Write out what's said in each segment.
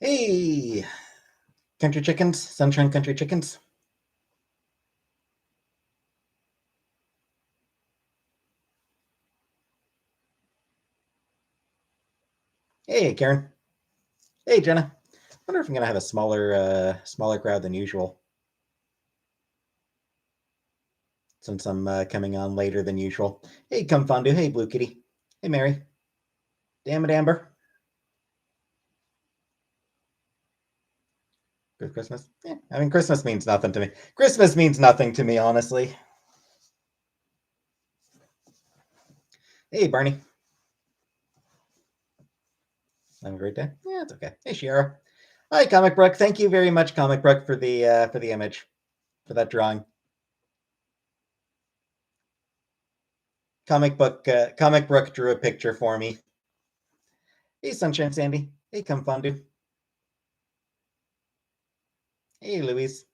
Hey, country chickens, sunshine country chickens. Hey, Karen. Hey, Jenna. Wonder if I'm gonna have a smaller crowd than usual since I'm coming on later than usual. Hey, come fondue. Hey, Blue Kitty. Hey, Mary. Damn it, Amber. Good Christmas. Yeah, I mean, Christmas means nothing to me. Christmas means nothing to me, honestly. Hey, Barney. Have a great day. Yeah, it's okay. Hey, Shiera. Hi, Comic Brook. Thank you very much, Comic Brook, for the image, for that drawing. Comic Brook drew a picture for me. Hey, Sunshine Sandy. Hey, come fondue. Hey, Louise.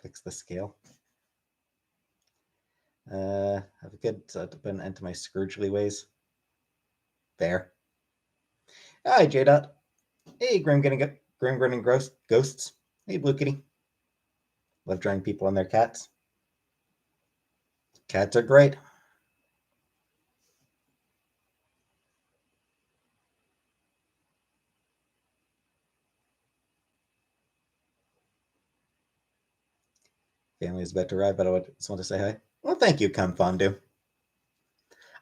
Fix the scale. Have a good to put an end to my Scroogely ways. There. Hi, J Dot. Hey, Grim Grinning Ghosts. Hey, Blue Kitty. Love drawing people and their cats. Cats are great. Family is about to arrive, but I just want to say hi. Well, thank you, Come Fondue.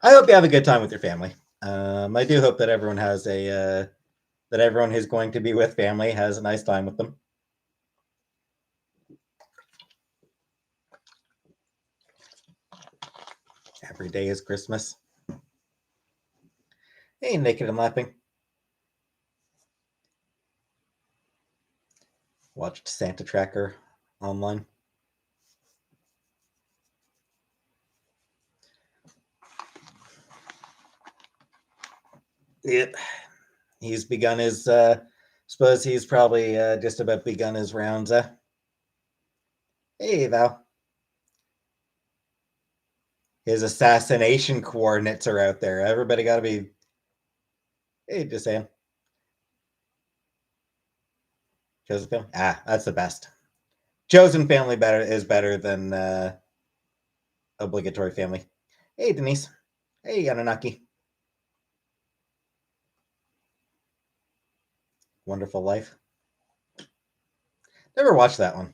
I hope you have a good time with your family. I do hope that everyone has that everyone who's going to be with family has a nice time with them. Every day is Christmas. Hey, Naked and Laughing. Watched Santa Tracker online. Yep. He's begun his suppose he's probably just about begun his rounds. Hey, Val. His assassination coordinates are out there. Everybody got to be. Hey, just saying. Chosen family. Ah, that's the best. Chosen family is better than obligatory family. Hey, Denise. Hey, Anunnaki. Wonderful Life. Never watched that one.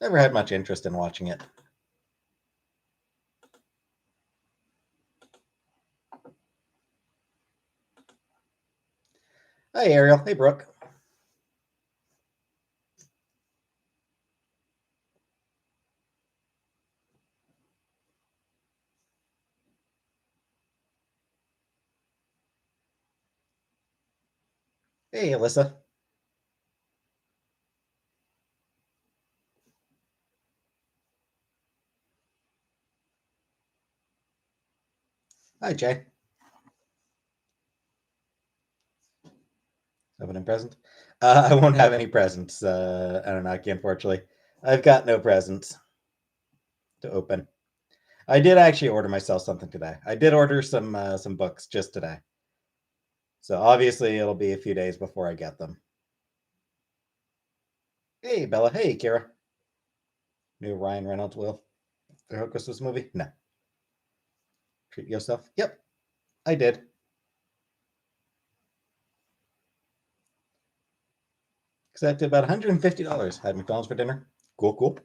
Never had much interest in watching it. Hi, Ariel. Hey, Brooke. Hey, Alyssa. Hi, Jay. Opening present. I won't have any presents, Anunnaki, unfortunately. I've got no presents to open. I did actually order myself something today. I did order some books just today. So obviously it'll be a few days before I get them. Hey, Bella. Hey, Kira. New Ryan Reynolds will. The Christmas movie? No. Treat yourself? Yep, I did. Except about $150. Had McDonald's for dinner. Cool, cool.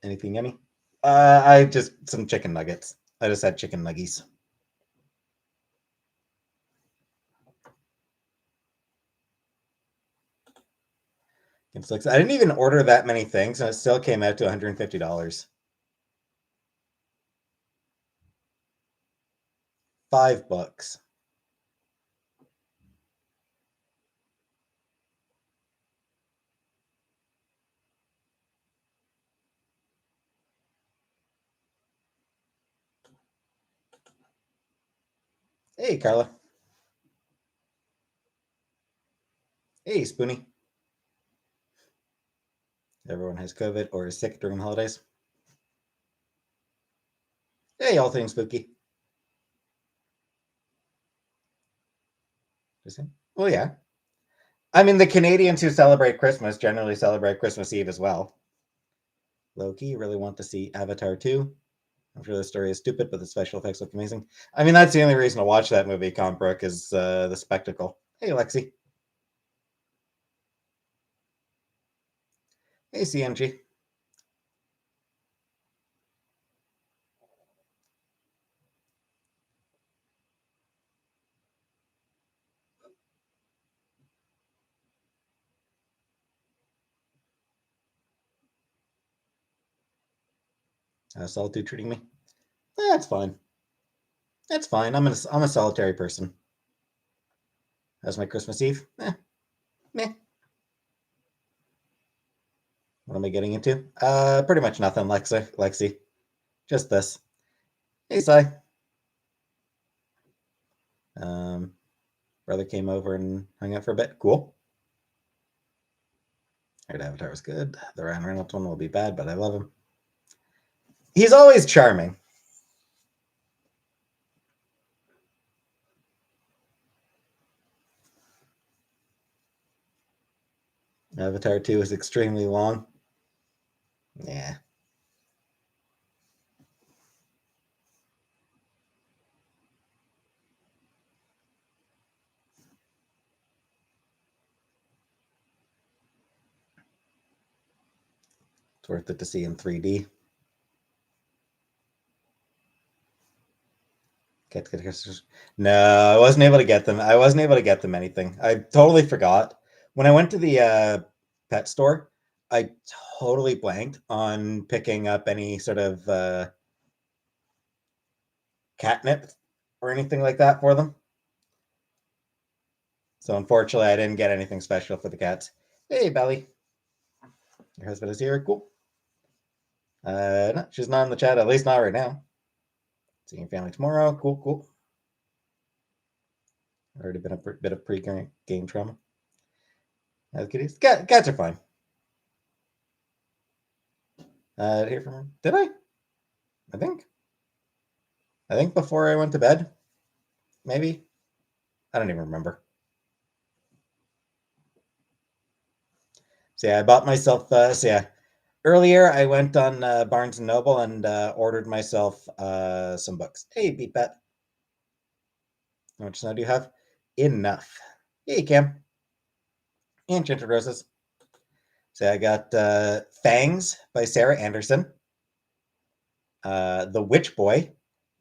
Anything yummy? I just some chicken nuggets. I just had chicken nuggies. I didn't even order that many things, and it still came out to $150. 5 bucks. Hey, Carla. Hey, Spoonie. Everyone has COVID or is sick during the holidays. Hey, all things spooky. Well, yeah. I mean, the Canadians who celebrate Christmas generally celebrate Christmas Eve as well. Loki, really want to see Avatar 2. I'm sure the story is stupid, but the special effects look amazing. I mean, that's the only reason to watch that movie, comic book, is the spectacle. Hey, Lexi. Hey, CMG. Solitude treating me? That's fine. That's fine. I'm a solitary person. How's my Christmas Eve? Meh. What am I getting into? Pretty much nothing, Lexi. Just this. Hey, Sai. Um, brother came over and hung out for a bit. Cool. Heard Avatar was good. The Ryan Reynolds one will be bad, but I love him. He's always charming. Avatar 2 is extremely long. Yeah. It's worth it to see in 3D. No, I wasn't able to get them. I wasn't able to get them anything. I totally forgot. When I went to the pet store, I totally blanked on picking up any sort of catnip or anything like that for them. So unfortunately, I didn't get anything special for the cats. Hey, Belly. Your husband is here. Cool. No, she's not in the chat, at least not right now. Seeing your family tomorrow. Cool, cool. Already been a bit of pre-game trauma. Kitties. Cats are fine. Hear from her. Did I? I think. I think before I went to bed. Maybe. I don't even remember. So yeah, I bought myself. Earlier I went on Barnes and Noble and ordered myself some books. Hey, Beat Bet. How much snow do you have? Enough. Hey, Cam. Enchanted Roses. So I got Fangs by Sarah Anderson. The Witch Boy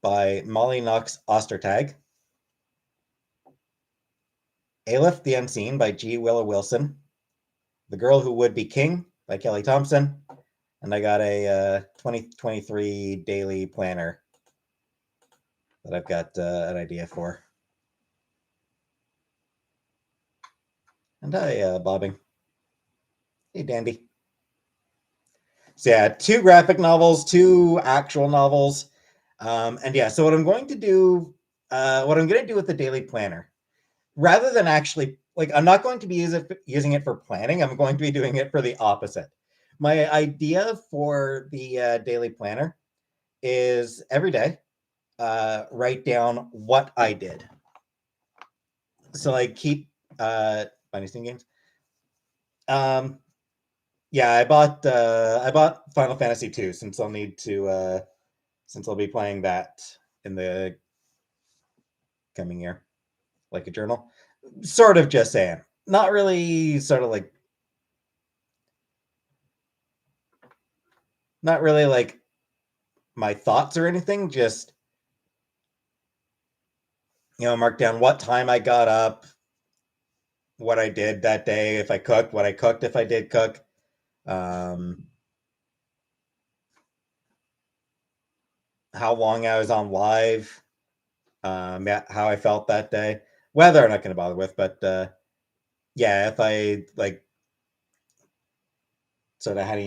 by Molly Knox Ostertag. Aleph the Unseen by G. Willow Wilson. The Girl Who Would Be King by Kelly Thompson. And I got a 2023 daily planner that I've got an idea for. And hi, Bobbing. Hey, Dandy. So yeah, 2 graphic novels, 2 actual novels. And yeah, so what I'm going to do with the daily planner, rather than actually, like, I'm not going to be using it for planning. I'm going to be doing it for the opposite. My idea for the daily planner is every day, write down what I did. So I keep Funny Steam games. Yeah, I bought Final Fantasy 2 since I'll be playing that in the coming year, like a journal. Sort of just saying. Not really not really like my thoughts or anything, just mark down what time I got up, what I did that day, if I cooked, what I cooked if I did cook. How long I was on live, yeah, how I felt that day. Weather I'm not going to bother with, but yeah, if I like sort of had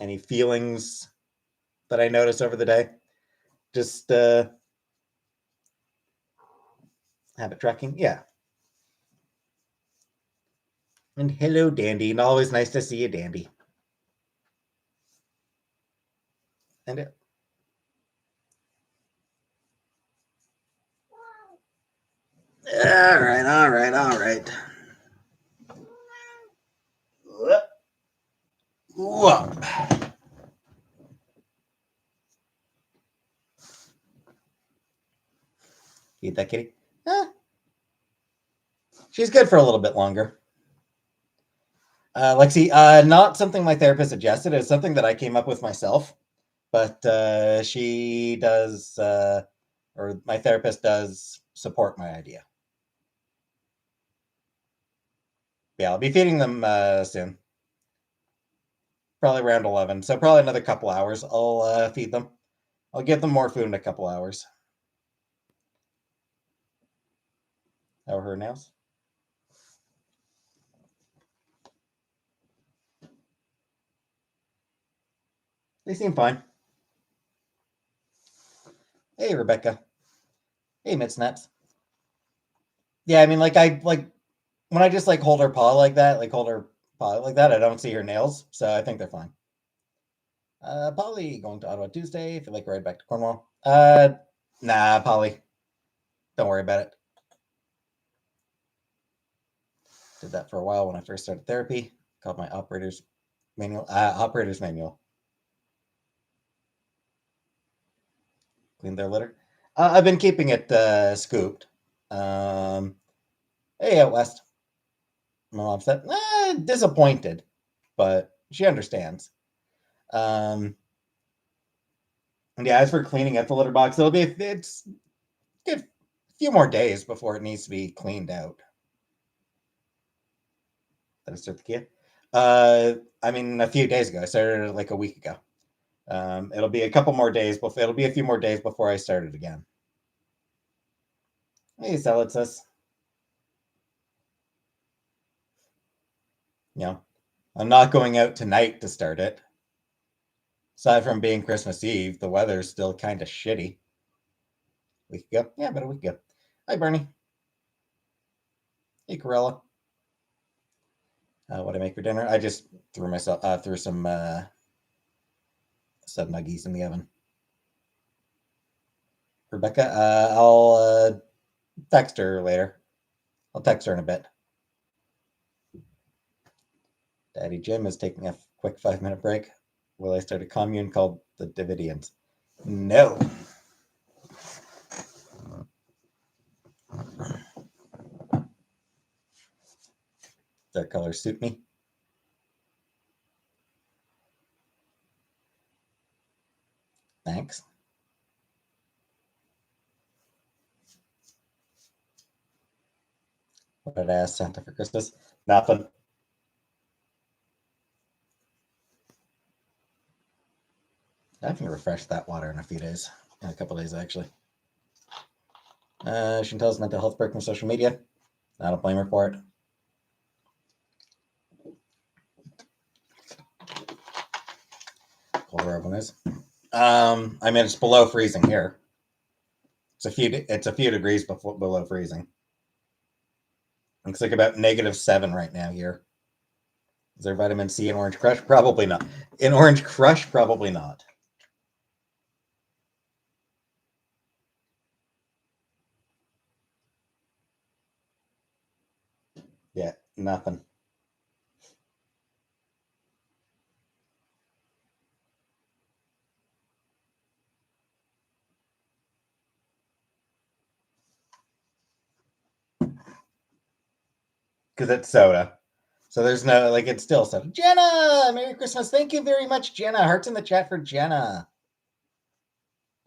any feelings that I noticed over the day, just habit tracking, yeah. And hello, Dandy, and always nice to see you, Dandy. And All right. Whoa. Eat that kitty. Eh, she's good for a little bit longer. Lexi, not something my therapist suggested. It's something that I came up with myself. But she does, or my therapist does support my idea. Yeah, I'll be feeding them soon. Probably around 11. So probably another couple hours. I'll feed them. I'll give them more food in a couple hours. How are her nails? They seem fine. Hey, Rebecca. Hey, Mitsnaps. Yeah, I mean, like I like when I just like hold her paw like that, like hold her paw like that. I don't see her nails, so I think they're fine. Polly going to Ottawa Tuesday. Feel like ride back to Cornwall. Nah, Polly. Don't worry about it. Did that for a while when I first started therapy. Called my operator's manual. Operator's manual. Clean their litter. I've been keeping it scooped. Hey, out west. My mom's said, disappointed, but she understands. Um, and yeah, as for cleaning out the litter box, it's a few more days before it needs to be cleaned out. Did I start the kid? I mean, a few days ago. I started like a week ago. It'll be a couple more days before. It'll be a few more days before I start it again. Hey, Salad says, you know, I'm not going out tonight to start it. Aside from being Christmas Eve, the weather's still kind of shitty. Week ago, yeah, about a week ago. Hi, Bernie. Hey, Corella. What I make for dinner? I just threw some sub nuggies in the oven. Rebecca, I'll text her later. I'll text her in a bit. Daddy Jim is taking a quick 5-minute break. Will I start a commune called the Davidians? No. Dark colors suit me. Thanks. What did I ask Santa for Christmas? Nothing. I haven't refreshed that water in a few days. In a couple days, actually. Chantel's mental health break from social media. I don't blame her for it. Colder everyone is. I mean, it's below freezing here. It's a few degrees below freezing. Looks like about -7 right now here. Is there vitamin C in Orange Crush? Probably not. In Orange Crush, probably not. Yeah, nothing. Because it's soda. So there's no, like, it's still soda. Jenna! Merry Christmas. Thank you very much, Jenna. Hearts in the chat for Jenna.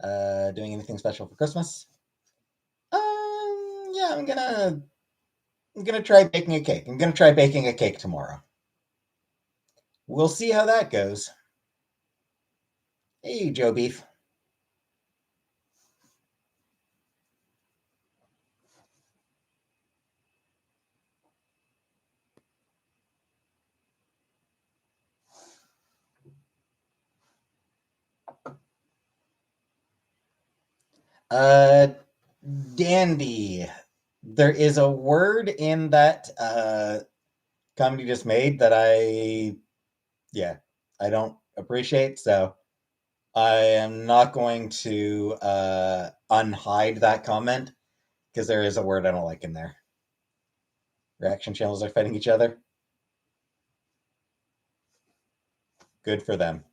Doing anything special for Christmas? Yeah, I'm gonna try baking a cake. I'm gonna try baking a cake tomorrow. We'll see how that goes. Hey, Joe Beef. Uh, Dandy. There is a word in that comedy just made that yeah, I don't appreciate. So I am not going to unhide that comment because there is a word I don't like in there. Reaction channels are fighting each other. Good for them.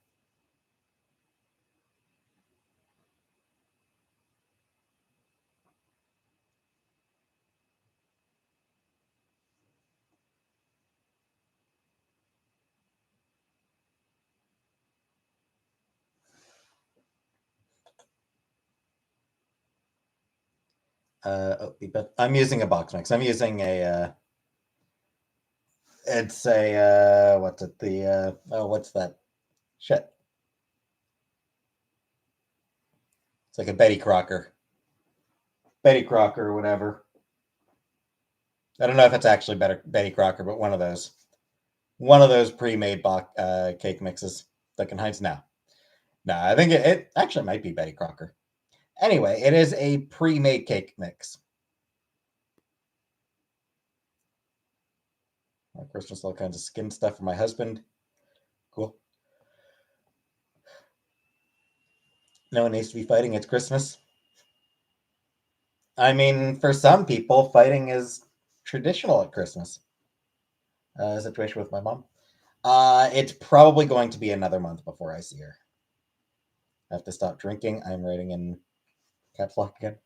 But I'm using a box mix. I'm using a. It's a what's it? What's that? Shit. It's like a Betty Crocker. Betty Crocker or whatever. I don't know if it's actually Betty Crocker, but one of those. One of those pre-made cake mixes that can hide now. No, I think it actually might be Betty Crocker. Anyway, it is a pre-made cake mix. My Christmas, all kinds of skin stuff for my husband. Cool. No one needs to be fighting. It's Christmas. I mean, for some people, fighting is traditional at Christmas. Situation with my mom. It's probably going to be another month before I see her. I have to stop drinking. I'm writing in caps lock again.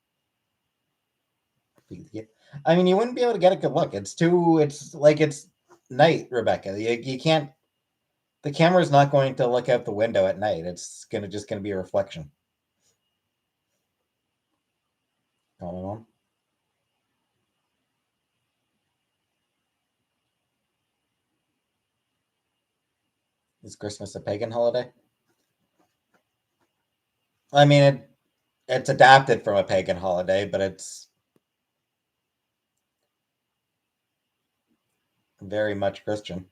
I mean, you wouldn't be able to get a good look. It's like it's night, Rebecca. You can't. The camera's not going to look out the window at night. It's just gonna be a reflection. Going on. Is Christmas a pagan holiday? I mean, it's adapted from a pagan holiday, but it's very much Christian.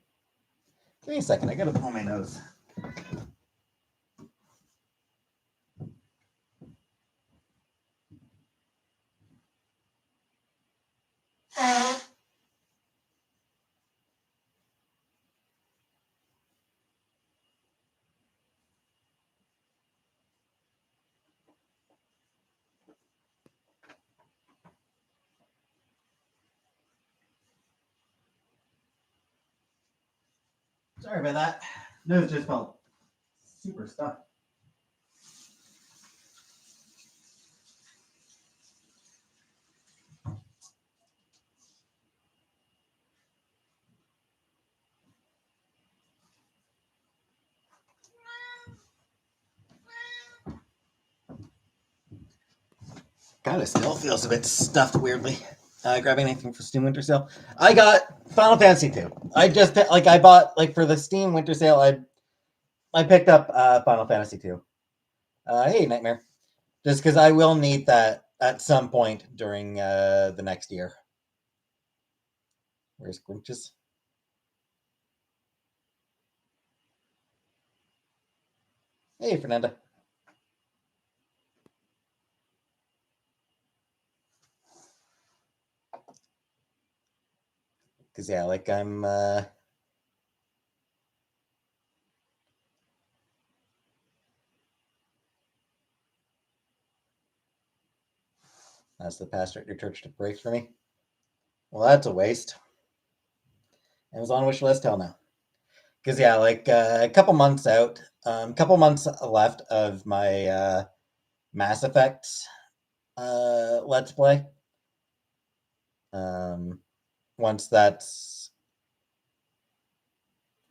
Give me a second. I gotta pull my nose. Sorry about that. Nose just felt super stuck. God, it still feels a bit stuffed weirdly. Grabbing anything for Steam Winter Sale? I got Final Fantasy 2. I bought for the Steam Winter Sale. I picked up Final Fantasy 2. Hey, Nightmare. Just because I will need that at some point during the next year. Where's Grinches? Hey, Fernanda. Because yeah, I'm asked the pastor at your church to pray for me. Well, that's a waste. It was on wish list. Hell no. Because yeah, a couple months out, couple months left of my Mass Effect Let's Play. Once that's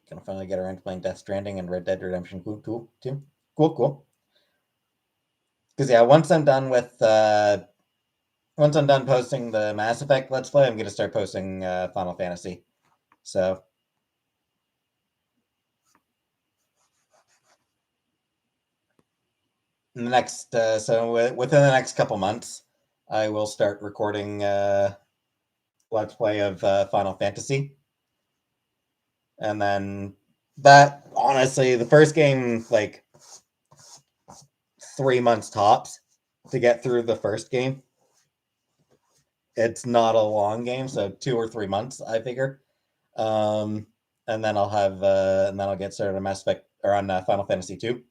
gonna finally get around to playing Death Stranding and Red Dead Redemption 2. Cool. Because yeah, once I'm done posting the Mass Effect Let's Play, I'm gonna start posting Final Fantasy. So in the next within the next couple months, I will start recording Let's Play of Final Fantasy, and then that honestly, the first game 3 months tops to get through the first game. It's not a long game, so 2 or 3 months, I figure. And then I'll get started on Mass Effect or on Final Fantasy 2,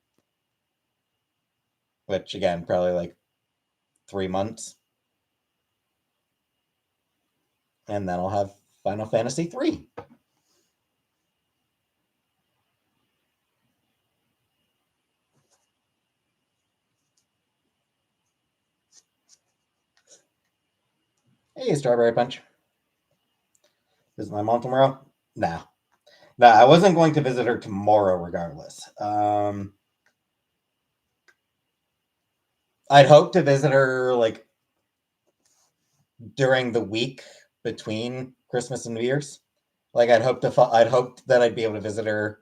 which again probably 3 months. and then I'll have Final Fantasy 3. Hey, Strawberry Punch. Visit my mom tomorrow? Nah. Nah, I wasn't going to visit her tomorrow regardless. I'd hope to visit her like during the week between Christmas and New Year's. Like I'd hoped that I'd be able to visit her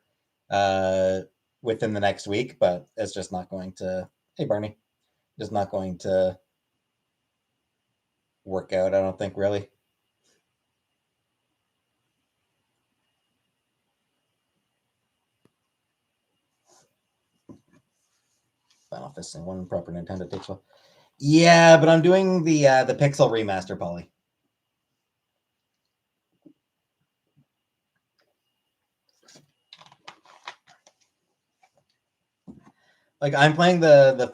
within the next week, but it's just not going to. Hey, Barney, just not going to work out. I don't think really. Final Fantasy One proper Nintendo takes well. Yeah, but I'm doing the Pixel remaster, Polly. Like I'm playing the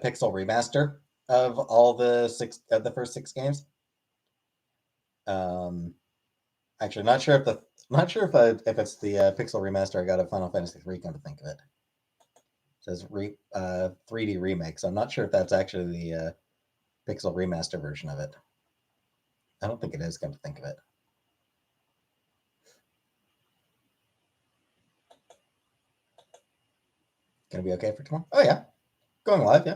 Pixel remaster of all the first 6 games. Um, actually, not sure if it's the Pixel remaster I got of Final Fantasy 3. Come to think of it, it says 3D remake. So I'm not sure if that's actually the Pixel remaster version of it. I don't think it is. Come to think of it. Gonna be okay for tomorrow? Oh yeah, going live. Yeah.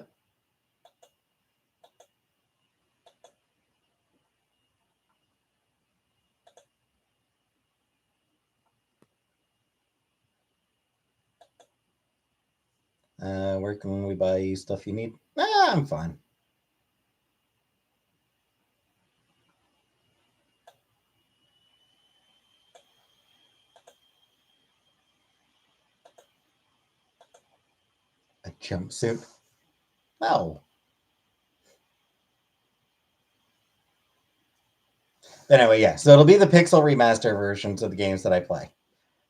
Where can we buy you stuff you need? I'm fine. A jumpsuit? No. Anyway, yeah. So it'll be the Pixel remaster versions of the games that I play.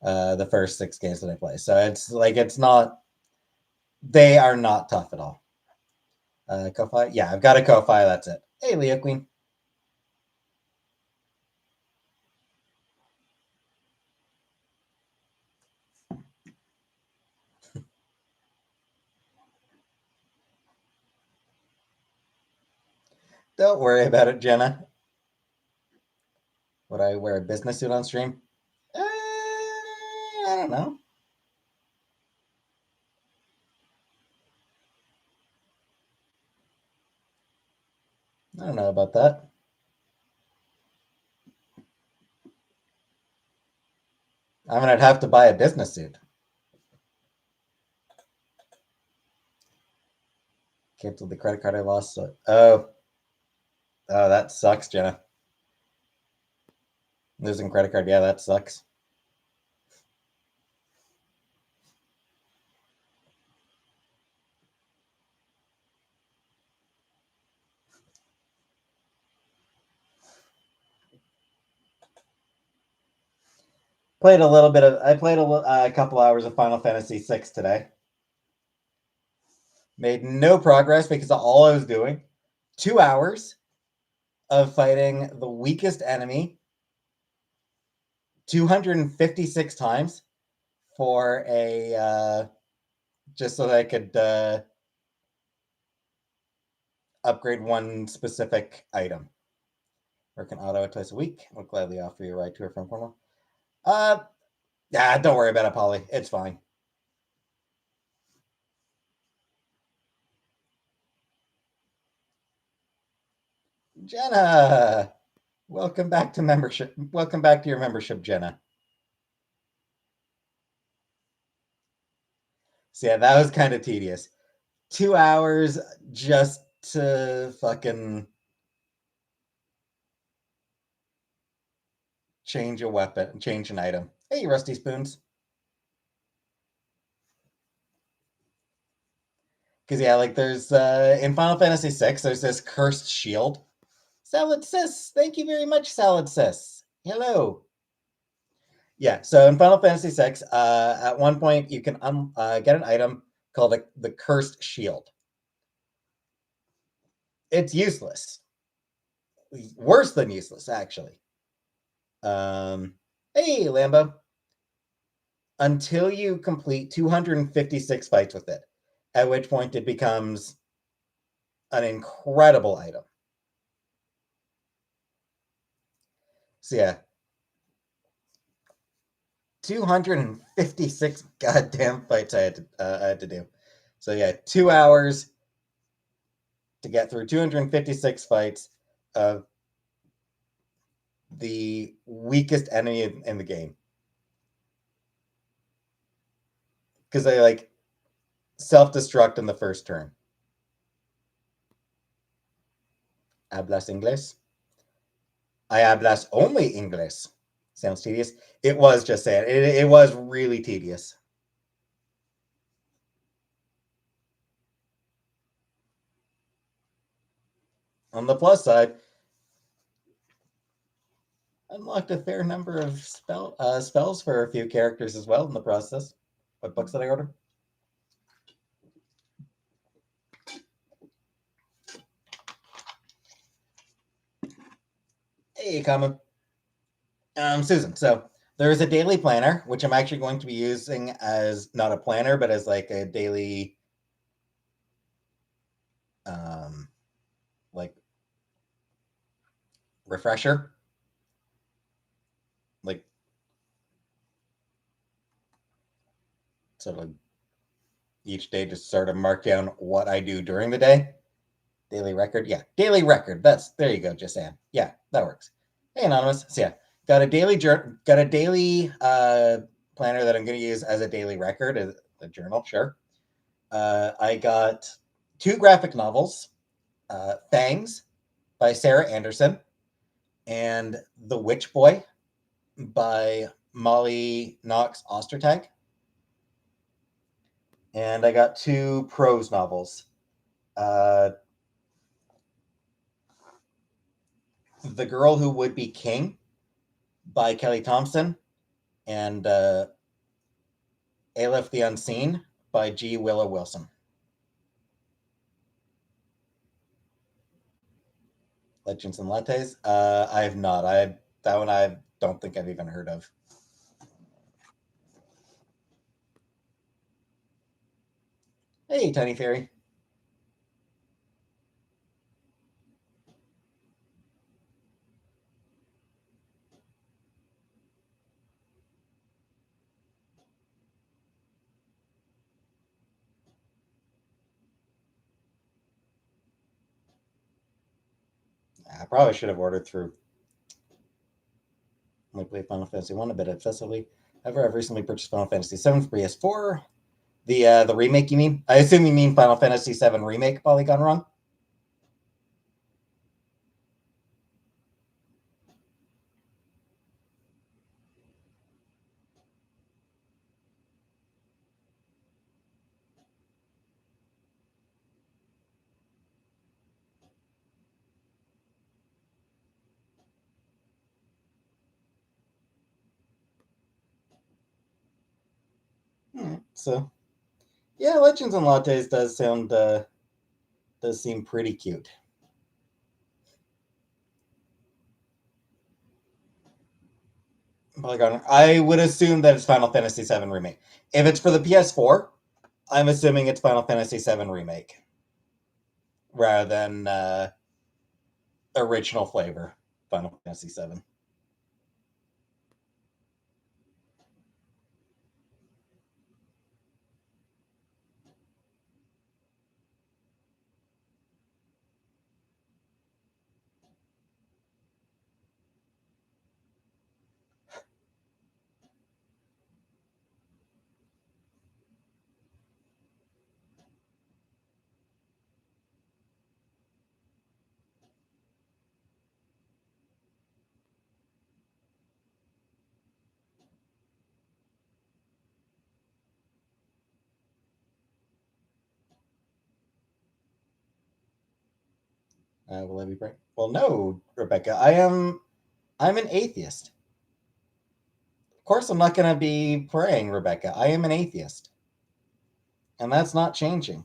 The first 6 games that I play. So it's not. They are not tough at all. Ko-Fi? Yeah, I've got a Ko-Fi. That's it. Hey, Leah Queen. Don't worry about it, Jenna. Would I wear a business suit on stream? I don't know. I don't know about that. I mean, I'd have to buy a business suit. Cancel the credit card I lost. So, oh, that sucks, Jenna. Losing credit card, yeah, that sucks. Played a little bit of. I played a couple hours of Final Fantasy VI today. Made no progress because all I was doing 2 hours of fighting the weakest enemy 256 times for a just so that I could upgrade one specific item. Work an auto twice a week. I'll gladly offer you a ride to or from Cornwall. Don't worry about it, Polly. It's fine. Jenna, welcome back to membership. Welcome back to your membership, Jenna. So yeah, that was kind of tedious. 2 hours just to fucking change a weapon, change an item. Hey, Rusty Spoons. Because yeah, like there's in Final Fantasy VI, there's this cursed shield. Salad Sis, thank you very much, Salad Sis. Hello. Yeah, so in Final Fantasy VI, at one point you can get an item called the Cursed Shield. It's useless. worse than useless, actually. Hey, Lambo. Until you complete 256 fights with it, at which point it becomes an incredible item. So yeah, 256 goddamn fights I had to do. So yeah, 2 hours to get through 256 fights of the weakest enemy in the game. Because they like self-destruct in the first turn. Hablas inglés? I hablas only inglés. Sounds tedious. It was just saying. It was really tedious. On the plus side, unlocked a fair number of spells for a few characters as well in the process. What books did I order? Hey, comma. Susan. So there's a daily planner, which I'm actually going to be using as not a planner, but as like a daily, like refresher. Like, sort of each day just sort of mark down what I do during the day. Daily record, yeah, daily record. That's there you go, just saying. Yeah, that works. Hey, anonymous. So yeah, got a daily planner that I'm going to use as a daily record, as a journal. Sure. I got 2 graphic novels, Fangs by Sarah Anderson and The Witch Boy by Molly Knox Ostertag. And I got 2 prose novels. The Girl Who Would Be King by Kelly Thompson and Aleph the Unseen by G. Willow Wilson. Legends and Lattes. I have not. That one I don't think I've even heard of. Hey, Tiny Fairy. I probably should have ordered through. I play Final Fantasy 1 a bit obsessively. However, I've recently purchased Final Fantasy 7 for PS4. The remake, you mean? I assume you mean Final Fantasy 7 remake, Polygon Wrong? So, yeah, Legends and Lattes does seem pretty cute. Polygon. I would assume that it's Final Fantasy 7 remake. If it's for the PS4, I'm assuming it's Final Fantasy 7 remake rather than original flavor Final Fantasy 7. Will I be right? Well, no, Rebecca. I'm an atheist. Of course, I'm not going to be praying, Rebecca. I am an atheist, and that's not changing.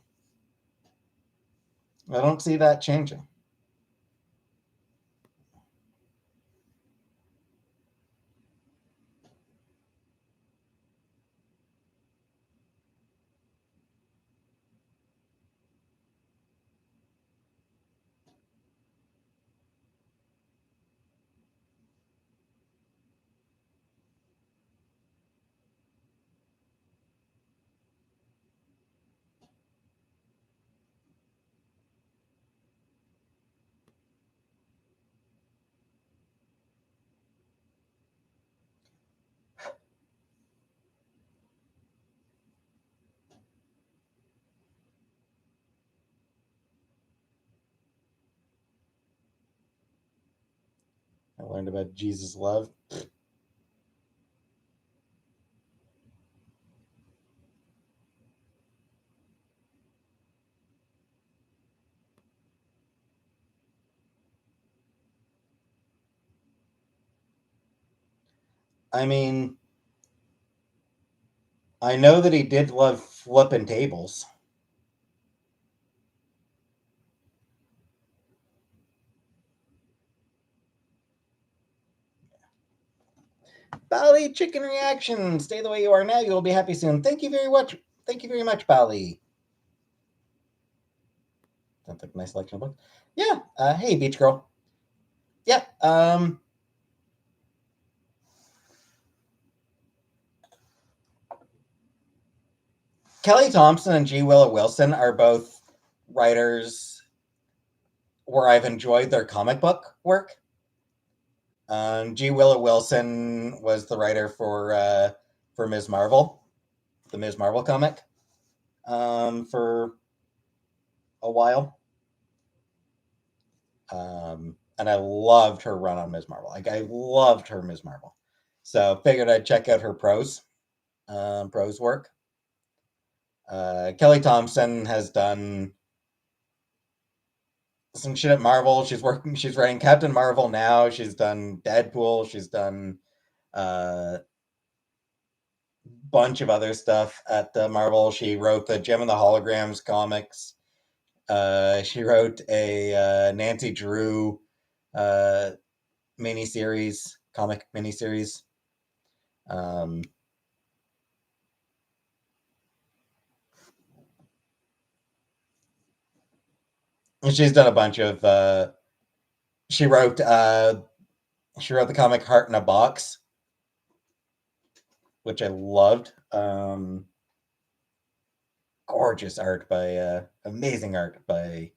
I don't see that changing. I learned about Jesus' love. I mean, I know that he did love flipping tables. Bali chicken reaction. Stay the way you are now. You will be happy soon. Thank you very much. Thank you very much, Bali. Sounds like a nice selection of books. Yeah. Hey, Beach Girl. Yeah. Kelly Thompson and G. Willow Wilson are both writers where I've enjoyed their comic book work. G. Willow Wilson was the writer for Ms. Marvel, the Ms. Marvel comic, for a while. And I loved her run on Ms. Marvel. Like I loved her Ms. Marvel. So figured I'd check out her prose work. Kelly Thompson has done some shit at Marvel. She's writing Captain Marvel now. She's done Deadpool. She's done a bunch of other stuff at Marvel. She wrote the Gem and the Holograms comics. She wrote a Nancy Drew uh, comic miniseries. Um, and she's done a bunch of. She wrote. She wrote the comic Heart in a Box, which I loved. Gorgeous art by amazing art by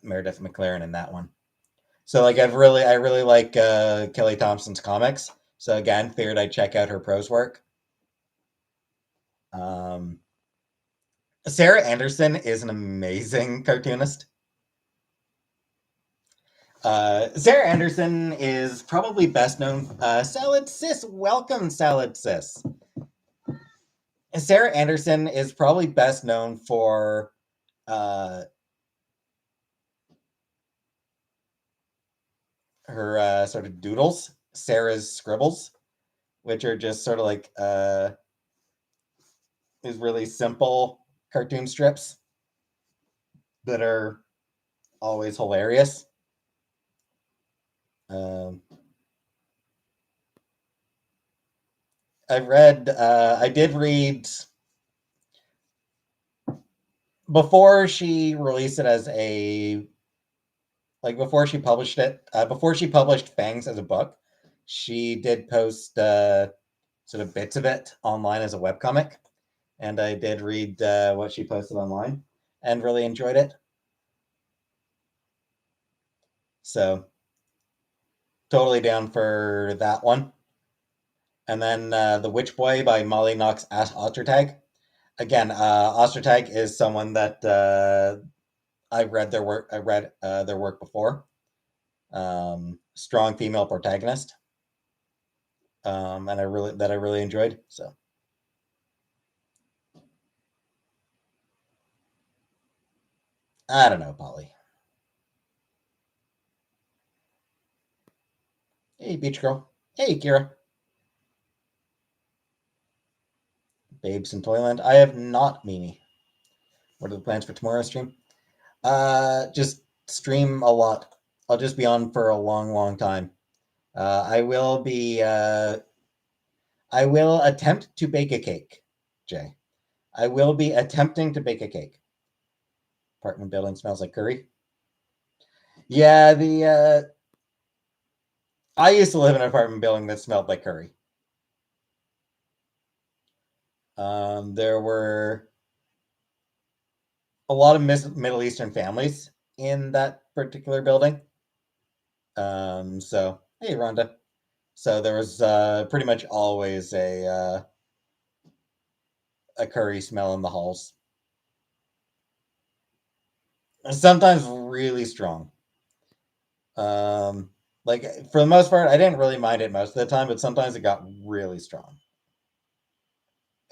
Meredith McLaren in that one. So like I really like Kelly Thompson's comics. So again, figured I'd check out her prose work. Um, Sarah Anderson is an amazing cartoonist. Sarah Anderson is probably best known. Salad Sis, welcome, Salad Sis. Sarah Anderson is probably best known for her sort of doodles, Sarah's scribbles, which are just sort of like these really simple cartoon strips that are always hilarious. Um, I did read before she released it as a like before she published Fangs as a book, she did post sort of bits of it online as a webcomic, and I did read what she posted online and really enjoyed it. So totally down for that one. And then The Witch Boy by Molly Knox Ostertag. Again, Ostertag is someone that I've read their work. I read their work before. Strong female protagonist, and I really enjoyed. So I don't know, Polly. Hey, Beach Girl. Hey, Kira. Babes in Toyland. I have not, Mimi. What are the plans for tomorrow's stream? Just stream a lot. I'll just be on for a long, long time. I will be. I will attempt to bake a cake, Jay. I will be attempting to bake a cake. Apartment building smells like curry. Yeah, the I used to live in an apartment building that smelled like curry. There were a lot of Middle Eastern families in that particular building. So hey, Rhonda. So there was pretty much always a curry smell in the halls. Sometimes really strong. Um, Like, for the most part, I didn't really mind it most of the time, but sometimes it got really strong.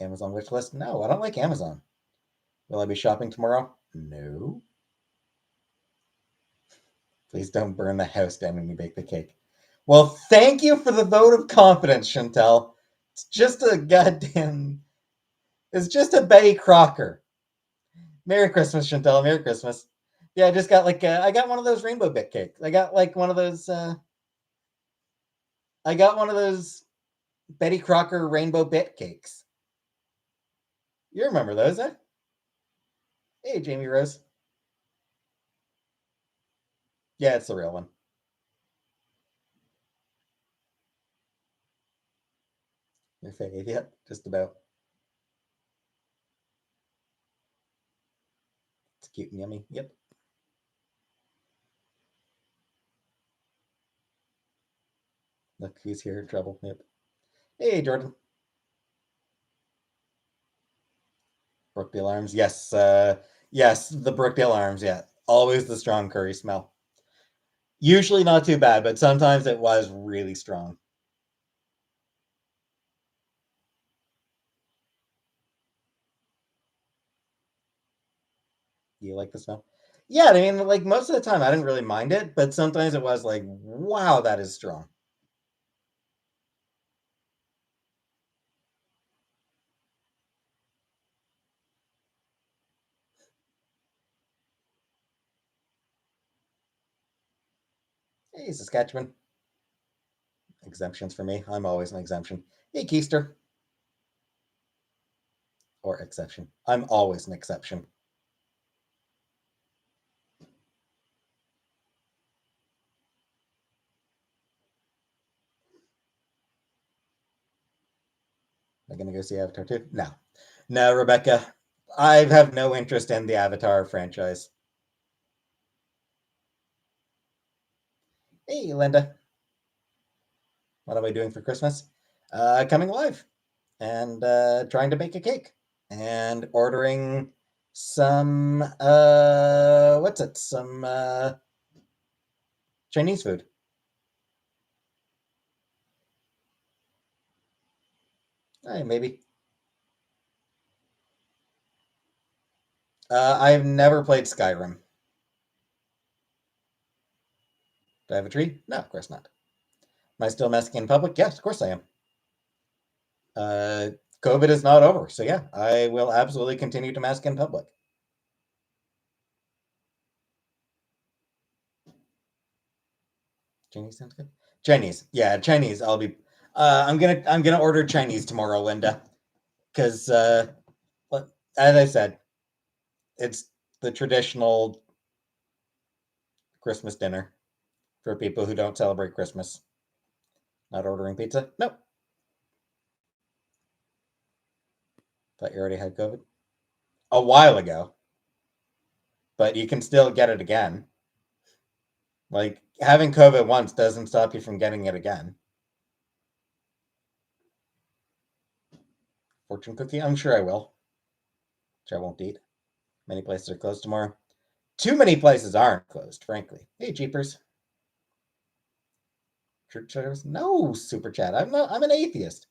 Amazon wish list? No, I don't like Amazon. Will I be shopping tomorrow? No. Please don't burn the house down when you bake the cake. Well, thank you for the vote of confidence, Chantel. It's just a goddamn. It's just a Betty Crocker. Merry Christmas, Chantel. Merry Christmas. Yeah, I just got like I got one of those rainbow bit cakes. I got like one of those. I got one of those Betty Crocker rainbow bit cakes. You remember those, eh? Hey, Jamie Rose. Yeah, it's the real one. Your fave, yeah, just about. It's cute and yummy. Yep. Look who's here in trouble. Yep. Hey, Jordan. Brookdale Arms. Yes. Yes, the Brookdale Arms. Yeah. Always the strong curry smell. Usually not too bad, but sometimes it was really strong. Do you like the smell? Yeah, I mean, like most of the time I didn't really mind it, but sometimes it was like, wow, that is strong. Hey, Saskatchewan. Exemptions for me. I'm always an exemption. Hey, Keister. Or exception. I'm always an exception. Am I going to go see Avatar 2? No. No, Rebecca. I have no interest in the Avatar franchise. Hey, Linda. What am I doing for Christmas? Coming live and trying to bake a cake and ordering some, what's it? Some Chinese food. Hey, maybe. I've never played Skyrim. Do I have a tree? No, of course not. Am I still masking in public? Yes, of course I am. Uh, COVID is not over, so yeah, I will absolutely continue to mask in public. Chinese sounds good. Chinese, yeah, Chinese. I'll be. I'm gonna order Chinese tomorrow, Linda, because as I said, it's the traditional Christmas dinner for people who don't celebrate Christmas. Not ordering pizza? Nope. Thought you already had COVID a while ago, but you can still get it again. Like having COVID once doesn't stop you from getting it again. Fortune cookie? I'm sure I will. Which I won't eat. Many places are closed tomorrow. Too many places aren't closed, frankly. Hey, Jeepers. Church service? No, super chat. I'm not. I'm an atheist.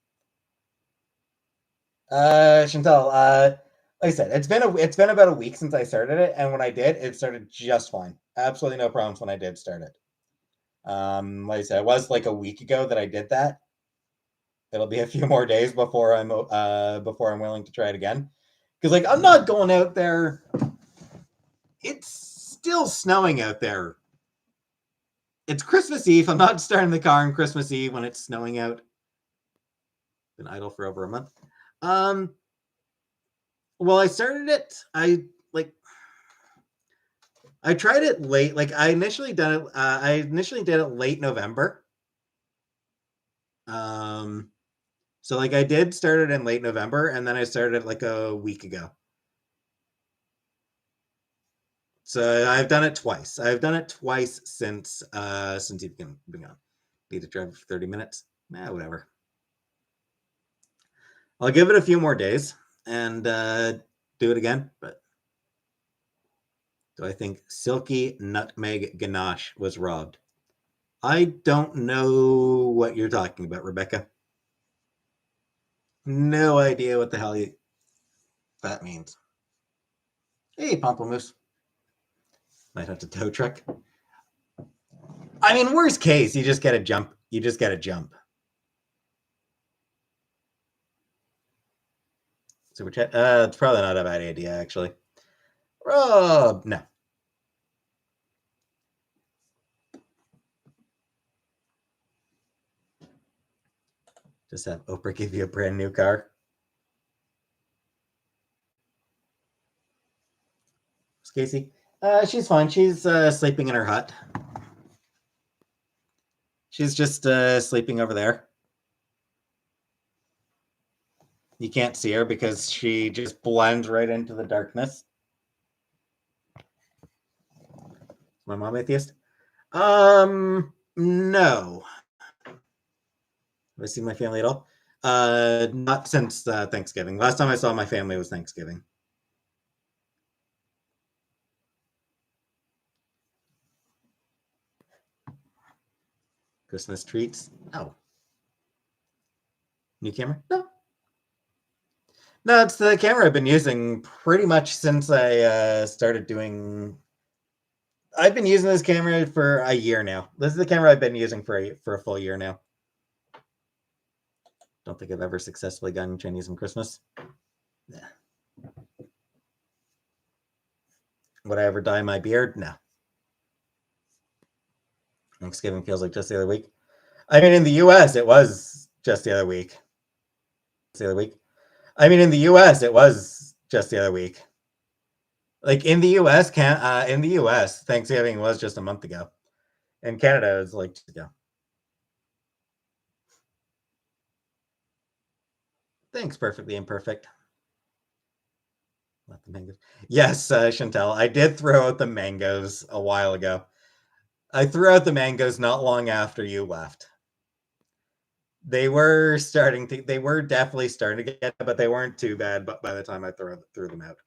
Chantal. Like I said, it's been about a week since I started it, and when I did, it started just fine. Absolutely no problems when I did start it. Like I said, it was like a week ago that I did that. It'll be a few more days before I'm willing to try it again. Because like I'm not going out there. It's still snowing out there. It's Christmas Eve. I'm not starting the car on Christmas Eve when it's snowing out. Been idle for over a month. Um, well, I started it. I tried it late. Like I initially done it. I initially did it late November. Um, so like I did start it in late November, and then I started it like a week ago. So I've done it twice. I've done it twice since you've been on. Need to drive for 30 minutes. Whatever. I'll give it a few more days and do it again. But do I think Silky Nutmeg Ganache was robbed? I don't know what you're talking about, Rebecca. No idea what the hell that means. Hey, Pomplamoose. Might have to tow truck. I mean, worst case, you just get a jump. You just get a jump. Super chat. It's probably not a bad idea, actually. Rob, no. Just have Oprah give you a brand new car. Casey, she's fine. She's sleeping in her hut. She's just sleeping over there. You can't see her because she just blends right into the darkness. My mom atheist? No. Have I seen my family at all? Not since Thanksgiving. Last time I saw my family was Thanksgiving. Christmas treats? No. New camera? No. No, it's the camera I've been using pretty much since I started doing. I've been using this camera for a year now. This is the camera I've been using for a full year now. Don't think I've ever successfully gotten Chinese on Christmas. Yeah. Would I ever dye my beard? No. Thanksgiving feels like just the other week. I mean, in the U.S., it was just the other week. The other week. I mean, in the U.S., it was just the other week. Like in the U.S., Thanksgiving was just a month ago. In Canada, it was like 2 ago. Thanks, perfectly imperfect. Let the mangoes. Yes, Chantel, I did throw out the mangoes a while ago. I threw out the mangoes not long after you left. They were definitely starting to get, but they weren't too bad. But by the time I threw them out,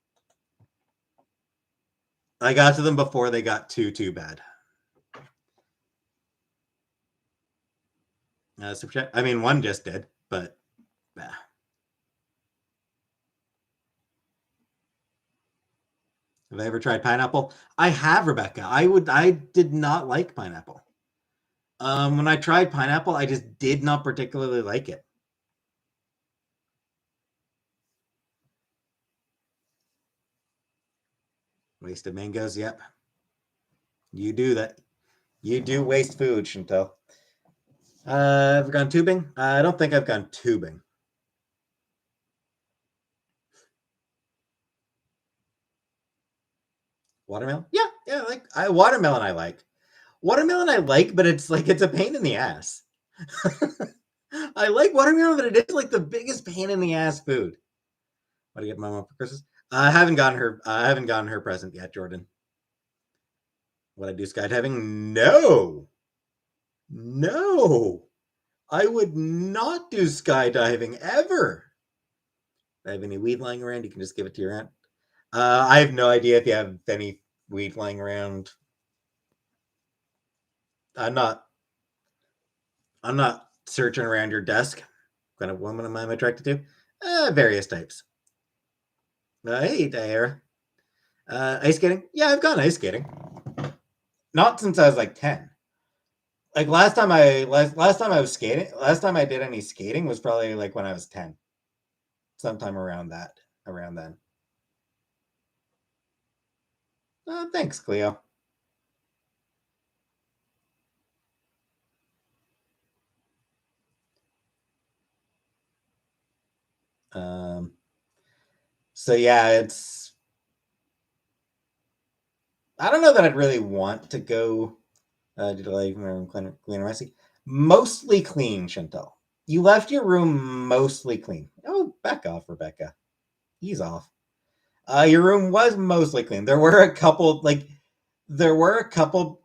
I got to them before they got too bad. Super chat. I mean, one just did, but. Bah. Have I ever tried pineapple? I have, Rebecca. I did not like pineapple. When I tried pineapple, I just did not particularly like it. Wasted mangoes, yep. You do that. You do waste food, Chantel. I've gone tubing. I don't think I've gone tubing. Watermelon? Yeah. Watermelon. Watermelon. I like, but it's a pain in the ass. I like watermelon, but it is like the biggest pain in the ass food. What do you get my mom for Christmas? I haven't gotten her present yet, Jordan. Would I do skydiving? No. I would not do skydiving ever. If I have any weed lying around, you can just give it to your aunt. I have no idea if you have any weed lying around. I'm not searching around your desk. What kind of woman am I attracted to? Various types. Hey, Diara. Ice skating? Yeah, I've gone ice skating. Not since I was like 10. Like last time I was skating, last time I did any skating was probably like when I was 10. Sometime around then. Thanks, Cleo. So yeah, I don't know that I'd really want to go to the living room clean or messy. Mostly clean, Chantal. You left your room mostly clean. Oh, back off, Rebecca. Ease off. Your room was mostly clean. There were a couple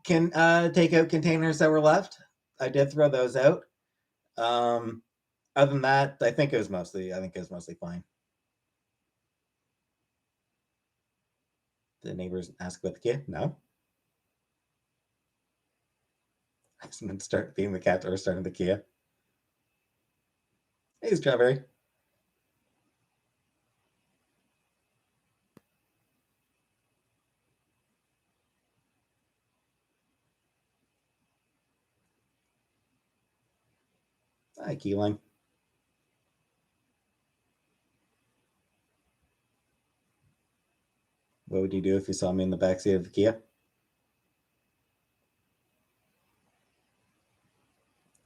takeout containers that were left. I did throw those out. Other than that, I think it was mostly fine. The neighbors ask about the kid? No. And then start being the cat or starting the Kia. Hey, Strawberry. Hi, Keyline. What would you do if you saw me in the backseat of the Kia?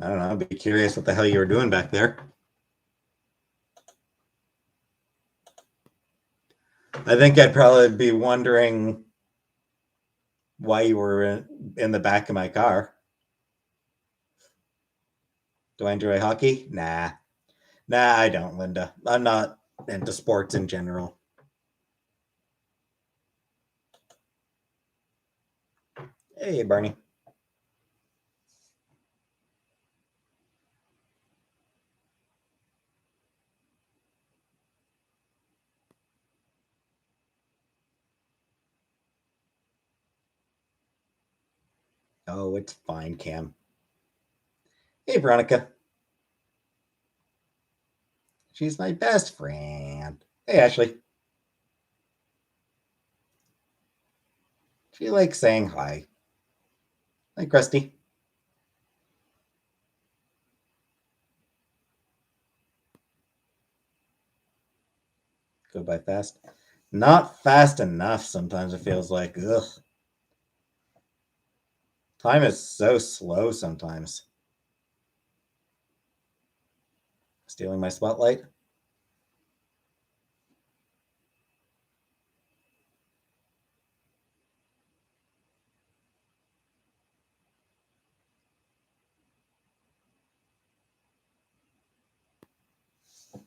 I don't know. I'd be curious what the hell you were doing back there. I think I'd probably be wondering why you were in the back of my car. Do I enjoy hockey? Nah. Nah, I don't, Linda. I'm not into sports in general. Hey, Barney. Oh, it's fine, Cam. Hey, Veronica. She's my best friend. Hey, Ashley. She likes saying hi. Hi, Krusty. Go by fast. Not fast enough sometimes, it feels like. Ugh. Time is so slow sometimes. Stealing my spotlight?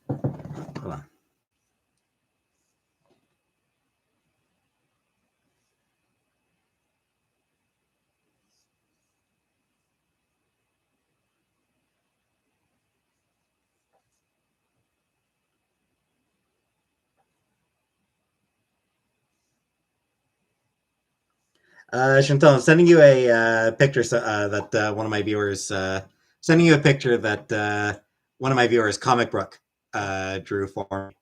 Hold on. Chantal, I'm sending you a picture that one of my viewers sending you a picture that one of my viewers, Comic Brook, drew for me.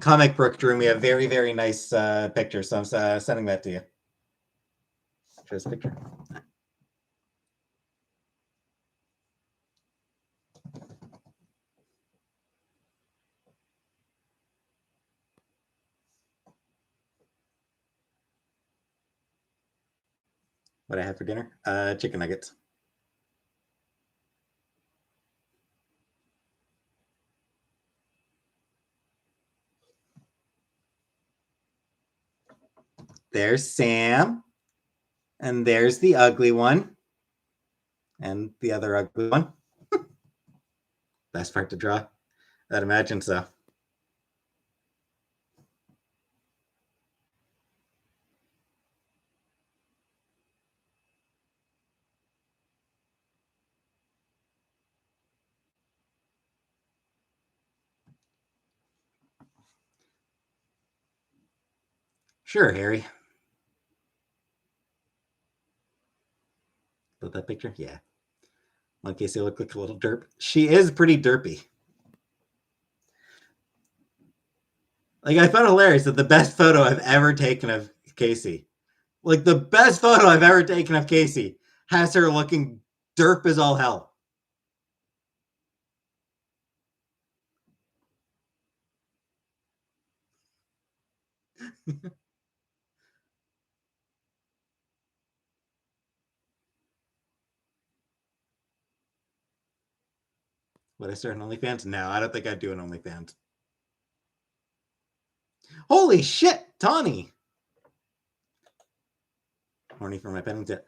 Comic Brook drew me a very, very nice picture, so I'm sending that to you. Show this picture. What I had for dinner? Chicken nuggets. There's Sam, and there's the ugly one, and the other ugly one. Best part to draw? I'd imagine so. Sure, Harry. Put that picture? Yeah. In case you look like a little derp. She is pretty derpy. Like, I found hilarious that the best photo I've ever taken of Casey, like the best photo I've ever taken of Casey, has her looking derp as all hell. Would I start an OnlyFans? No, I don't think I'd do an OnlyFans. Holy shit, Tawny! Horny for my Pennington.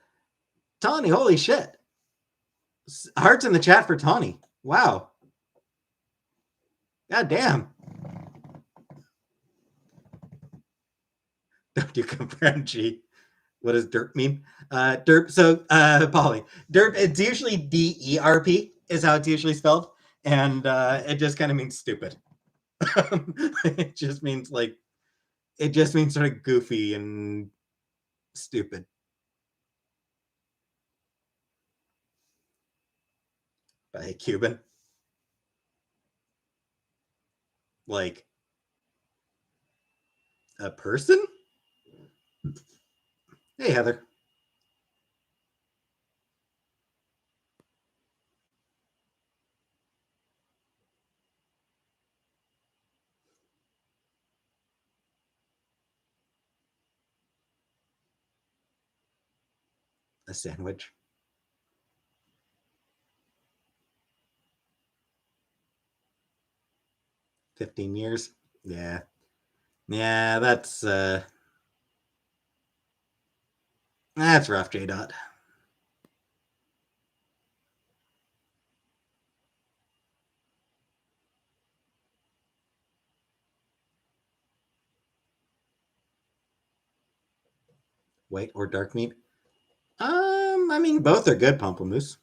Tawny, holy shit. Hearts in the chat for Tawny. Wow. God damn. Don't you confirm, G? What does derp mean? Derp. So, Polly, derp. It's usually DERP is how it's usually spelled, and it just kind of means stupid. It just means like it just means sort of goofy and stupid. By a Cuban. Like a person? Hey, Heather. A sandwich. 15 years. Yeah. Yeah, that's rough, J Dot. White or dark meat? I mean both are good, Pomplamoose.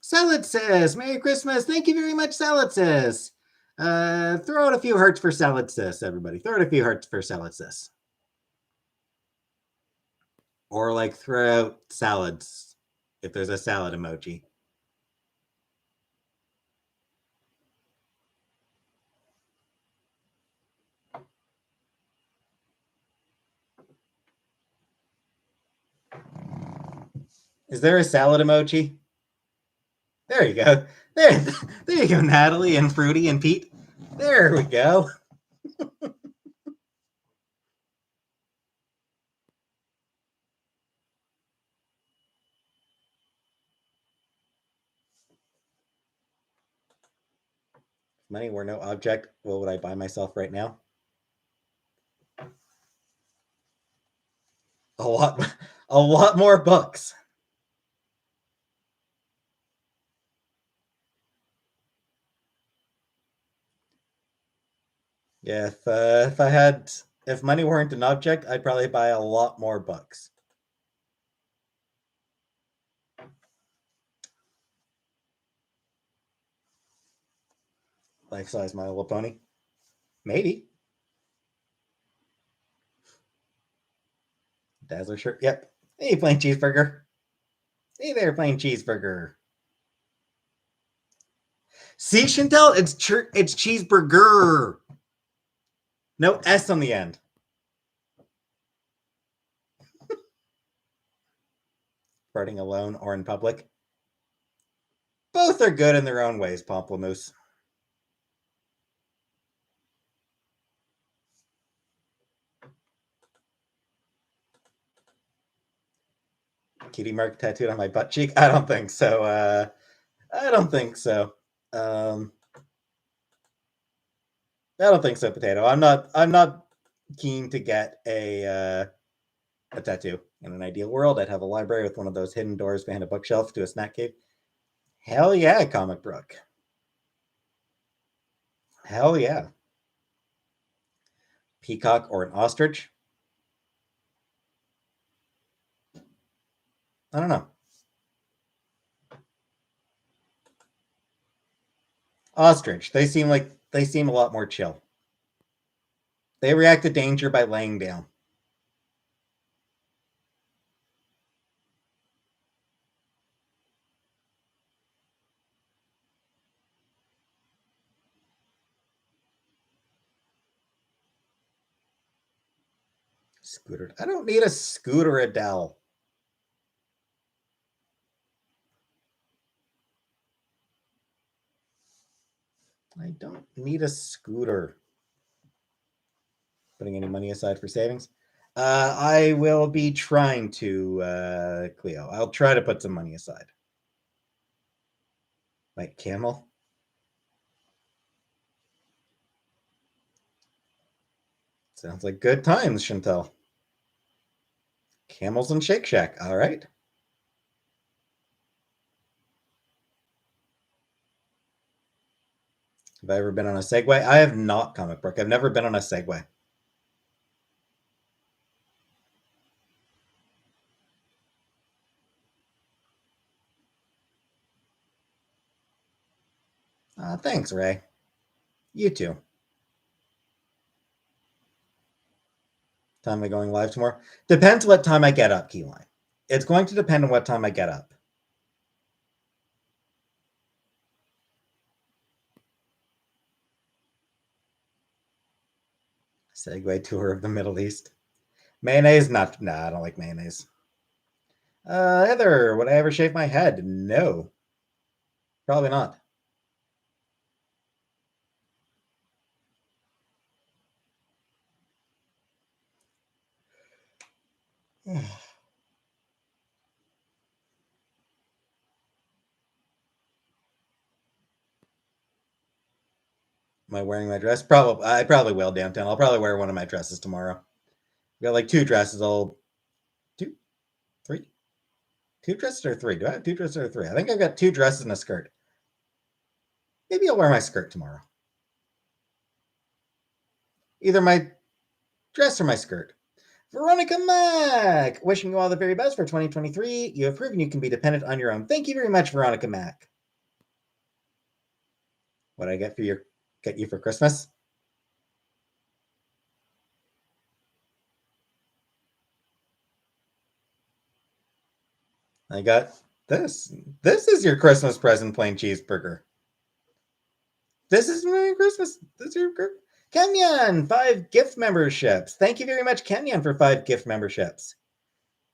Salad Sis, Merry Christmas. Thank you very much, Salad Sis. Throw out a few hearts for Salad Sis, everybody. Throw out a few hearts for Salad Sis. Or like throw out salads if there's a salad emoji. Is there a salad emoji? There you go. There you go, Natalie and Fruity and Pete. There we go. If money were no object, what would I buy myself right now? A lot, a lot more books. Yeah, if money weren't an object, I'd probably buy a lot more books. Life size My Little Pony, maybe. Dazzler shirt, yep. Hey, plain cheeseburger. Hey there, plain cheeseburger. See, Chantel, it's cheeseburger. No S on the end. Farting alone or in public. Both are good in their own ways, Pomplamoose. Cutie mark tattooed on my butt cheek? I don't think so. I don't think so. Um, I don't think so, Potato. I'm not keen to get a tattoo. In an ideal world, I'd have a library with one of those hidden doors behind a bookshelf to a snack cave. Hell yeah, comic book. Hell yeah. Peacock or an ostrich? I don't know. Ostrich. They seem a lot more chill. They react to danger by laying down. Scooter. I don't need a scooter, Adele. I don't need a scooter. Putting any money aside for savings? I will be trying to, Cleo. I'll try to put some money aside. Like camel? Sounds like good times, Chantel. Camels and Shake Shack. All right. Have I ever been on a Segway? I have not, Comic Book. I've never been on a Segway. Thanks, Ray. You too. Time am I going live tomorrow? Depends what time I get up, Keyline. It's going to depend on what time I get up. Segway tour of the Middle East. Mayonnaise? Nah, I don't like mayonnaise. Heather, would I ever shave my head? No. Probably not. Am I wearing my dress? I probably will downtown. I'll probably wear one of my dresses tomorrow. I've got like 2 dresses. Two, 3, 2 dresses or 3? Do I have 2 dresses or 3? I think I've got 2 dresses and a skirt. Maybe I'll wear my skirt tomorrow. Either my dress or my skirt. Veronica Mack, wishing you all the very best for 2023. You have proven you can be dependent on your own. Thank you very much, Veronica Mack. What I get you for Christmas? I got this. This is your Christmas present, plain cheeseburger. This is my Christmas. This is your Kenyan, 5 gift memberships. Thank you very much, Kenyan, for 5 gift memberships.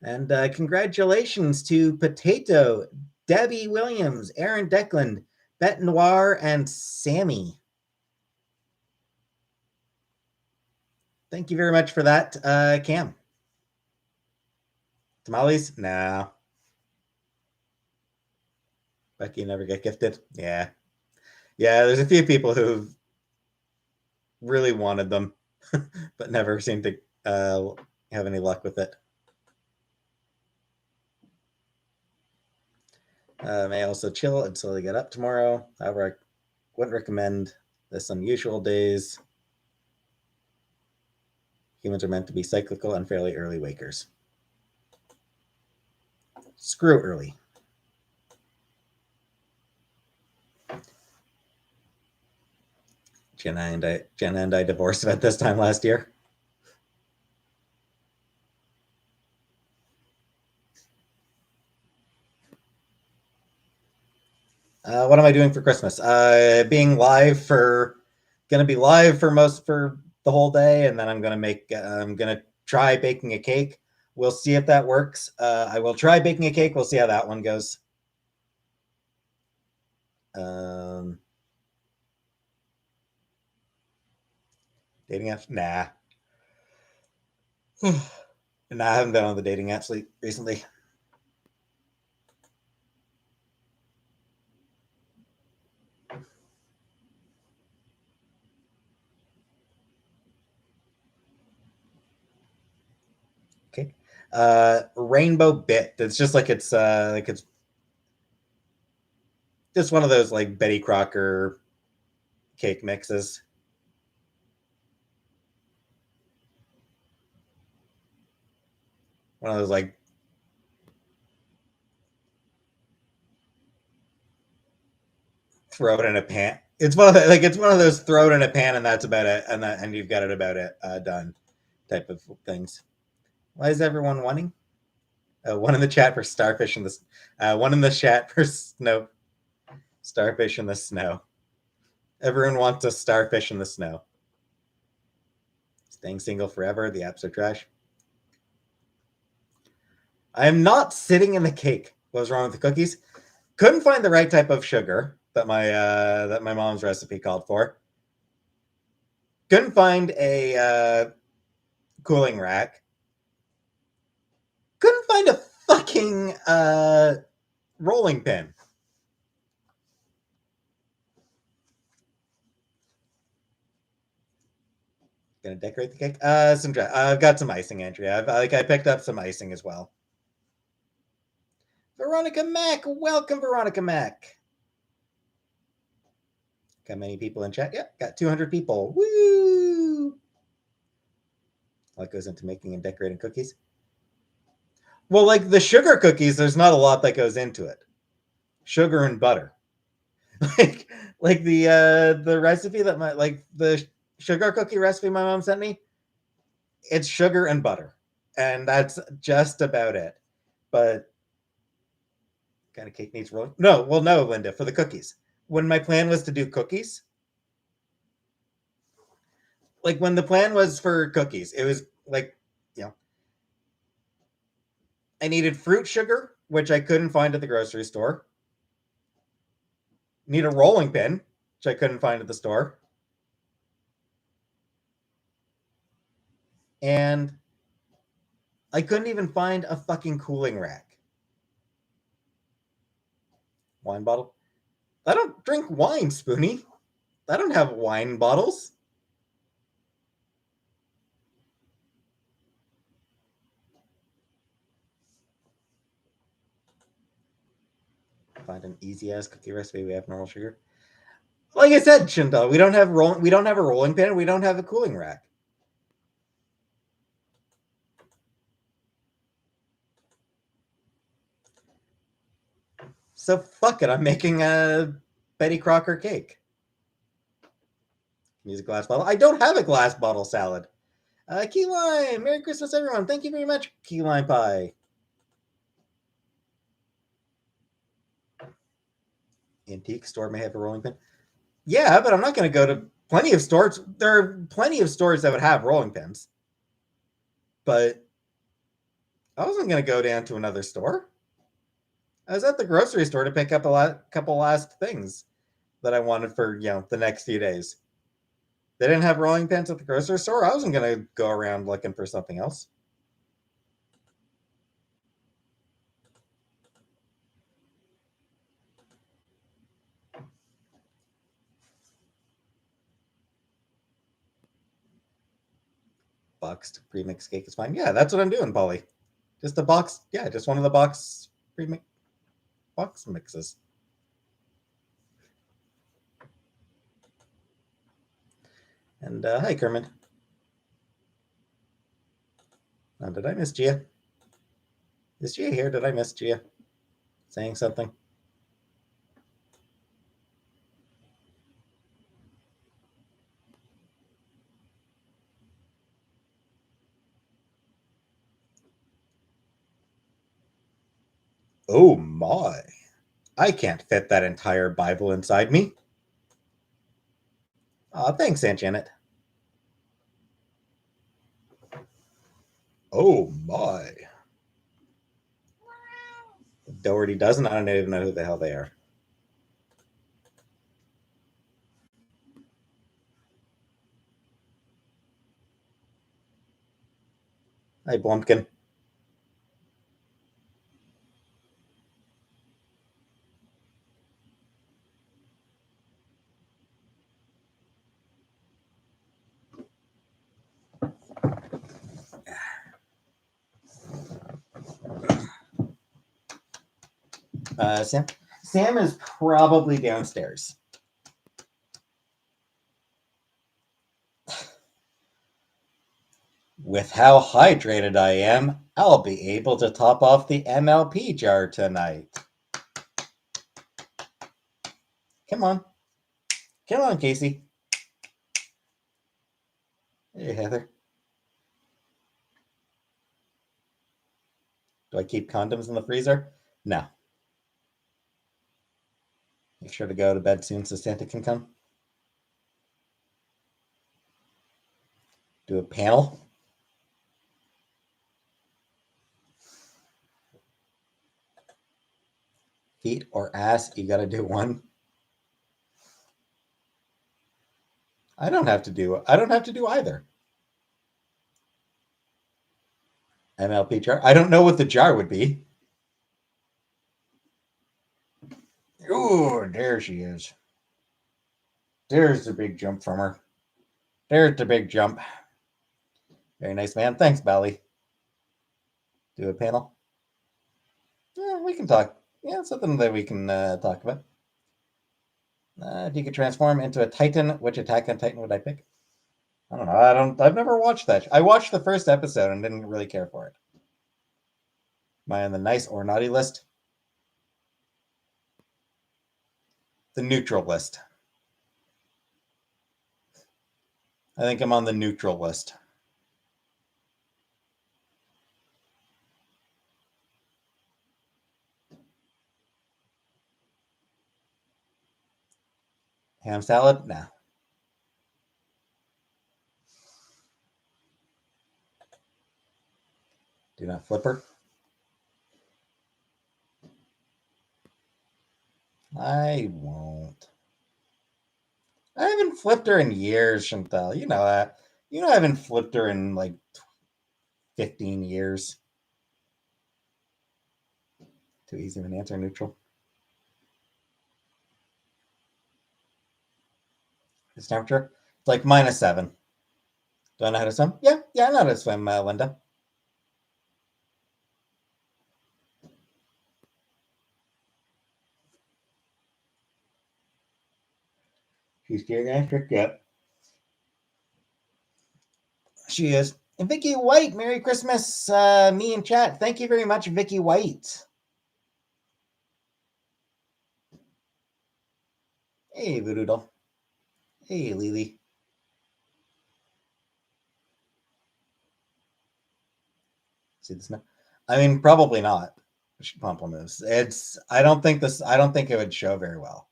And congratulations to Potato, Debbie Williams, Aaron Declan, Bet Noir, and Sammy. Thank you very much for that, Cam. Tamales? Nah. Becky never get gifted? Yeah. Yeah, there's a few people who really wanted them, but never seem to have any luck with it. May also chill until they get up tomorrow. However, I wouldn't recommend this on usual days. Humans are meant to be cyclical and fairly early wakers. Screw early. Jenna and I divorced about this time last year. What am I doing for Christmas? Gonna be live for the whole day, and then I'm gonna try baking a cake. We'll see if that works. I will try baking a cake. We'll see how that one goes. Dating apps? Nah. Nah, I haven't been on the dating apps recently. Okay. Rainbow Bit. It's just like it's just one of those like Betty Crocker cake mixes. One of those like throw it in a pan. It's one of those throw it in a pan and that's about it, and you've got it about it done type of things. Why is everyone wanting? One in the chat for starfish in the one in the chat for snow. Starfish in the snow. Everyone wants a starfish in the snow. Staying single forever. The apps are trash. I am not sitting in the cake. What was wrong with the cookies? Couldn't find the right type of sugar that my mom's recipe called for. Couldn't find a cooling rack. Couldn't find a fucking rolling pin. Gonna decorate the cake. I've got some icing, Andrea. I picked up some icing as well. Veronica Mack, welcome, Veronica Mack. Got many people in chat. Yeah, got 200 people. Woo! What goes into making and decorating cookies? Well, like the sugar cookies, there's not a lot that goes into it. Sugar and butter. like the recipe that the sugar cookie recipe my mom sent me, it's sugar and butter, and that's just about it. But kind of cake needs rolling. No, well, no, Linda, for the cookies. When my plan was to do cookies, like when the plan was for cookies, it was like, you know, I needed fruit sugar, which I couldn't find at the grocery store. Need a rolling pin, which I couldn't find at the store. And I couldn't even find a fucking cooling rack. Wine bottle? I don't drink wine, Spoonie. I don't have wine bottles. Find an easy ass cookie recipe. We have normal sugar. Like I said, Chantal, we don't have a rolling pin. We don't have a cooling rack. So fuck it. I'm making a Betty Crocker cake. Use a glass bottle. I don't have a glass bottle salad. Key lime. Merry Christmas, everyone. Thank you very much, key lime pie. Antique store may have a rolling pin. Yeah, but I'm not going to go to plenty of stores. There are plenty of stores that would have rolling pins. But I wasn't going to go down to another store. I was at the grocery store to pick up couple last things that I wanted for, the next few days. They didn't have rolling pins at the grocery store. I wasn't going to go around looking for something else. Boxed premix cake is fine. Yeah, that's what I'm doing, Polly. Just a box. Yeah, just one of the box mixes. And hi, Kermit. Did I miss Gia? Is Gia here? Did I miss Gia saying something? Oh my. I can't fit that entire Bible inside me. Aw, thanks, Aunt Janet. Oh my. Doherty doesn't? I don't even know who the hell they are. Hi, Blumpkin. Sam? Sam is probably downstairs. With how hydrated I am, I'll be able to top off the MLP jar tonight. Come on. Come on, Casey. Hey, Heather. Do I keep condoms in the freezer? No. Make sure to go to bed soon so Santa can come. Do a panel. Feet or ass, you gotta do one. I don't have to do either. MLP jar. I don't know what the jar would be. Oh, there she is. There's the big jump from her. There's the big jump. Very nice, man. Thanks, Bally. Do a panel. Yeah, we can talk. Yeah, it's something that we can talk about. If you could transform into a Titan, which Attack on Titan would I pick? I don't know. I've never watched that. I watched the first episode and didn't really care for it. Am I on the nice or naughty list? The neutral list. I think I'm on the neutral list. Ham salad? Nah. Do not flip her. I won't. I haven't flipped her in years, Chantal. You know that. You know I haven't flipped her in like 15 years. Too easy of an answer, neutral. His temperature? It's like -7. Do I know how to swim? Yeah, I know how to swim, Linda. She's geriatric, yeah. She is. And Vicky White, Merry Christmas, me in chat. Thank you very much, Vicky White. Hey, Voodoo Doll. Hey, Lily. See this now? I mean, probably not. Pamplemousse. It's. I don't think this. I don't think it would show very well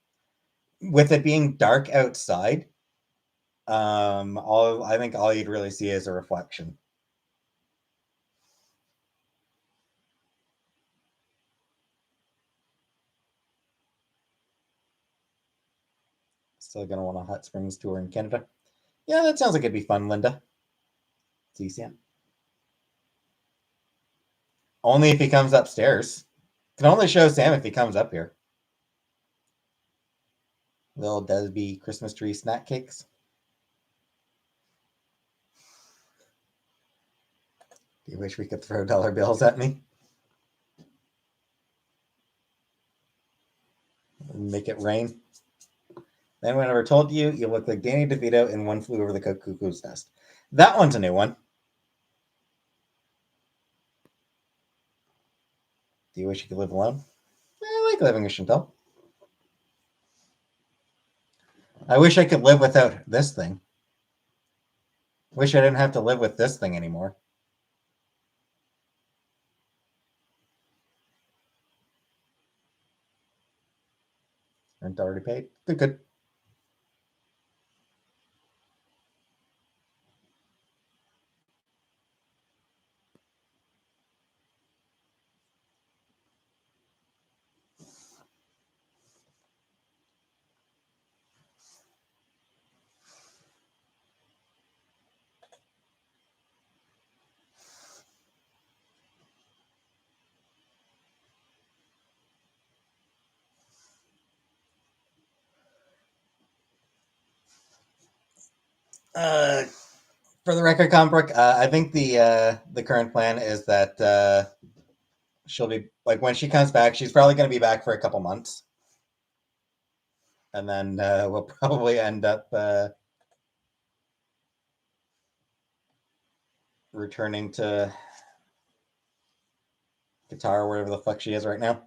with it being dark outside. All I think all you'd really see is a reflection. Still gonna want a hot springs tour in Canada. Yeah, that sounds like it'd be fun, Linda. See Sam. Only if he comes upstairs. Can only show Sam if he comes up here. Little Desby Christmas tree snack cakes. Do you wish we could throw dollar bills at me? Make it rain. Then when I ever told you, you look like Danny DeVito in One Flew Over the Cuckoo's Nest. That one's a new one. Do you wish you could live alone? I like living with Chantal. I wish I could live without this thing. Wish I didn't have to live with this thing anymore. Rent already paid. Good. For the record, Combrook, I think the current plan is that she'll be like when she comes back, she's probably going to be back for a couple months, and then we'll probably end up returning to Qatar or wherever the fuck she is right now.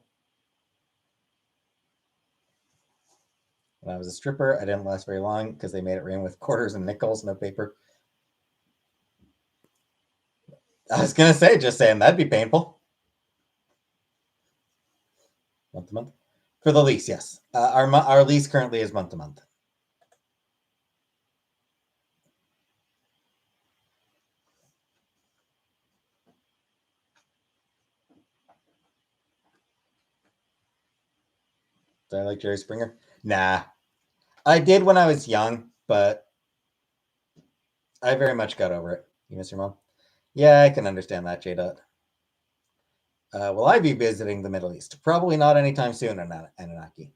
When I was a stripper, I didn't last very long because they made it rain with quarters and nickels, no paper. I was gonna say, just saying that'd be painful. Month to month for the lease, yes. Our lease currently is month to month. Do I like Jerry Springer? Nah, I did when I was young, but I very much got over it. You miss your mom? Yeah, I can understand that, J. Dot. Will I be visiting the Middle East? Probably not anytime soon, Anunnaki.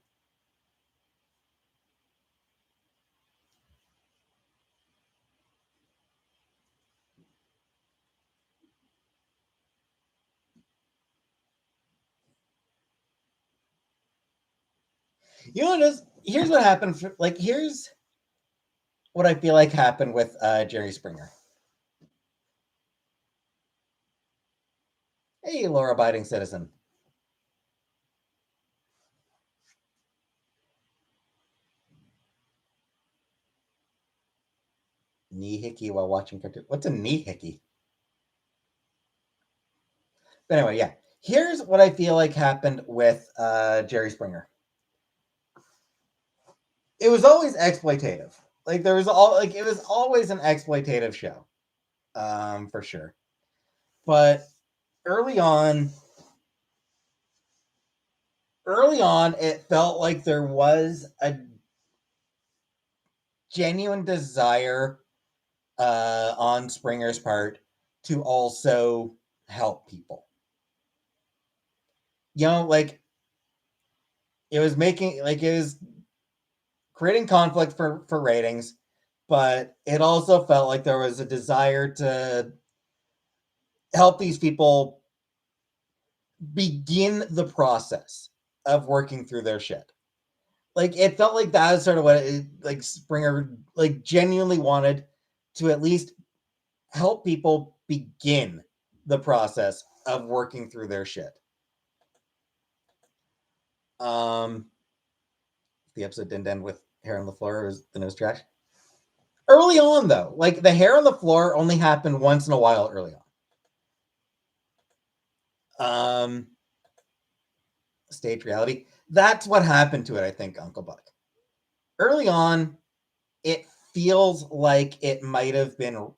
You know what is? Here's what happened. Here's what I feel like happened with Jerry Springer. Hey, law-abiding citizen. Knee hickey while watching cartoon. What's a knee hickey? But anyway, yeah. Here's what I feel like happened with Jerry Springer. It was always exploitative. Like there was all like it was always an exploitative show, for sure. But early on, it felt like there was a genuine desire on Springer's part to also help people. Like it was creating conflict for ratings, but it also felt like there was a desire to help these people begin the process of working through their shit. Like it felt like that was sort of what like Springer like genuinely wanted to at least help people begin the process of working through their shit. The episode didn't end with hair on the floor. It was the nose trash. Early on, though, like the hair on the floor only happened once in a while early on. Stage reality. That's what happened to it, I think, Uncle Buck. Early on, it feels like it might have been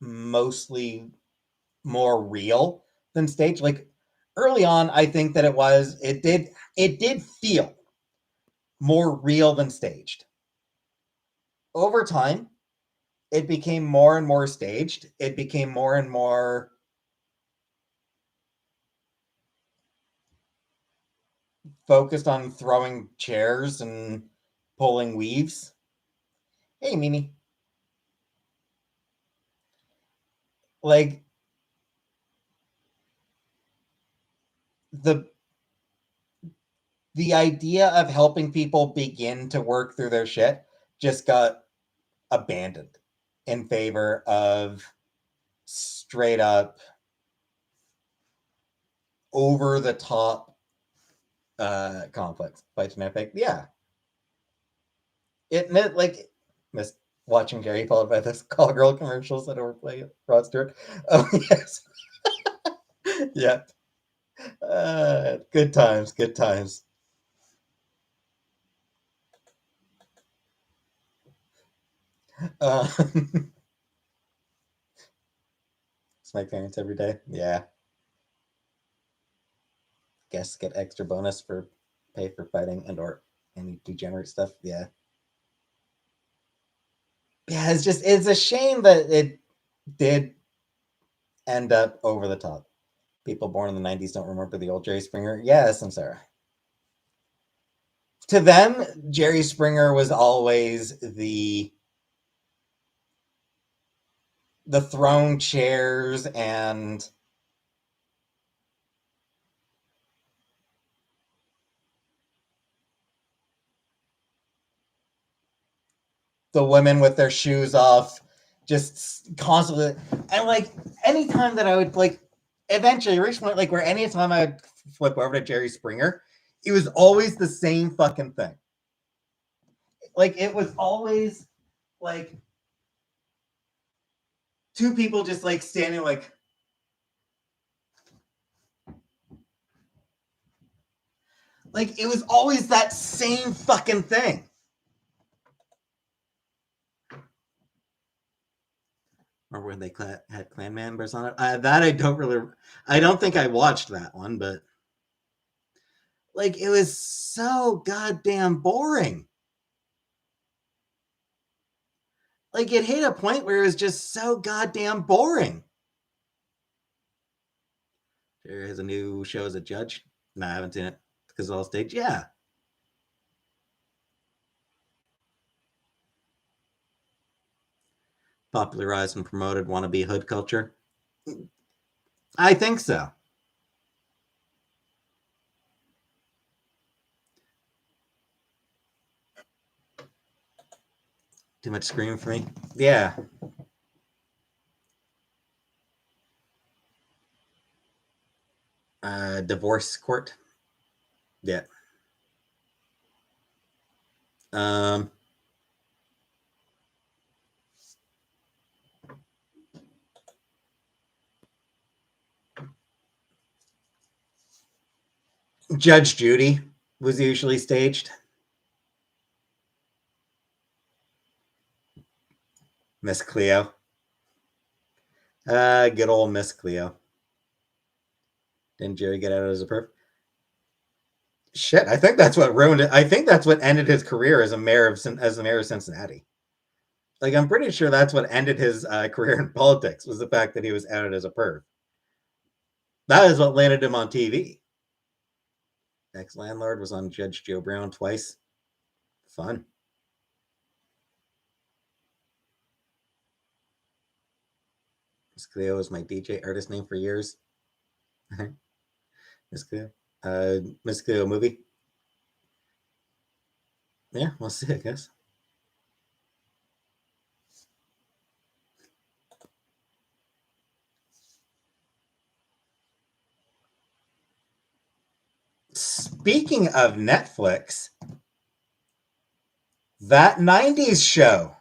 mostly more real than stage. Like early on, I think that it did feel more real than staged. Over time, it became more and more staged. It became more and more focused on throwing chairs and pulling weaves. Hey, Mimi. Like the idea of helping people begin to work through their shit just got abandoned in favor of straight up over the top conflicts. Fights and epic. Yeah. It like missed watching Gary followed by this call girl commercials that overplay Rod Stewart. Oh yes. Yeah. Good times, good times. It's my parents every day. Yeah. Guests get extra bonus for pay for fighting and or any degenerate stuff. Yeah. Yeah, it's a shame that it did end up over the top. People born in the 90s don't remember the old Jerry Springer. Yes, I'm sorry. To them, Jerry Springer was always the throne chairs and the women with their shoes off, just constantly. And like anytime that I would like, eventually reach point like where anytime I would flip over to Jerry Springer, it was always the same fucking thing. Like it was always like two people just like standing like it was always that same fucking thing. Or when they had clan members on it. That I don't think I watched that one, but like it was so goddamn boring. Like it hit a point where it was just so goddamn boring. Jerry has a new show as a judge. No, I haven't seen it because it's all stage. Yeah. Popularized and promoted wannabe hood culture. I think so. Too much screaming for me. Yeah. Divorce court. Yeah. Um. Judge Judy was usually staged. Miss Cleo. Good old Miss Cleo. Didn't Jerry get out as a perf? Shit, I think that's what ruined it. I think that's what ended his career as a mayor of Cincinnati. Like, I'm pretty sure that's what ended his career in politics was the fact that he was outed as a perv. That is what landed him on TV. Ex-landlord was on Judge Joe Brown twice. Fun. Miss Cleo was my DJ artist name for years. Miss Cleo. Miss Cleo movie. Yeah, we'll see, I guess. Speaking of Netflix, that 90s show.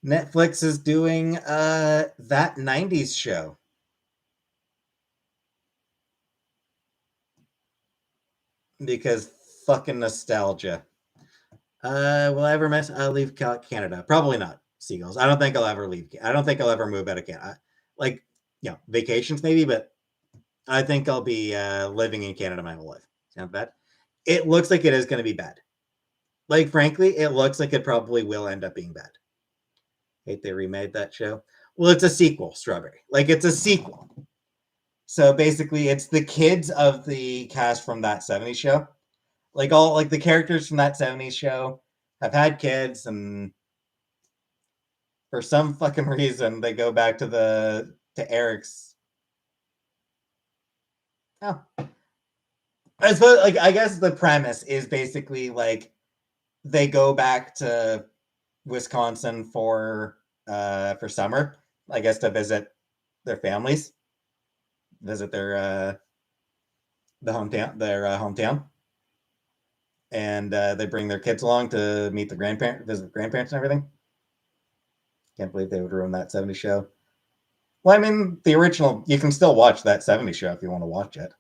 Netflix is doing that 90s show. Because fucking nostalgia. Will I ever leave Canada? Probably not. Seagulls. I don't think I'll ever leave. I don't think I'll ever move out of Canada. Like, vacations maybe, but I think I'll be living in Canada my whole life. Sound bad? It looks like it is going to be bad. Like, frankly, it looks like it probably will end up being bad. Hate they remade that show. Well, it's a sequel, Strawberry. Like, it's a sequel. So basically, it's the kids of the cast from that 70s show. Like the characters from that 70s show have had kids, and for some fucking reason they go back to Eric's. Oh. I suppose, like, I guess the premise is basically like they go back to Wisconsin for summer, I guess, to visit their families, visit their hometown, and they bring their kids along to meet the visit the grandparents and everything. Can't believe they would ruin that 70s show. Well, I mean, the original, you can still watch that 70s show if you want to watch it.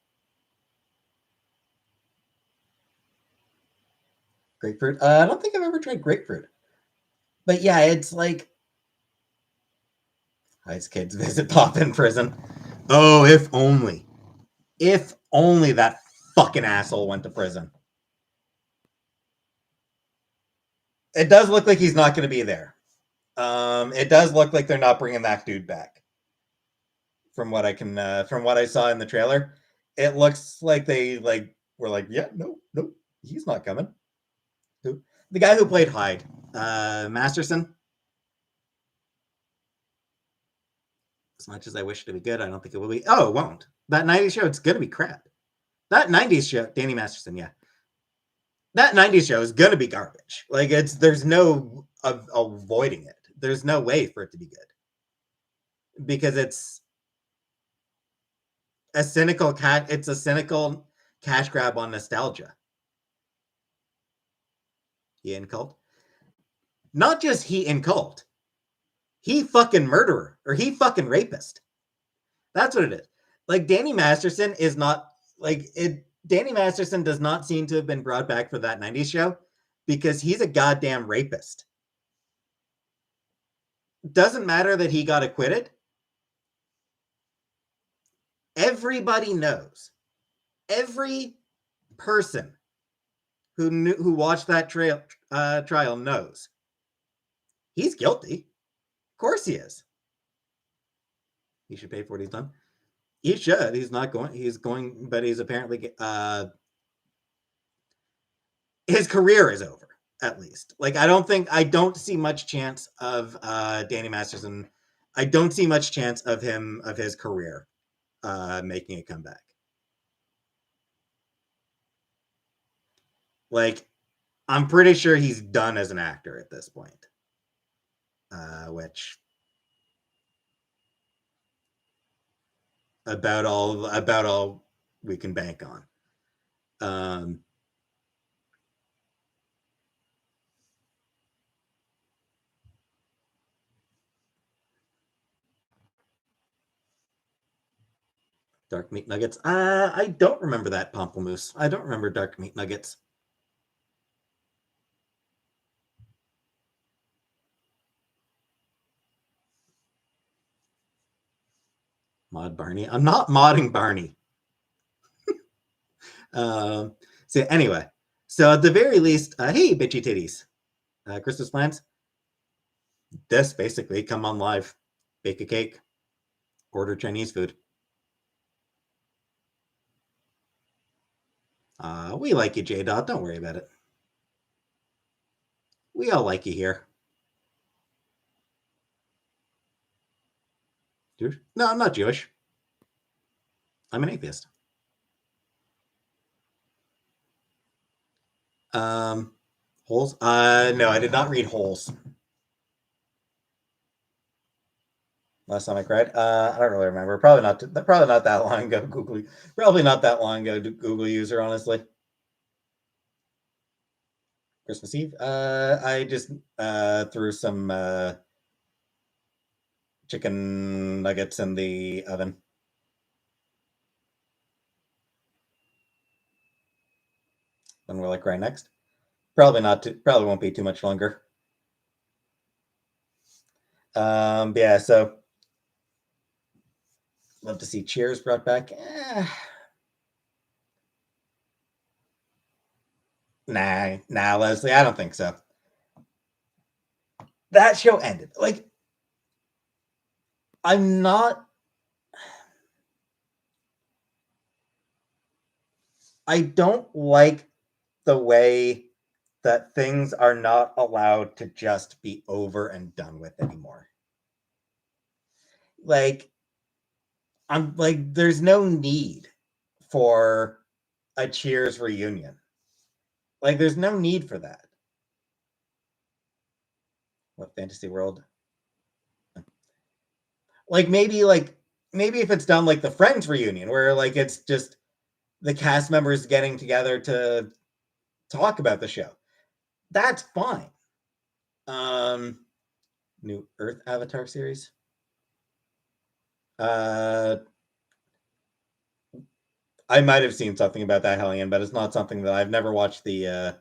Grapefruit. I don't think I've ever tried grapefruit. But yeah, it's like Ice kids visit Pop in prison. Oh, if only. If only that fucking asshole went to prison. It does look like he's not going to be there. It does look like they're not bringing that dude back. From what I saw in the trailer, it looks like they were like, yeah, no, he's not coming. Who? The guy who played Hyde, Masterson. As much as I wish it to be good, I don't think it will be. Oh, it won't. That 90s show, it's gonna be crap. That 90s show, Danny Masterson, yeah. That 90s show is gonna be garbage. Like, there's no avoiding it. There's no way for it to be good. Because it's a cynical cash grab on nostalgia. He in cult. Not just he in cult. He fucking murderer. Or he fucking rapist. That's what it is. Like, Danny Masterson is not like it. Danny Masterson does not seem to have been brought back for that 90s show because he's a goddamn rapist. Doesn't matter that he got acquitted. Everybody knows. Every person who watched that trial knows he's guilty. Of course he is. He should pay for what he's done. He should. He's not going. He's going, but he's apparently his career is over. At least, like, I don't see much chance of Danny Masterson. I don't see much chance of his career making a comeback. Like, I'm pretty sure he's done as an actor at this point. Which about all we can bank on. Dark meat nuggets. I don't remember that pamplemousse. I don't remember dark meat nuggets. Mod Barney. I'm not modding Barney. So anyway, so at the very least, hey, bitchy titties. Christmas plans. This basically come on live, bake a cake, order Chinese food. We like you, J Dot. Don't worry about it. We all like you here. Jewish? No, I'm not Jewish. I'm an atheist. Holes? No, I did not read Holes. Last time I cried, I don't really remember. Probably not. Probably not that long ago. Google. Probably not that long ago. Google user, honestly. Christmas Eve. I just threw some chicken nuggets in the oven. When will I cry next? Probably not. Probably won't be too much longer. Yeah. So love to see Cheers brought back. Nah, Leslie. I don't think so. That show ended. Like, I'm not. I don't like the way that things are not allowed to just be over and done with anymore. Like, I'm like, there's no need for a Cheers reunion. Like, there's no need for that. What fantasy world? Like maybe if it's done like the Friends reunion, where like it's just the cast members getting together to talk about the show. That's fine. Um, New Earth Avatar series. Uh, I might have seen something about that, Hellion, but it's not something that I've never watched the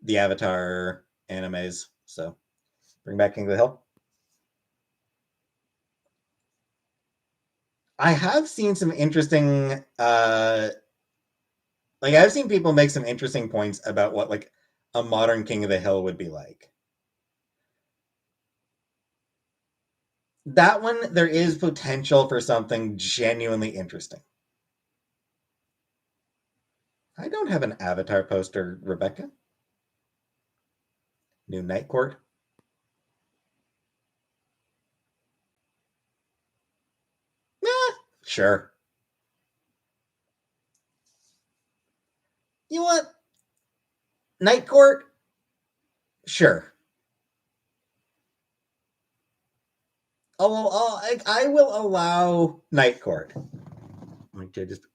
Avatar animes. So bring back King of the Hill. I have seen some interesting like I've seen people make some interesting points about what like a modern King of the Hill would be like. That one there is potential for something genuinely interesting. I don't have an Avatar poster, Rebecca. New Night Court. Sure. You know what? Night Court? Sure. I will allow Night Court. Mike Judge just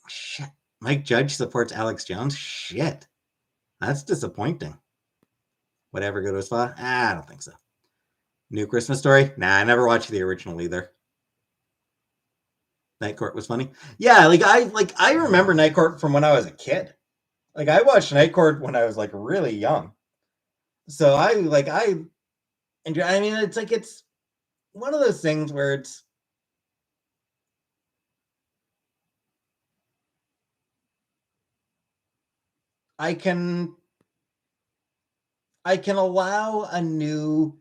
shit. Mike Judge supports Alex Jones. Shit, that's disappointing. Whatever good was fun. I don't think so. New Christmas Story. Nah, I never watched the original either. Night Court was funny. Yeah, I remember Night Court from when I was a kid. Like I watched Night Court when I was like really young. So I enjoy. I mean, it's like it's one of those things where it's I can I can allow a new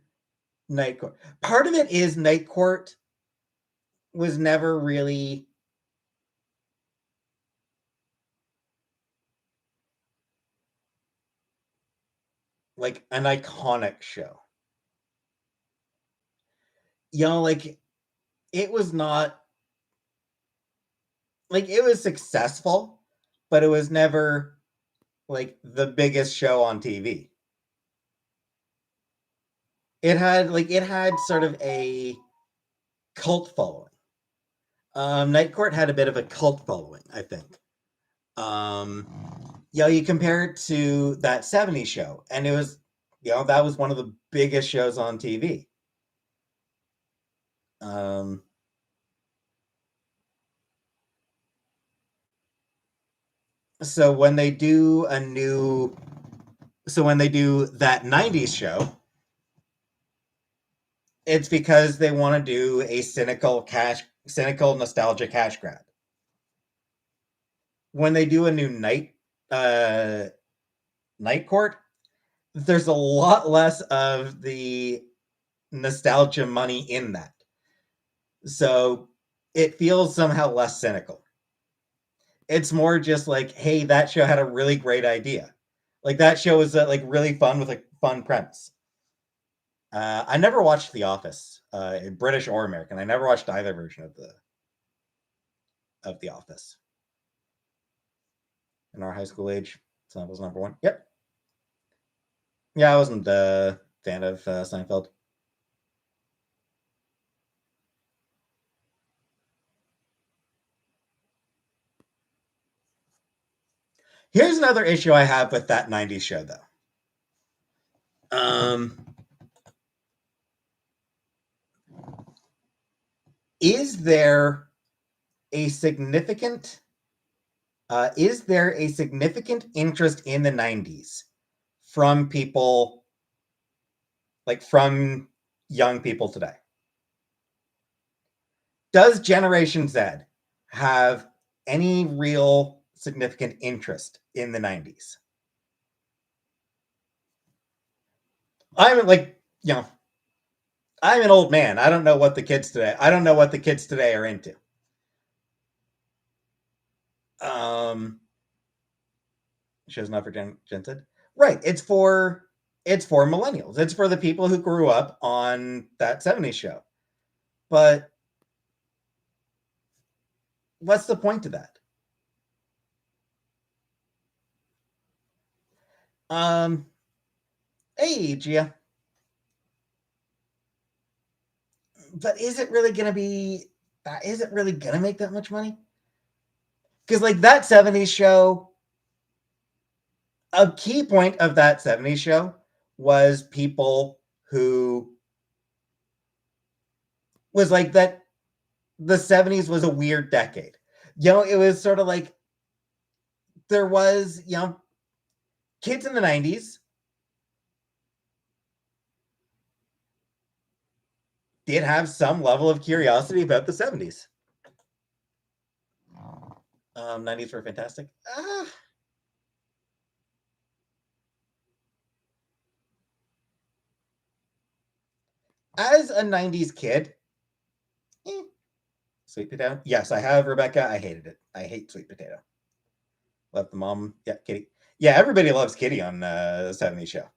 Night Court. Part of it is Night Court was never really like an iconic show. You know, like it was not like it was successful, but it was never like the biggest show on TV. It had sort of a cult following. Night Court had a bit of a cult following, I think. You compare it to that 70s show, and it was, that was one of the biggest shows on TV. Um, So when they do when they do that 90s show, it's because they want to do a cynical nostalgia cash grab. When they do a new uh night court, there's a lot less of the nostalgia money in that. So it feels somehow less cynical. It's more just like, hey, that show had a really great idea. Like that show was like really fun with a fun premise. I never watched The Office, British or American. I never watched either version of The Office. In our high school age, Seinfeld was number one. Yep. Yeah, I wasn't a fan of Seinfeld. Here's another issue I have with that 90s show, though. Um, is there a significant interest in the 90s from people, like from young people today? Does Generation Z have any real significant interest in the 90s? I'm like, I'm an old man. I don't know what the kids today. I don't know what the kids today are into. Show's not for Gen Z. Right. It's for millennials. It's for the people who grew up on that 70s show. But what's the point of that? Hey, Gia. But is it really gonna be? Is it really gonna make that much money? Because like that 70s show, a key point of that 70s show was people who was like that the 70s was a weird decade. It was sort of like there was, kids in the 90s did have some level of curiosity about the 70s. 90s were fantastic. As a 90s kid, Sweet Potato. Yes, I have, Rebecca. I hated it. I hate Sweet Potato. Love the mom. Yeah, Kitty. Yeah, everybody loves Kitty on the 70s show.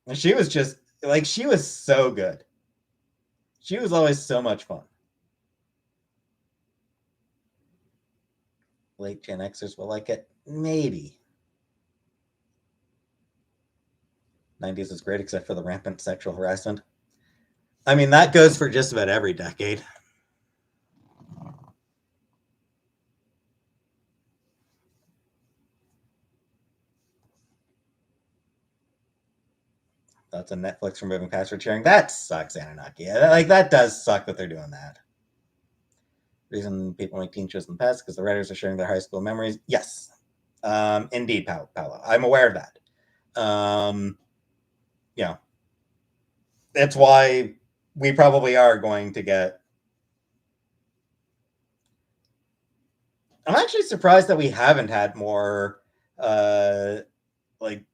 And she was just like, she was so good. She was always so much fun. Late Gen Xers will like it. Maybe. 90s is great except for the rampant sexual harassment. I mean, that goes for just about every decade. That's a Netflix removing password sharing. That sucks, Anunnaki. Like, that does suck that they're doing that. Reason people make teen shows in the past because the writers are sharing their high school memories. Yes. Indeed, Paolo. I'm aware of that. That's why we probably are going to get. I'm actually surprised that we haven't had more like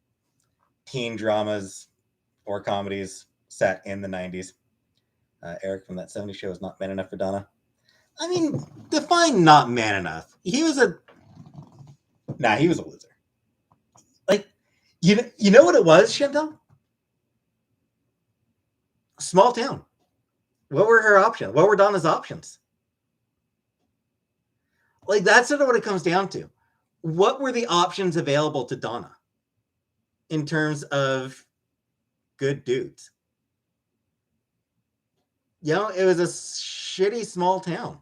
teen dramas or comedies set in the 90s. Eric from that 70s show is not man enough for Donna. I mean, define not man enough. He was a loser. Like, you know what it was, Chantal? Small town. What were her options? What were Donna's options? Like, that's sort of what it comes down to. What were the options available to Donna in terms of good dudes? It was a shitty small town.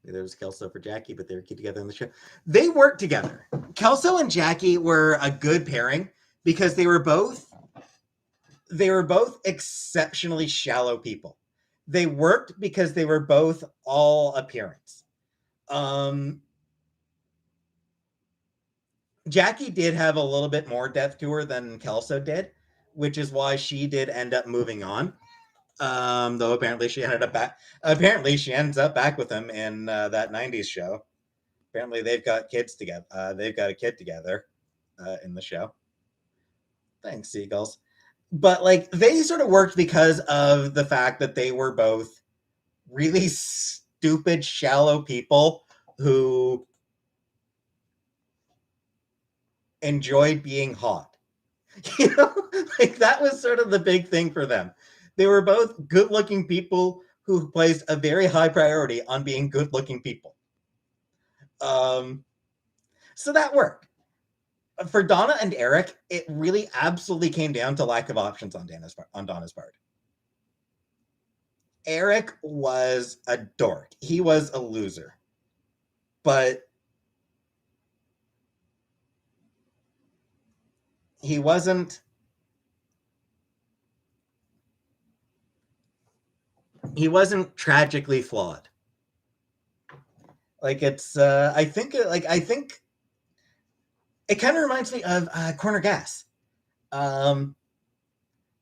There was Kelso for Jackie, but they were together in the show. They worked together. Kelso and Jackie were a good pairing because they were both exceptionally shallow people. They worked because they were both all appearance. Um, Jackie did have a little bit more depth to her than Kelso did, which is why she did end up moving on. Though apparently she ended up back. Apparently she ends up back with him in that '90s show. Apparently they've got kids together. They've got a kid together in the show. Thanks, seagulls. But like they sort of worked because of the fact that they were both really stupid, shallow people who enjoyed being hot. You know, like that was sort of the big thing for them. They were both good-looking people who placed a very high priority on being good-looking people. Um, so that worked. For Donna and Eric, it really absolutely came down to lack of options on Donna's part. Eric was a dork. He was a loser. But he wasn't tragically flawed. Like it's I think it kind of reminds me of Corner Gas. Um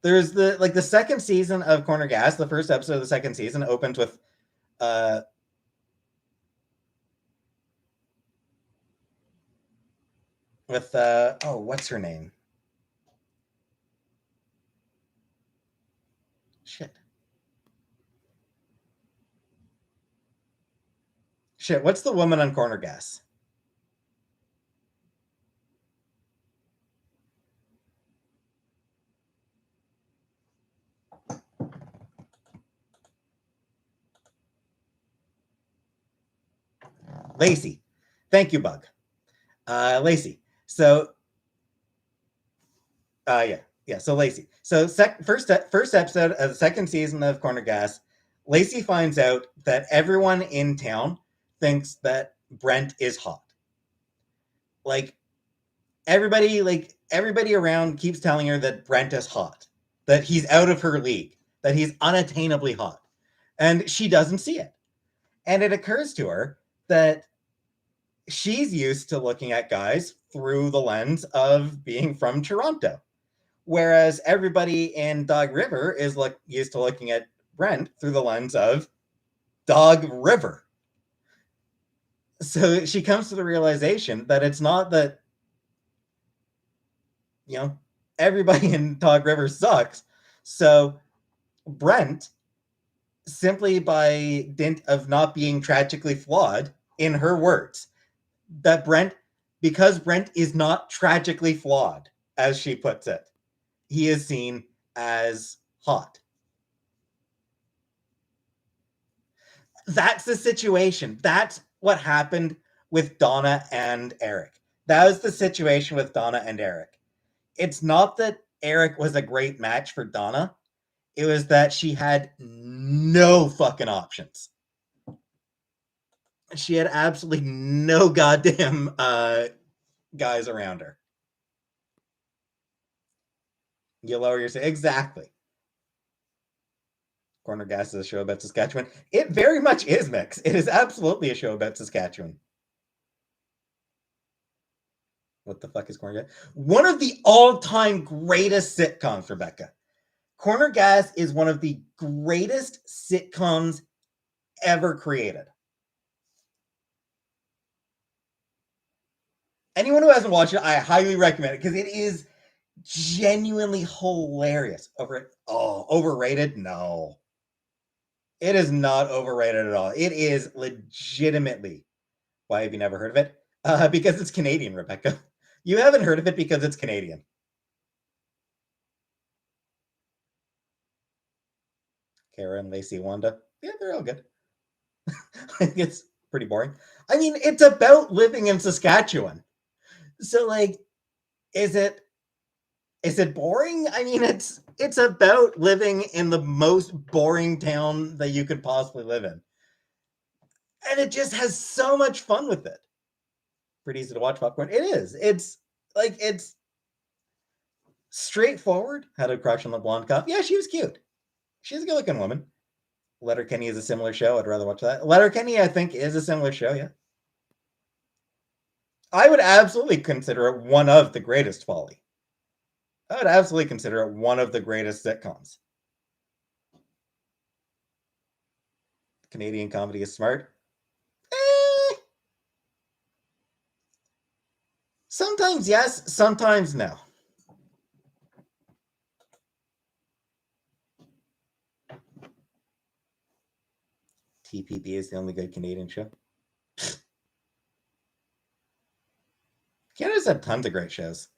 there's the second season of Corner Gas, the first episode of the second season opens uh with oh, what's her name? Shit. Shit, what's the woman on Corner Gas? Lacey. Thank you, Bug. Lacey. So yeah, yeah. So Lacey. So first episode of the second season of Corner Gas, Lacey finds out that everyone in town thinks that Brent is hot. Like everybody around keeps telling her that Brent is hot, that he's out of her league, that he's unattainably hot, and she doesn't see it. And it occurs to her that she's used to looking at guys through the lens of being from Toronto. Whereas everybody in Dog River is used to looking at Brent through the lens of Dog River. So she comes to the realization that it's not that, you know, everybody in Dog River sucks. So Brent, simply by dint of not being tragically flawed, in her words, that because Brent is not tragically flawed, as she puts it, he is seen as hot. That's the situation. That's what happened with Donna and Eric. That was the situation with Donna and Eric. It's not that Eric was a great match for Donna. It was that she had no fucking options. She had absolutely no goddamn guys around her. You lower your exactly. Corner Gas is a show about Saskatchewan. It very much is, Mix. It is absolutely a show about Saskatchewan. What the fuck is Corner Gas? One of the all-time greatest sitcoms, Rebecca. Corner Gas is one of the greatest sitcoms ever created. Anyone who hasn't watched it, I highly recommend it because it is genuinely hilarious. Overrated? No. It is not overrated at all. It is legitimately. Why have you never heard of it? Because it's Canadian, Rebecca. You haven't heard of it because it's Canadian. Kara and Lacey Wanda. Yeah, they're all good. It's pretty boring. I mean, it's about living in Saskatchewan. So like, is it boring? I mean, it's about living in the most boring town that you could possibly live in. And it just has so much fun with it. Pretty easy to watch popcorn. It is. It's straightforward. Had a crush on the blonde cop. Yeah, she was cute. She's a good looking woman. Letterkenny is a similar show. I'd rather watch that. Letterkenny, I think, is a similar show. Yeah, I would absolutely consider it one of the greatest Folly. I would absolutely consider it one of the greatest sitcoms. Canadian comedy is smart. Sometimes yes, sometimes no. TPB is the only good Canadian show. Canada's had tons of great shows.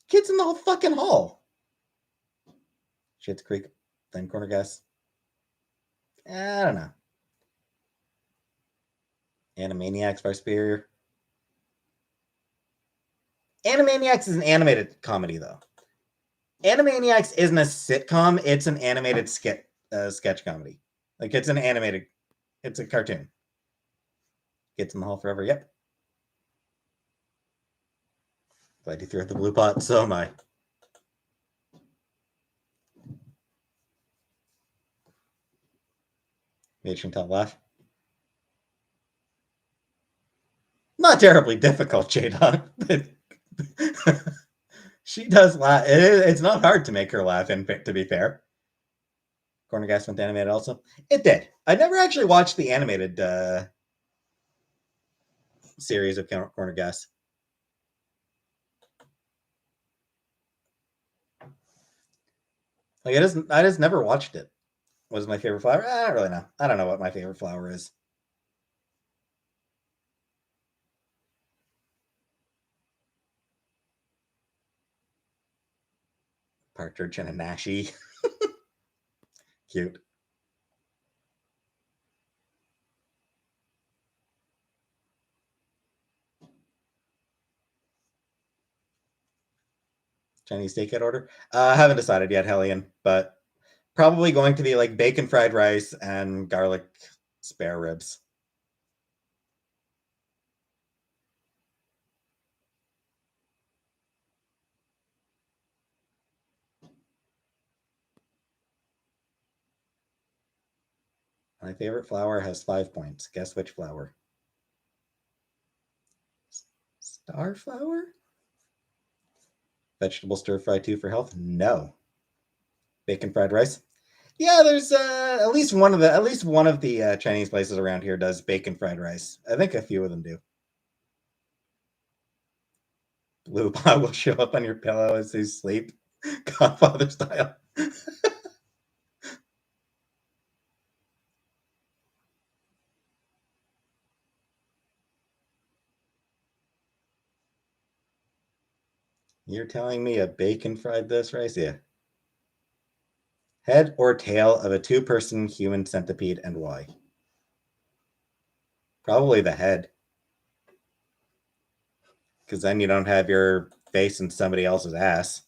Kids in the whole fucking Hall. Schitt's Creek, then Corner Gas. I don't know. Animaniacs far superior. Animaniacs is an animated comedy, though. Animaniacs isn't a sitcom; it's an animated sketch comedy. Like it's an animated, it's a cartoon. Kids in the Hall forever. Yep. Glad you threw out the blue pot. So am I. Made Chantal laugh. Not terribly difficult, Jada. She does laugh. It's not hard to make her laugh, and to be fair. Corner Gas went animated also. It did. I never actually watched the animated series of Corner Gas. Like I just never watched it. What is my favorite flower? I don't really know. I don't know what my favorite flower is. Partridge and a Nashi. Cute. Chinese takeout order. I haven't decided yet, Hellion, but probably going to be like bacon fried rice and garlic spare ribs. My favorite flower has 5 points. Guess which flower? Starflower? Vegetable stir fry 2 for health? No. Bacon fried rice? Yeah, there's at least one of the Chinese places around here does bacon fried rice. I think a few of them do. Blue pot will show up on your pillow as you sleep, Godfather style. You're telling me a bacon fried this rice? Yeah. Head or tail of a two-person human centipede, and why? Probably the head, because then you don't have your face in somebody else's ass.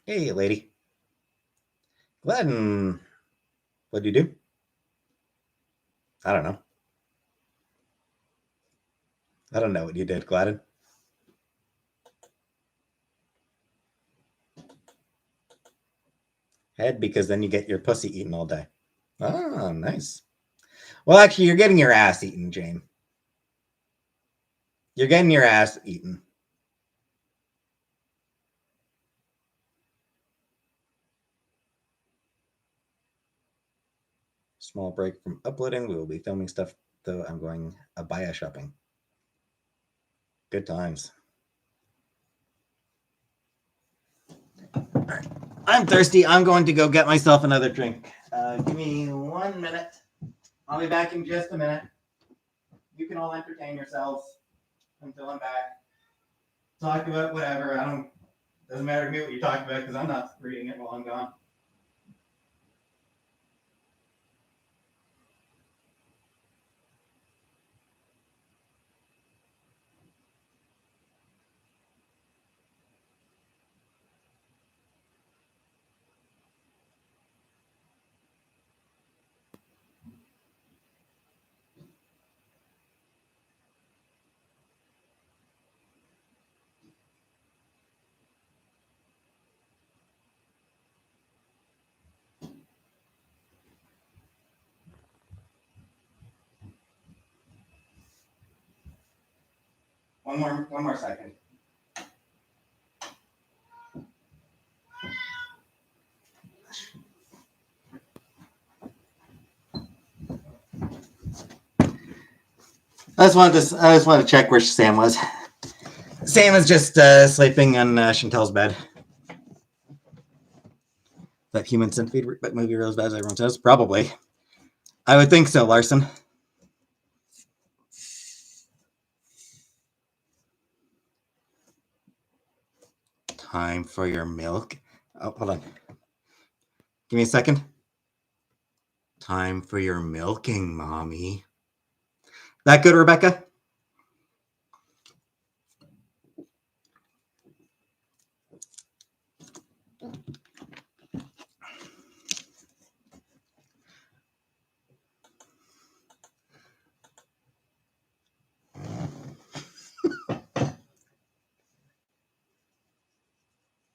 Hey, lady. Gladden, what'd you do? I don't know. I don't know what you did, Gladden. Head, because then you get your pussy eaten all day. Oh, nice. Well, actually, you're getting your ass eaten, Jane. You're getting your ass eaten. Small break from uploading. We will be filming stuff, though. I'm going abaya shopping. Good times. All right. I'm thirsty. I'm going to go get myself another drink. Give me 1 minute. I'll be back in just a minute. You can all entertain yourselves until I'm back. Talk about whatever. Doesn't matter to me what you talk about because I'm not reading it while I'm gone. One more second. I just wanted to check where Sam was. Sam is just sleeping on Chantel's bed. That Human Centipede movie really as bad as everyone says? Probably. I would think so, Larson. Time for your milk. Oh, hold on. Give me a second. Time for your milking, Mommy. That good, Rebecca?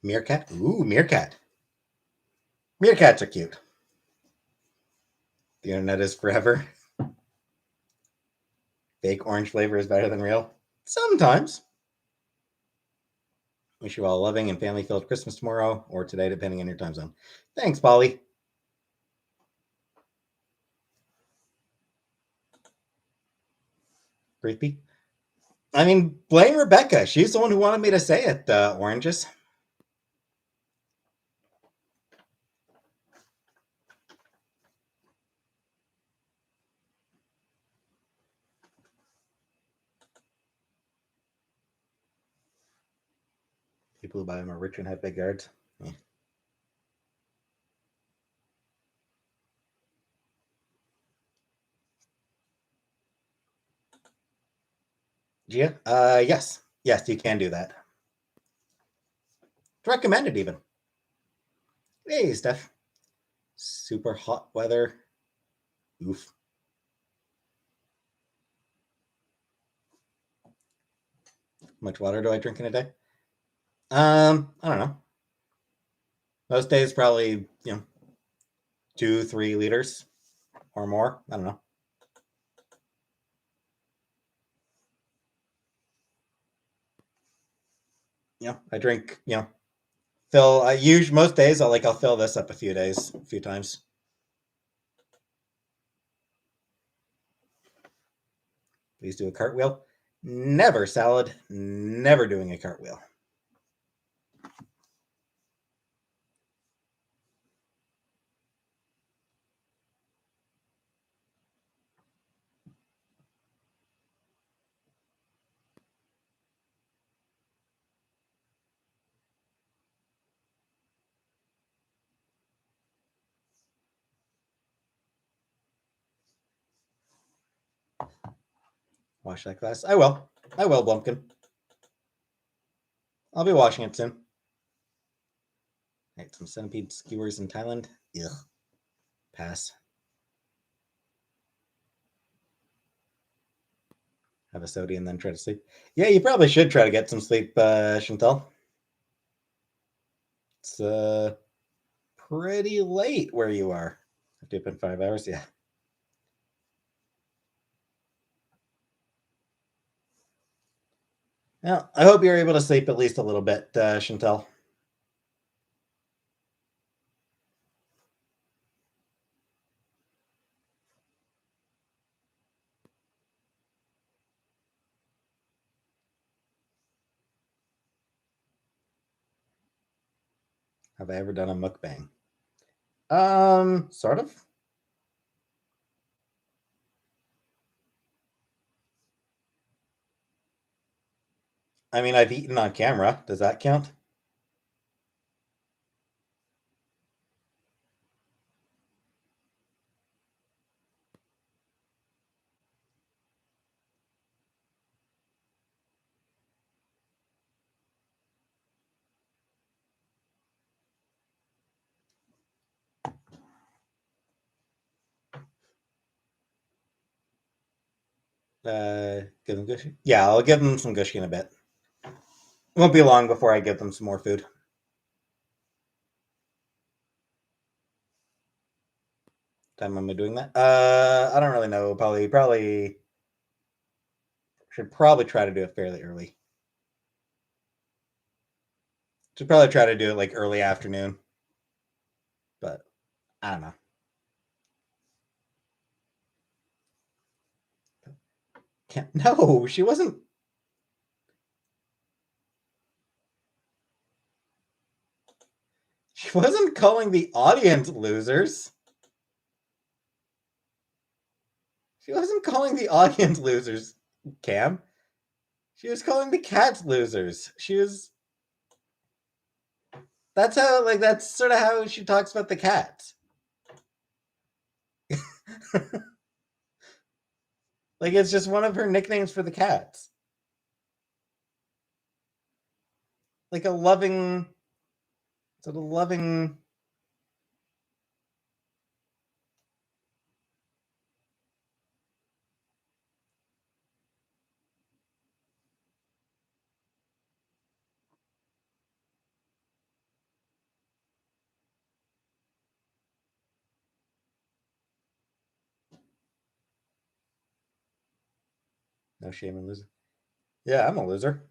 Meerkat? Ooh, meerkat. Meerkats are cute. The internet is forever. Fake orange flavor is better than real. Sometimes. Wish you all a loving and family-filled Christmas tomorrow or today, depending on your time zone. Thanks, Polly. Creepy. I mean, blame Rebecca. She's the one who wanted me to say it, oranges. People who buy them are rich and have big yards. Yeah. Gia? Yes. Yes, you can do that. It's recommended even. Hey, Steph. Super hot weather. Oof. How much water do I drink in a day? I don't know. Most days probably, 2-3 liters or more. I don't know. I drink, fill. I use most days. I'll fill this up a few times. Please do a cartwheel. Never salad. Never doing a cartwheel. Wash that glass. I will. Blumpkin. I'll be washing it soon. Right, some centipede skewers in Thailand. Ugh. Pass. Have a soda and then try to sleep. Yeah, you probably should try to get some sleep, Chantal. It's pretty late where you are. Have to up in 5 hours, yeah. Well, I hope you're able to sleep at least a little bit, Chantal. Have I ever done a mukbang? Sort of. I mean, I've eaten on camera. Does that count? Give them gushie? Yeah, I'll give them some gushie in a bit. Won't be long before I give them some more food. Time am I doing that? I don't really know. Probably Should probably try to do it fairly early. Should probably try to do it like early afternoon. But I don't know. No, she wasn't. She wasn't calling the audience losers. She wasn't calling the audience losers, Cam. She was calling the cats losers. She was. That's how, like, that's sort of how she talks about the cats. Like, it's just one of her nicknames for the cats. Like a loving, sort of loving. No shame in losing. Yeah, I'm a loser.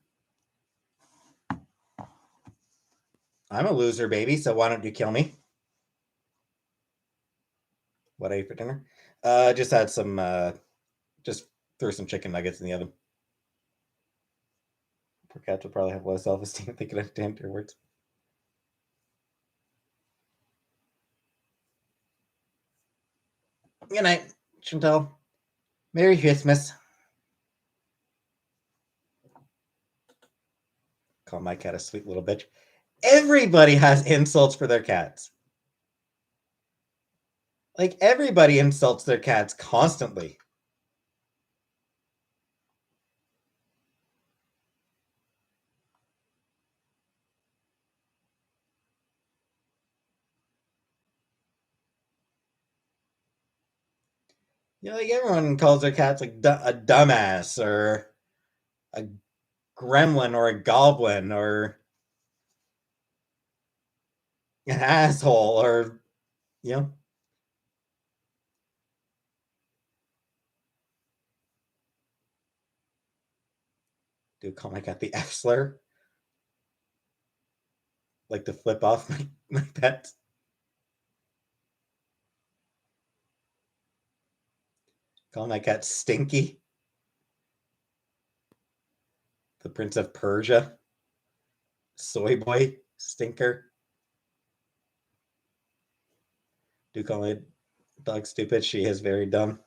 I'm a loser, baby. So why don't you kill me? What I ate for dinner? Just had some. Just threw some chicken nuggets in the oven. Poor cats will probably have low self-esteem if they can understand your words. Good night, Chantel. Merry Christmas. Call my cat a sweet little bitch. Everybody has insults for their cats. Like, everybody insults their cats constantly. You know, like, everyone calls their cats like a dumbass or a gremlin or a goblin or an asshole or, you know. Do call my cat the F slur? Like to flip off my pets? Call my cat Stinky? The Prince of Persia? Soy boy? Stinker? Do call my dog stupid? She is very dumb.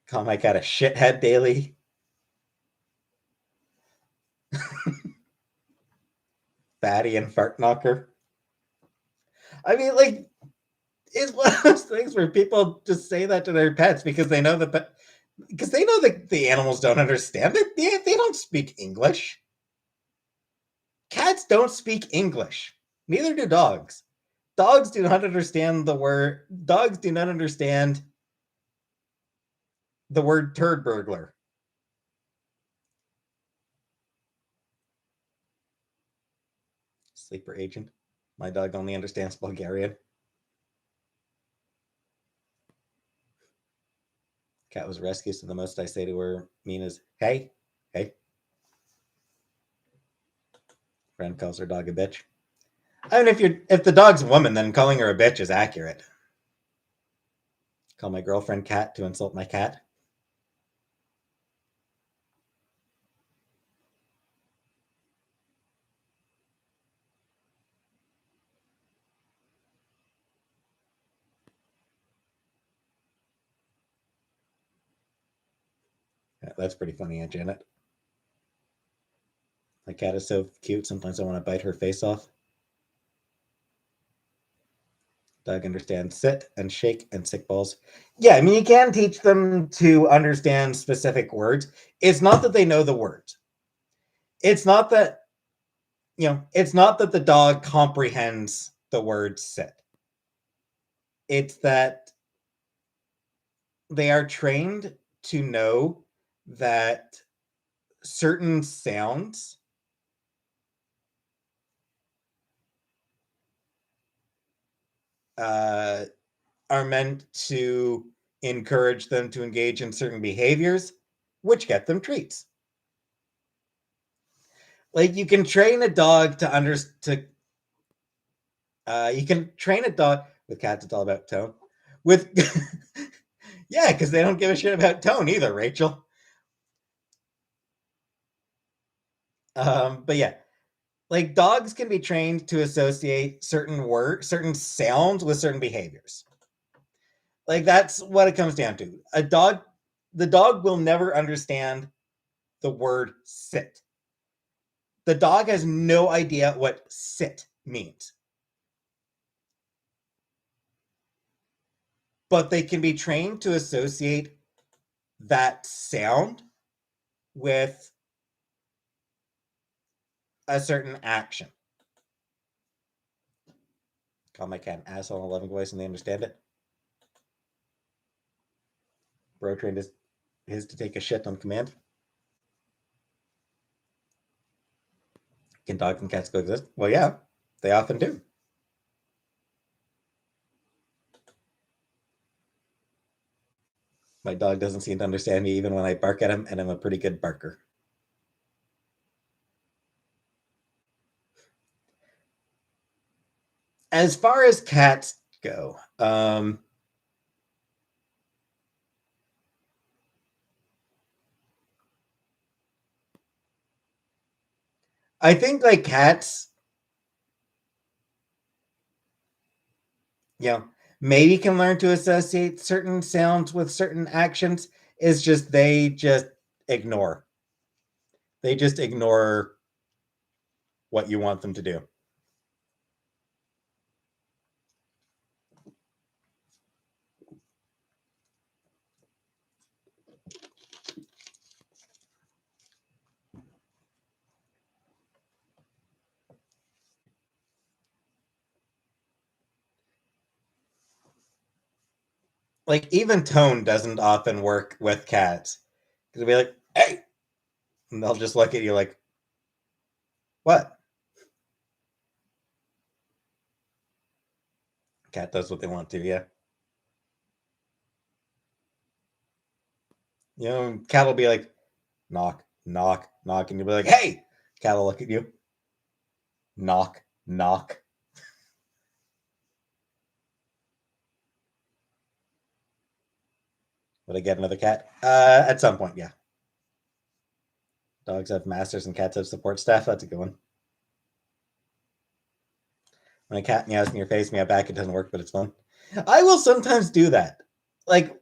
Call my cat a shithead daily? Fatty and fart knocker? I mean, like, it's one of those things where people just say that to their pets because they know because they know that the animals don't understand it. They don't speak English. Cats don't speak English. Neither do dogs. Dogs do not understand the word. Dogs do not understand the word turd burglar. Sleeper agent. My dog only understands Bulgarian. Cat was rescued, so the most I say to her mean is hey, hey. Friend calls her dog a bitch. I mean, if the dog's a woman, then calling her a bitch is accurate. Call my girlfriend cat to insult my cat. Yeah, that's pretty funny, Aunt Janet. My cat is so cute. Sometimes I want to bite her face off. Dog understands sit and shake and sick balls. Yeah, I mean, you can teach them to understand specific words. It's not that they know the words. It's not that, it's not that the dog comprehends the word sit. It's that they are trained to know that certain sounds are meant to encourage them to engage in certain behaviors, which get them treats. Like you can train a dog you can train a dog with cats. It's all about tone. With yeah, because they don't give a shit about tone either, Rachel. But yeah, like dogs can be trained to associate certain sounds with certain behaviors. Like that's what it comes down to. The dog will never understand the word sit. The dog has no idea what sit means. But they can be trained to associate that sound with a certain action. Call my cat an asshole in a loving voice and they understand it. Bro trained his to take a shit on command. Can dogs and cats coexist? Well, yeah, they often do. My dog doesn't seem to understand me even when I bark at him, and I'm a pretty good barker. As far as cats go, I think like cats, you know, maybe can learn to associate certain sounds with certain actions. It's just they just ignore. They just ignore what you want them to do. Like even tone doesn't often work with cats. They'll be like, "Hey," and they'll just look at you like, "What?" Cat does what they want to, yeah. You know, cat will be like, knock, knock, knock, and you'll be like, "Hey!" Cat will look at you, knock, knock. Would I get another cat? At some point, yeah. Dogs have masters and cats have support staff. That's a good one. When a cat meows in your face, meow back. It doesn't work, but it's fun. I will sometimes do that. Like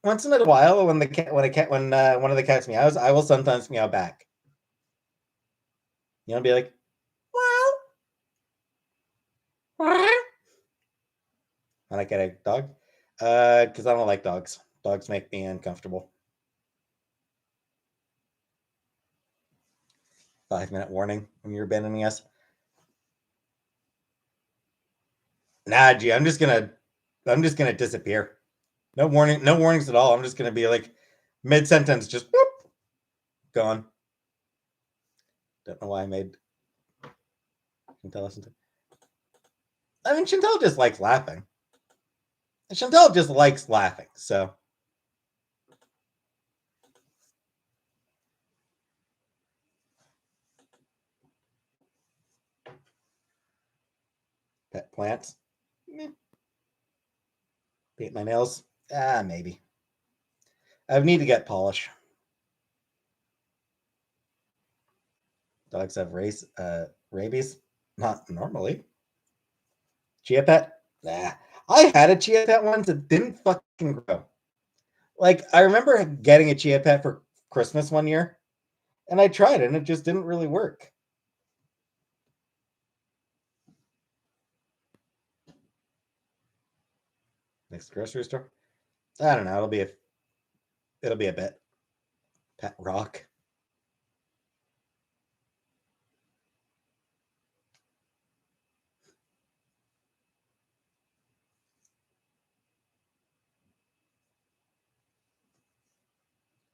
once in a while, when one of the cats meows, I will sometimes meow back. You know, be like, wow, when I get a dog, because I don't like dogs. Dogs make me uncomfortable. 5-minute warning when you're abandoning us. Nah, gee, I'm just gonna disappear. No warning, no warnings at all. I'm just gonna be like mid sentence, just whoop, gone. Don't know why I made Chantel listen to. I mean, Chantel just likes laughing. Chantel just likes laughing, so. Pet plants. Paint my nails. Maybe. I need to get polish. Dogs have rabies? Not normally. Chia pet? Nah. I had a chia pet once that didn't fucking grow. Like, I remember getting a chia pet for Christmas one year, and I tried it, and it just didn't really work. Next grocery store? I don't know. It'll be a bit. Pet rock.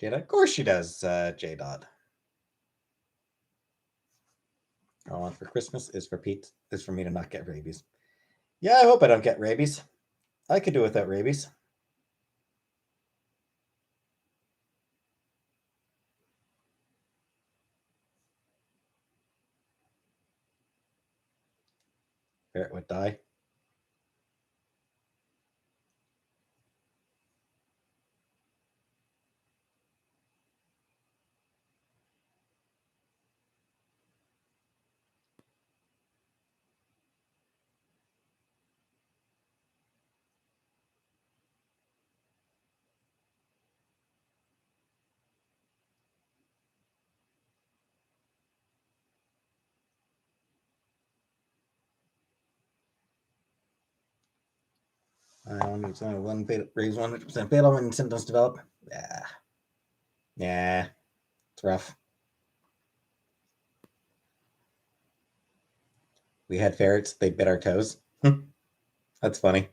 Jada? Of course she does, J Dodd. All I want for Christmas is for me to not get rabies. Yeah, I hope I don't get rabies. I could do without rabies. Ferret would die. One fatal, raise 100% fatal when symptoms develop. Yeah, it's rough. We had ferrets. They bit our toes. That's funny.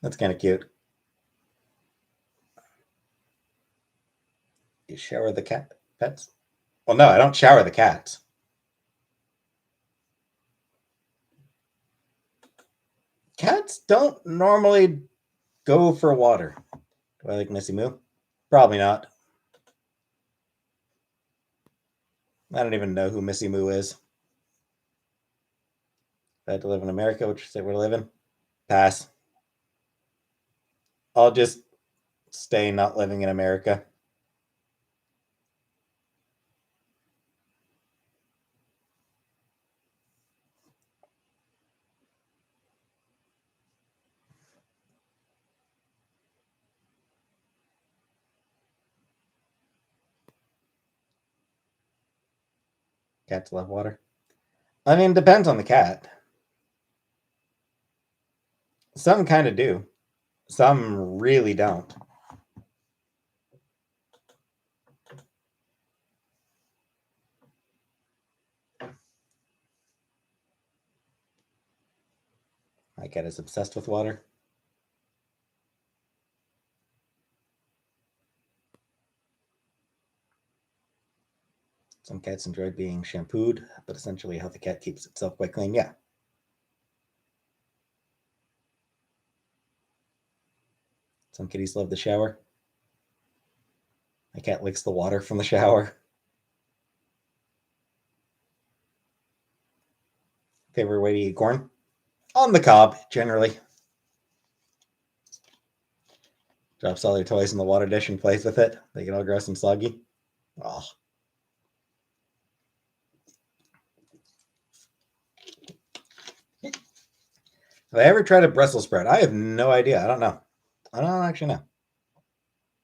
That's kind of cute. You shower the cat pets? Well, no, I don't shower the cats. Cats don't normally go for water. Do I like Missy Moo? Probably not. I don't even know who Missy Moo is. If I had to live in America, which state would I live in? Pass. I'll just stay not living in America. Cats love water. I mean, depends on the cat. Some kind of do. Some really don't. My cat is obsessed with water. Some cats enjoy being shampooed, but essentially how the cat keeps itself quite clean. Yeah. Some kitties love the shower. My cat licks the water from the shower. Favorite way to eat corn? On the cob, generally. Drops all their toys in the water dish and plays with it. They get all gross and soggy. Oh. Have I ever tried a Brussels sprout? I have no idea. I don't know. I don't actually know.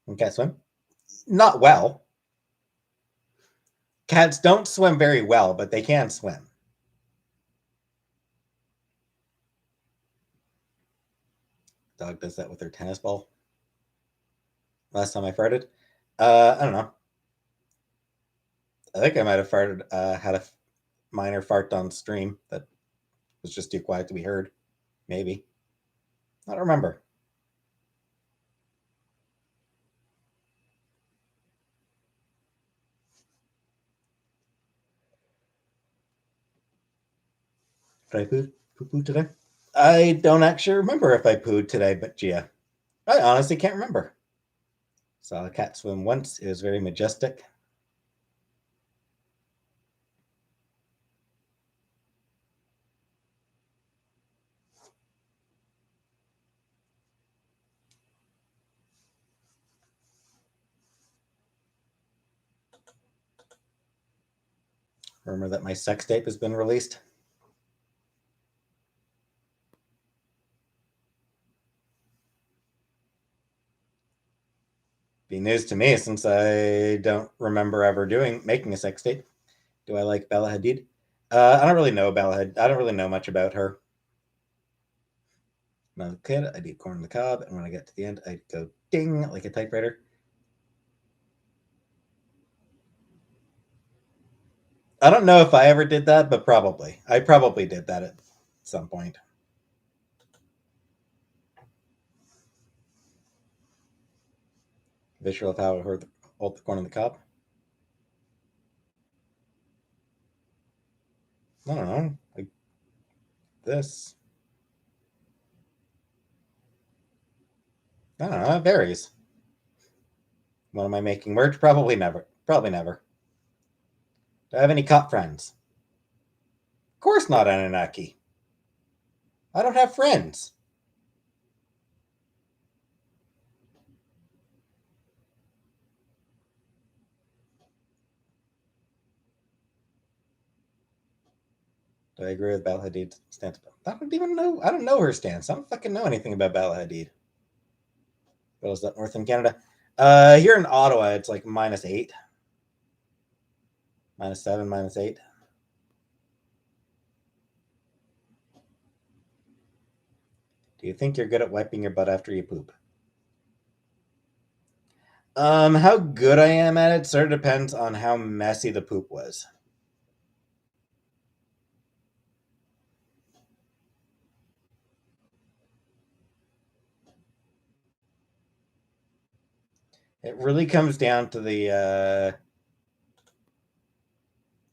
Can cats swim? Not well. Cats don't swim very well, but they can swim. Dog does that with her tennis ball. Last time I farted, I don't know. I think I might have farted. Had a minor fart on stream that was just too quiet to be heard. Maybe. I don't remember. Did I poo today? I don't actually remember if I pooed today, but yeah, I honestly can't remember. Saw a cat swim once. It was very majestic. Rumor that my sex tape has been released. Be news to me since I don't remember ever making a sex tape. Do I like Bella Hadid? I don't really know Bella Hadid. I don't really know much about her. When I was a kid, I'd eat corn on the cob, and when I get to the end, I'd go ding like a typewriter. I don't know if I ever did that, but probably. I probably did that at some point. Visual of how I hold the corn on the cob. I don't know. Like this. I don't know. It varies. What am I making merch? Probably never. Probably never. Do I have any cop friends? Of course not, Anunnaki. I don't have friends. Do I agree with Bella Hadid's stance? I don't even know. I don't know her stance. I don't fucking know anything about Bella Hadid. What is that? North in Canada. Here in Ottawa, it's like -8, -7, -8. Do you think you're good at wiping your butt after you poop? How good I am at it sort of depends on how messy the poop was. It really comes down to the.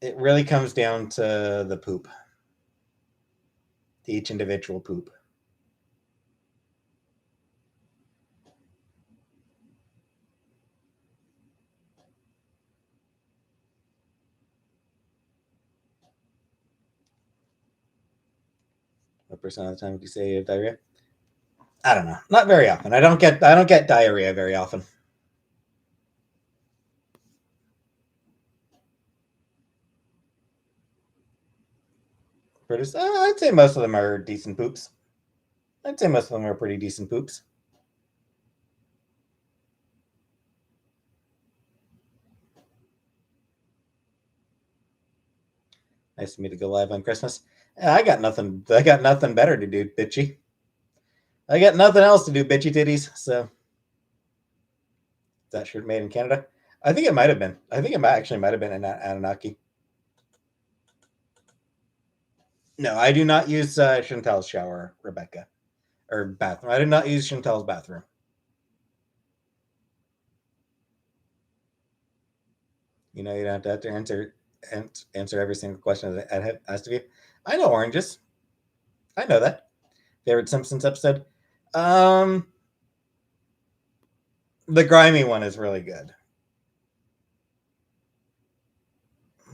It really comes down to the poop, to each individual poop. What percent of the time would you say you have diarrhea? I don't know. Not very often. I don't get diarrhea very often. I'd say most of them are decent poops. I'd say most of them are pretty decent poops. Nice of me to go live on Christmas. I got nothing. I got nothing better to do, bitchy. I got nothing else to do, bitchy titties. So that shirt made in Canada. I think it might have been. I think it might have been in Anunnaki. No, I do not use Chantel's shower, Rebecca, or bathroom. I did not use Chantel's bathroom. You know, you don't have to answer every single question that I have asked of you. I know oranges. I know that. Favorite Simpsons episode? Um, the grimy one is really good.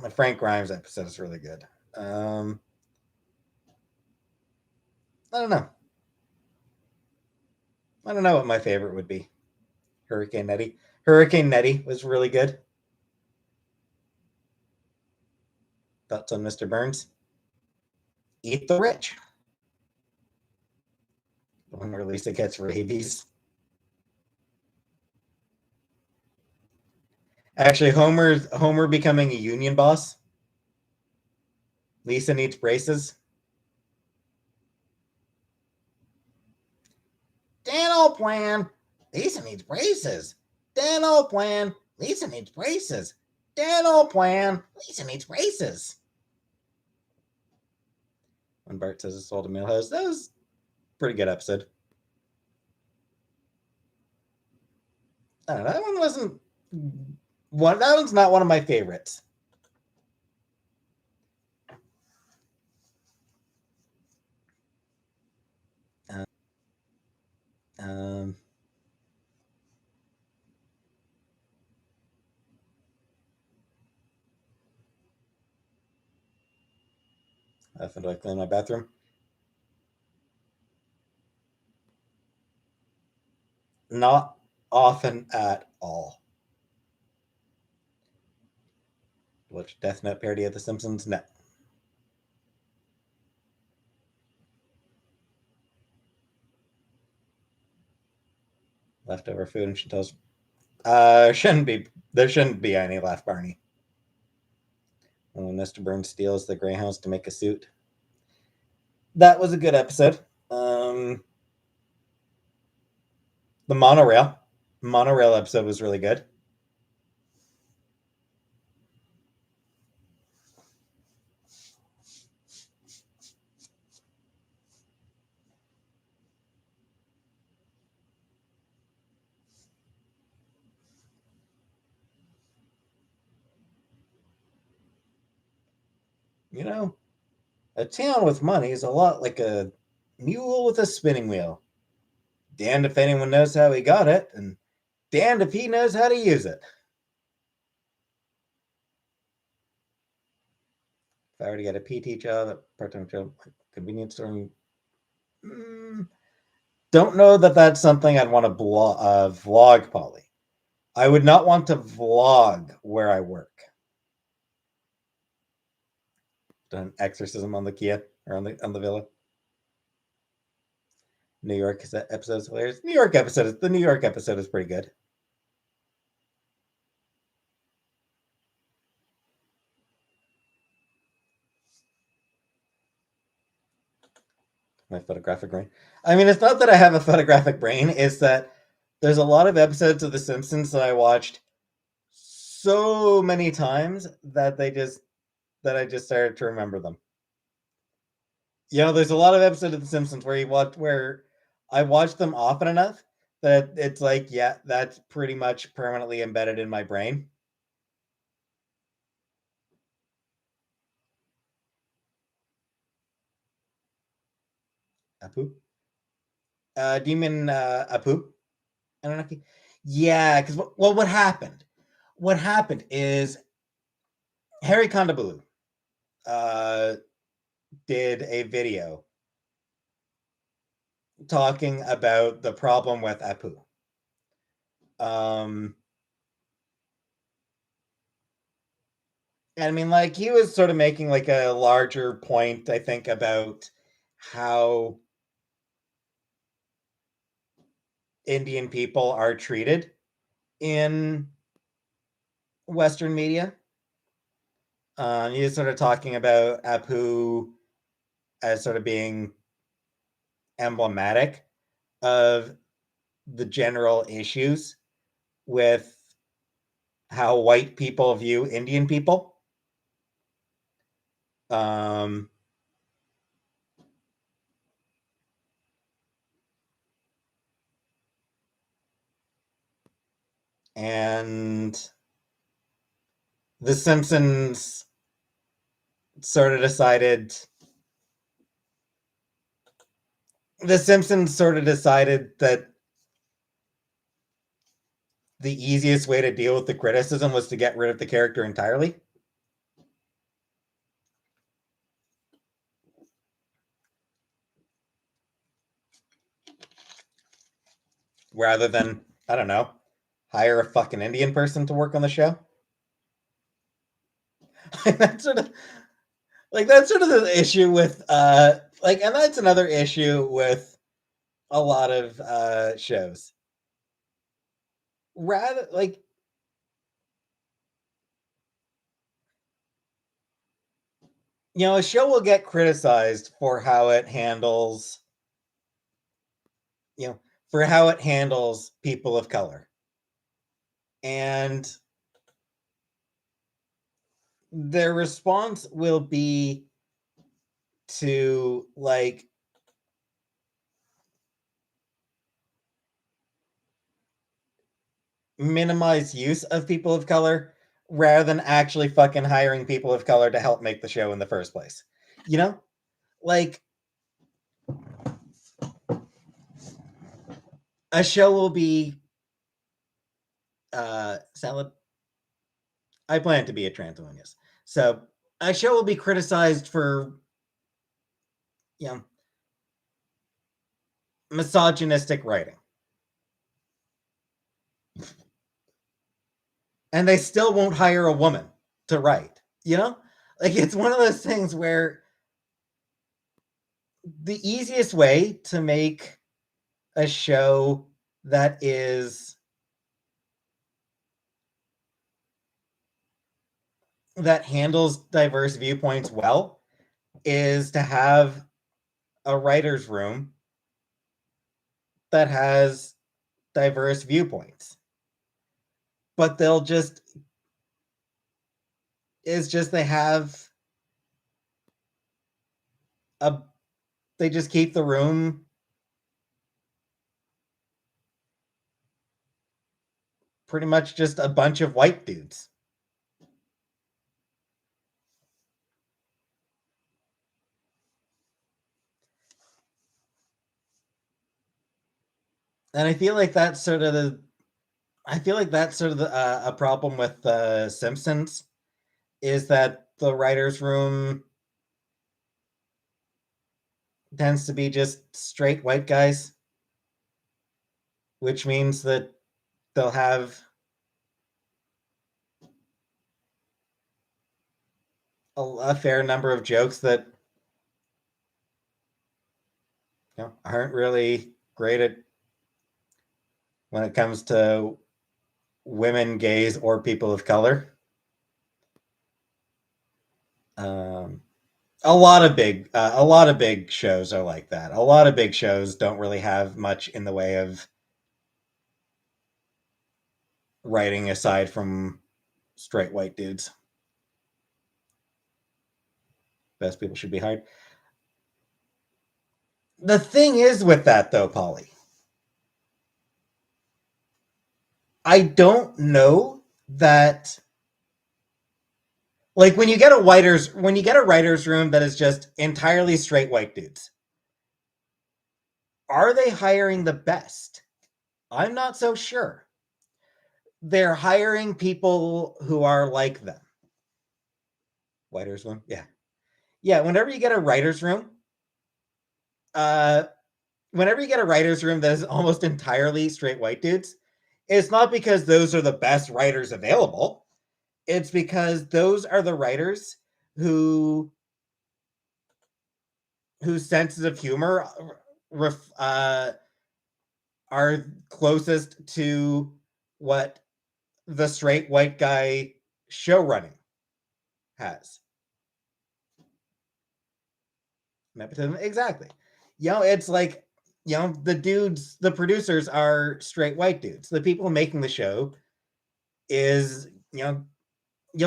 The Frank Grimes episode is really good. I don't know. I don't know what my favorite would be. Hurricane Nettie. Hurricane Nettie was really good. Thoughts on Mr. Burns? Eat the rich. When Lisa gets rabies. Actually, Homer becoming a union boss. Lisa needs braces. Dental plan. Lisa needs braces. Dental plan. Lisa needs braces. Dental plan. Lisa needs braces. When Bart says it's sold to Millhouse, that was a pretty good episode. I don't know. That one wasn't one. That one's not one of my favorites. Uh, um, how often do I clean my bathroom? Not often at all. Watch Death Note parody of The Simpsons? No. Leftover food and she tells shouldn't be there shouldn't be any left, Barney. When Mr. Burns steals the Greyhounds to make a suit. That was a good episode. The monorail episode was really good. You know, a town with money is a lot like a mule with a spinning wheel. Damned if anyone knows how he got it, and damned if he knows how to use it. If I were to get a PT job, a part-time job, convenience store, Don't know that that's something I'd want to vlog, Polly. I would not want to vlog where I work. Done exorcism on the Kia or on the villa. New York episode is hilarious. The New York episode is pretty good. My photographic brain. I mean, it's not that I have a photographic brain, it's that there's a lot of episodes of The Simpsons that I watched so many times that I just started to remember them. There's a lot of episodes of The Simpsons where I watched them often enough that it's like, yeah, that's pretty much permanently embedded in my brain. Apu? Do you mean Apu? I don't know. Yeah, because what happened? What happened is Harry Kondabolu uh, did a video talking about the problem with Apu. And I mean, like, he was sort of making like a larger point, I think, about how Indian people are treated in Western media. He was sort of talking about Apu as sort of being emblematic of the general issues with how white people view Indian people. Um, and The Simpsons sort of decided that the easiest way to deal with the criticism was to get rid of the character entirely. Rather than, I don't know, hire a fucking Indian person to work on the show. that's sort of that's sort of the issue with and that's another issue with a lot of shows. Rather a show will get criticized for how it handles people of color. And their response will be to minimize use of people of color rather than actually fucking hiring people of color to help make the show in the first place. Like a show will be salad. I plan to be a Trantonius. So a show will be criticized for misogynistic writing. And they still won't hire a woman to write. It's one of those things where the easiest way to make a show that handles diverse viewpoints well is to have a writer's room that has diverse viewpoints. But they just keep the room pretty much just a bunch of white dudes. And I feel like that's sort of a problem with the Simpsons, is that the writers' room tends to be just straight white guys, which means that they'll have a fair number of jokes that aren't really great at when it comes to women, gays, or people of color. Um, a lot of big shows are like that. A lot of big shows don't really have much in the way of writing aside from straight white dudes. Best people should be hired. The thing is with that though, Polly, I don't know that like when you get a writer's room that is just entirely straight white dudes, are they hiring the best? I'm not so sure. They're hiring people who are like them. Writer's room? Yeah. Yeah, uh whenever you get a writer's room that is almost entirely straight white dudes, it's not because those are the best writers available. It's because those are the writers who whose senses of humor are closest to what the straight white guy show running has. Nepotism, exactly. It's like, the producers are straight white dudes. The people making the show is, you'll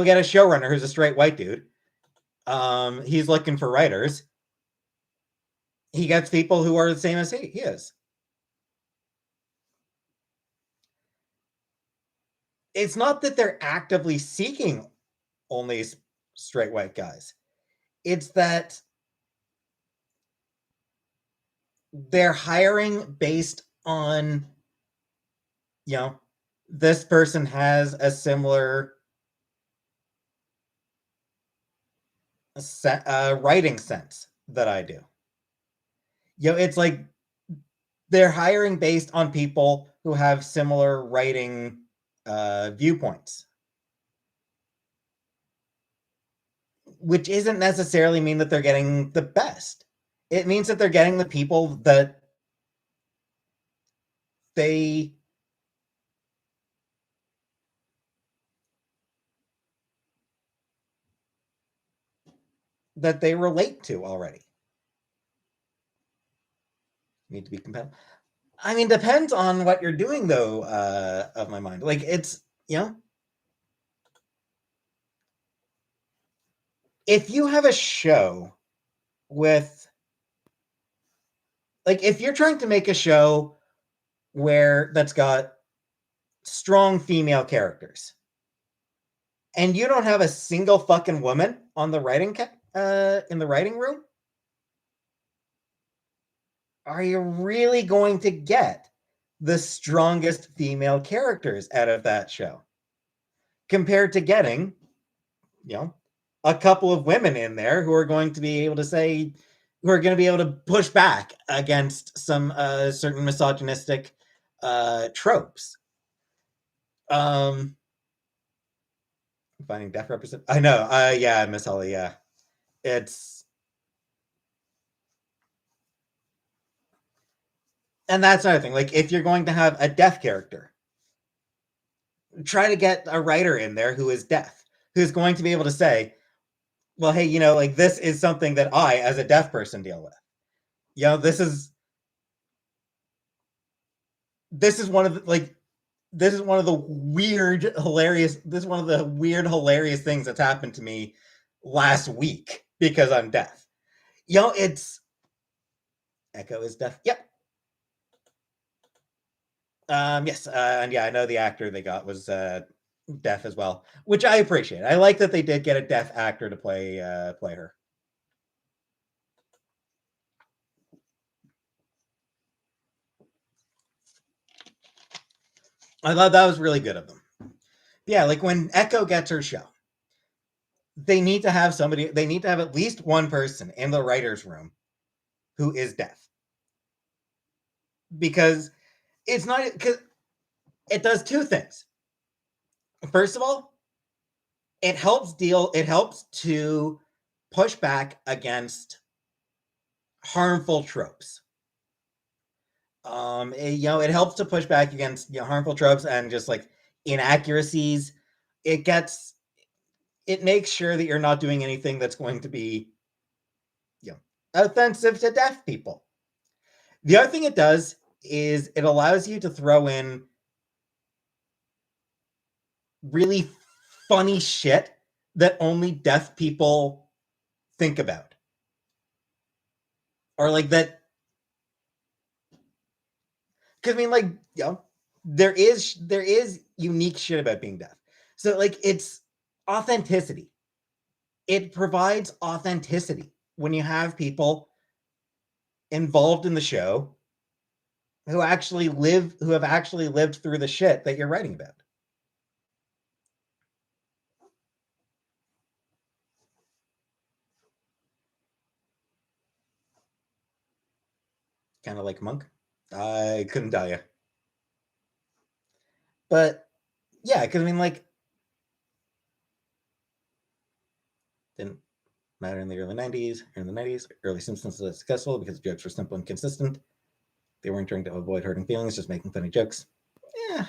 get a showrunner who's a straight white dude. He's looking for writers. He gets people who are the same as he is. It's not that they're actively seeking only straight white guys. It's that they're hiring based on, you know, this person has a similar writing sense that I do. It's like they're hiring based on people who have similar writing viewpoints, which isn't necessarily mean that they're getting the best. It means that they're getting the people they that they relate to already. Need to be compatible. I mean, depends on what you're doing, though. Of my mind, like it's if you have a show with like if you're trying to make a show where that's got strong female characters and you don't have a single fucking woman on the in the writing room, are you really going to get the strongest female characters out of that show compared to getting, you know, a couple of women in there who are going to be able to say, who are going to be able to push back against some certain misogynistic tropes. Finding deaf represent. I know. Yeah, Miss Holly. Yeah, it's and that's another thing. Like, if you're going to have a deaf character, try to get a writer in there who is deaf, who's going to be able to say, well, hey, like this is something that I, as a deaf person, deal with. This is one of the like this is one of the weird, hilarious. This is one of the weird, hilarious things that's happened to me last week because I'm deaf. It's Echo is deaf. Yep. Yes, and yeah, I know the actor they got was deaf as well, which I appreciate. I like that they did get a deaf actor to play her. I thought that was really good of them. Yeah, like when Echo gets her show, they need to have somebody. They need to have at least one person in the writers' room who is deaf. Because it's not, because it does two things. First of all, it helps to push back against harmful tropes. It helps to push back against harmful tropes and just like inaccuracies. It makes sure that you're not doing anything that's going to be offensive to deaf people. The other thing it does is it allows you to throw in really funny shit that only deaf people think about. Or like that. Because I mean, like, there is unique shit about being deaf. So like it's authenticity. It provides authenticity when you have people involved in the show who have actually lived through the shit that you're writing about. Kind of like Monk. I couldn't tell you. But yeah, because I mean, like, didn't matter in the early 90s. In the 90s, early Simpsons was successful because jokes were simple and consistent. They weren't trying to avoid hurting feelings, just making funny jokes. Yeah.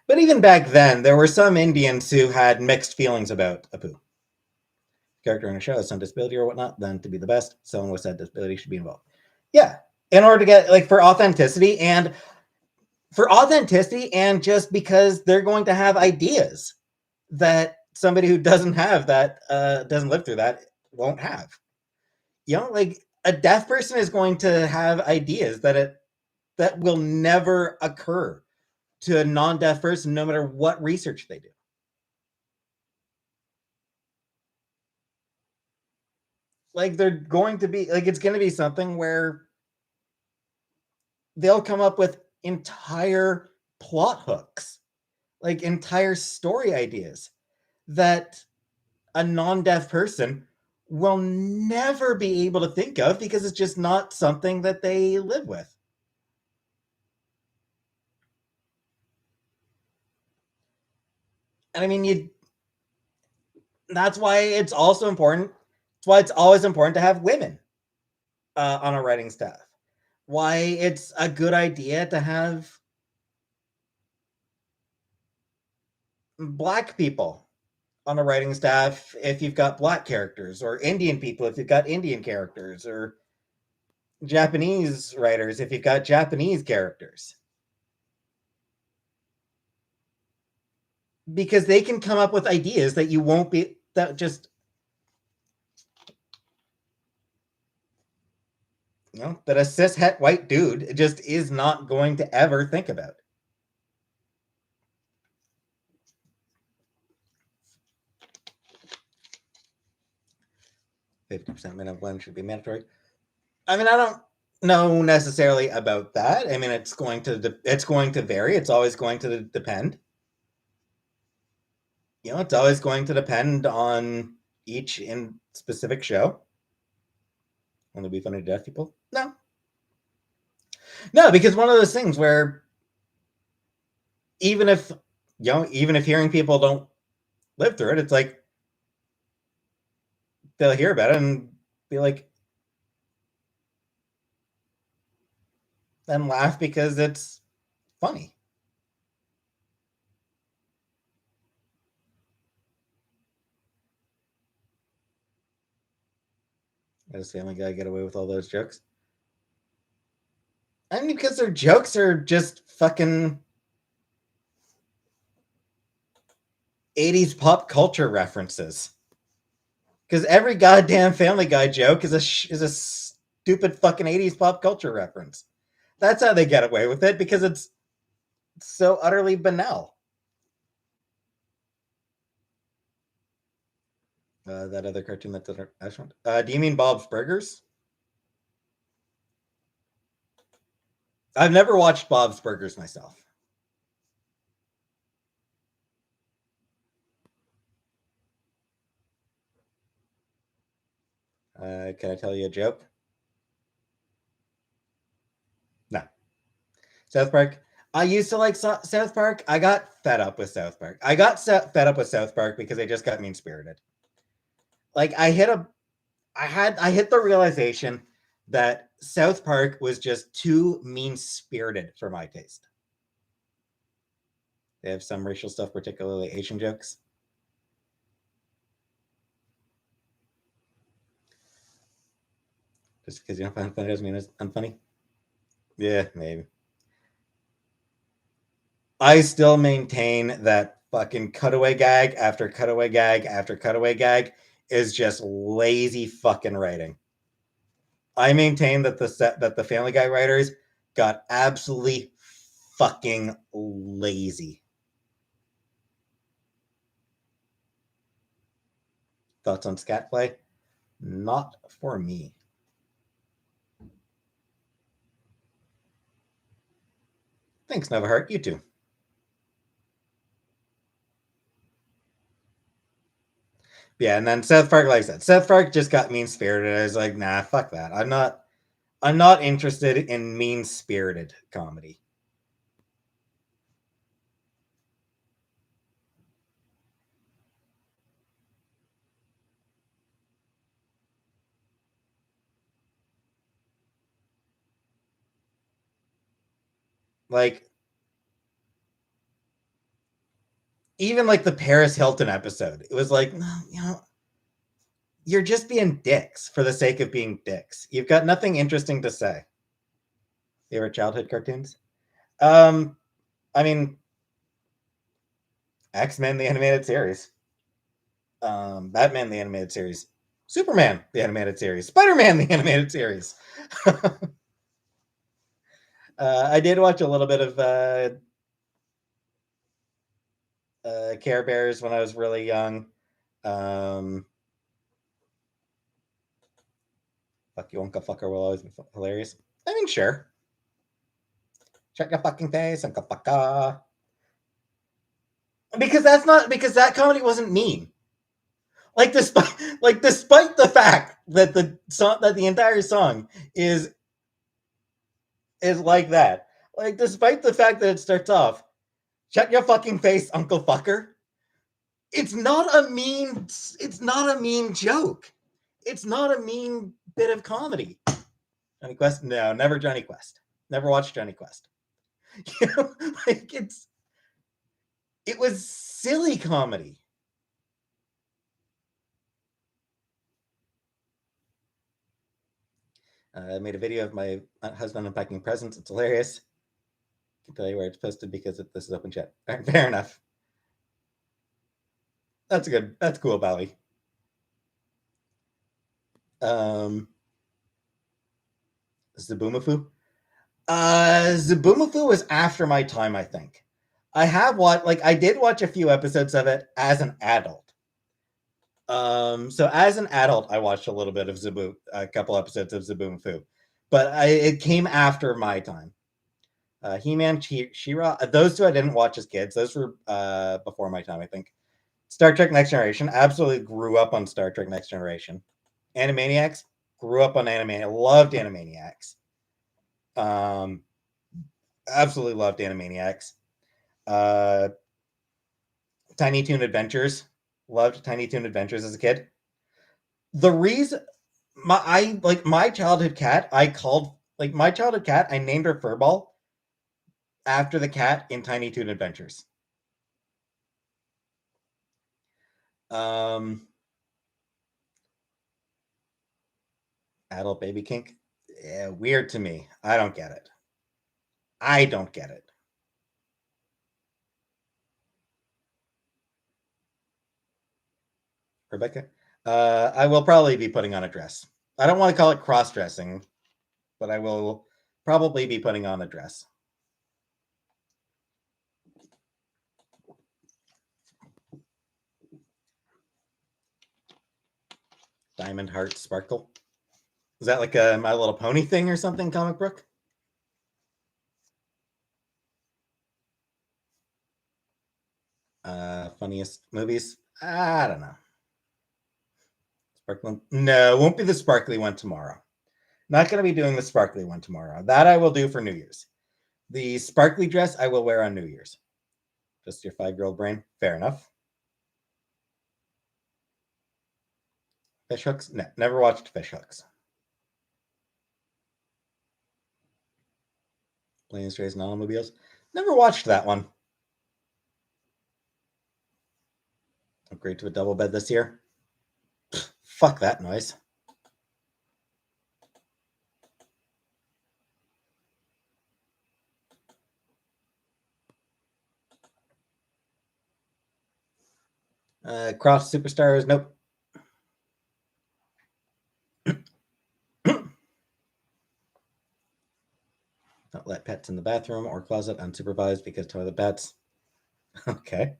But even back then, there were some Indians who had mixed feelings about Apu. Character in a show has some disability or whatnot, then to be the best, someone with that disability should be involved. Yeah. In order to get, like, for authenticity and just because they're going to have ideas that somebody who doesn't have that, doesn't live through that, won't have. Like a deaf person is going to have ideas that will never occur to a non-deaf person, no matter what research they do. Like they're going to be like, it's going to be something where they'll come up with entire plot hooks, like entire story ideas that a non-deaf person will never be able to think of because it's just not something that they live with. And I mean, that's why it's also important. That's why it's always important to have women on a writing staff. Why it's a good idea to have Black people on a writing staff if you've got Black characters, or Indian people if you've got Indian characters, or Japanese writers if you've got Japanese characters. Because they can come up with ideas that you won't be, that just, that a cishet white dude just is not going to ever think about. %, minimum blend should be mandatory. I mean, I don't know necessarily about that. I mean, it's going to vary. It's always going to depend. It's always going to depend on each in specific show. Will it be funny to deaf people? No, because one of those things where even if hearing people don't live through it, it's like they'll hear about it and be like, and laugh because it's funny. Does Family Guy get away with all those jokes? I mean, because their jokes are just fucking 80s pop culture references. Because every goddamn Family Guy joke is a stupid fucking 80s pop culture reference. That's how they get away with it, because it's so utterly banal. That other cartoon that doesn't. Do you mean Bob's Burgers? I've never watched Bob's Burgers myself. Can I tell you a joke? South Park. I used to like South Park. I got fed up with South Park. I got fed up with South Park because they just got mean spirited. Like I hit the realization that South Park was just too mean spirited for my taste. They have some racial stuff, particularly Asian jokes. Just because you don't find funny doesn't mean it's unfunny. Yeah, maybe. I still maintain that fucking cutaway gag after cutaway gag after cutaway gag is just lazy fucking writing. I maintain that the Family Guy writers got absolutely fucking lazy. Thoughts on scat play? Not for me. Thanks, Nova Heart. You too. Yeah, and then South Park, like I said, South Park just got mean spirited. I was like, nah, fuck that. I'm not interested in mean spirited comedy. Like, even like the Paris Hilton episode, it was like, no, you're just being dicks for the sake of being dicks. You've got nothing interesting to say. Favorite childhood cartoons? Um, I mean, X-Men the animated series, Batman the animated series, Superman the animated series, Spider-Man the animated series. I did watch a little bit of Care Bears when I was really young. Fuck you, Uncle Fucker will always be hilarious. I mean, sure. Shut your fucking face, Uncle Fucker. Because that comedy wasn't mean. Despite the fact that the entire song is like that. Like despite the fact that it starts off, shut your fucking face, Uncle Fucker. It's not a mean joke. It's not a mean bit of comedy. Johnny Quest? No, never Johnny Quest. Never watched Johnny Quest. You know, like it was silly comedy. I made a video of my husband unpacking presents. It's hilarious. I can tell you where it's posted because this is open chat. All right, fair enough. That's good. That's cool, Bowie. Zaboomafoo. Zaboomafoo was after my time, I think. I did watch a few episodes of it as an adult. So as an adult, I watched a little bit of a couple episodes of Zaboomafoo, but it came after my time. He-Man, She-Ra, those two I didn't watch as kids. Those were before my time, I think. Star Trek Next Generation, absolutely grew up on Star Trek Next Generation. Animaniacs, grew up on Animaniacs, loved Animaniacs. Absolutely loved Animaniacs. Tiny Toon Adventures, loved Tiny Toon Adventures as a kid. The reason my childhood cat, I named her Furball after the cat in Tiny Toon Adventures. Adult baby kink, yeah, weird to me. I don't get it. Rebecca, I will probably be putting on a dress. I don't want to call it cross-dressing, but I will probably be putting on a dress. Diamond Heart Sparkle. Is that like a My Little Pony thing or something, comic book? Funniest movies? I don't know. Sparkling? No, won't be the sparkly one tomorrow. Not going to be doing the sparkly one tomorrow. That I will do for New Year's. The sparkly dress I will wear on New Year's. Just your 5-year-old brain. Fair enough. Fish hooks? No, never watched fish hooks. Planes, Trains, and Automobiles? Never watched that one. Upgrade to a double bed this year? Fuck that noise. Cross Superstars? Nope. Not let pets in the bathroom or closet unsupervised because toilet pets. Okay.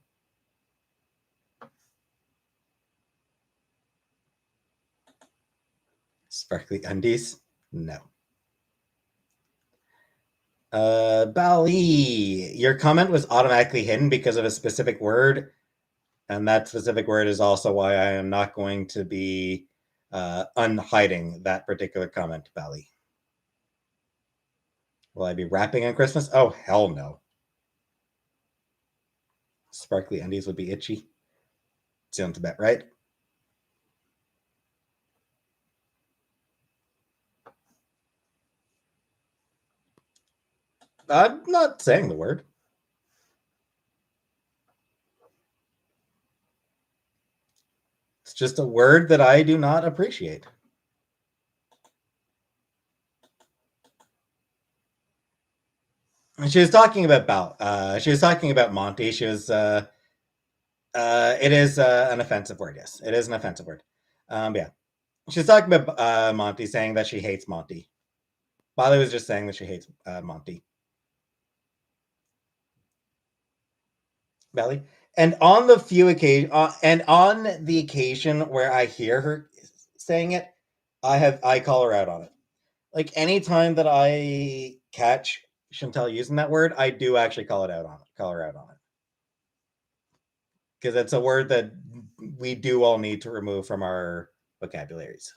Sparkly undies? No. Bali, your comment was automatically hidden because of a specific word, and that specific word is also why I am not going to be unhiding that particular comment, Bali. Will I be rapping on Christmas? Oh, hell no. Sparkly undies would be itchy. Sounds about right. I'm not saying the word. It's just a word that I do not appreciate. She was talking about she was talking about Monty. She was it is an offensive word. Yes, it is an offensive word. Yeah, she's talking about Monty, saying that she hates Monty. Bali was just saying that she hates Monty. Belly. And on the few occasion, and on the occasion where I hear her saying it, I call her out on it. Like anytime that I catch Chantel using that word, I do actually call her out on it because it's a word that we do all need to remove from our vocabularies.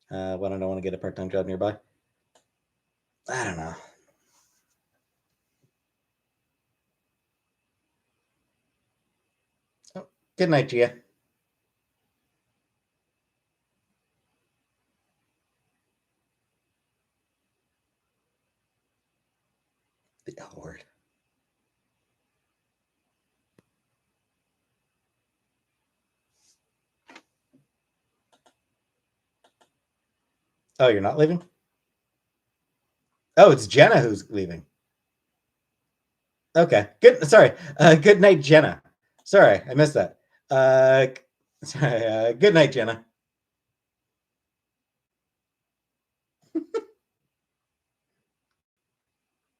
When I don't want to get a part-time job nearby. I don't know. Oh, good night, Gia. The L word. Oh, you're not leaving? Oh, it's Jenna who's leaving. Okay. Good. Sorry. Good night, Jenna. Sorry, I missed that. Uh, sorry. Good night, Jenna.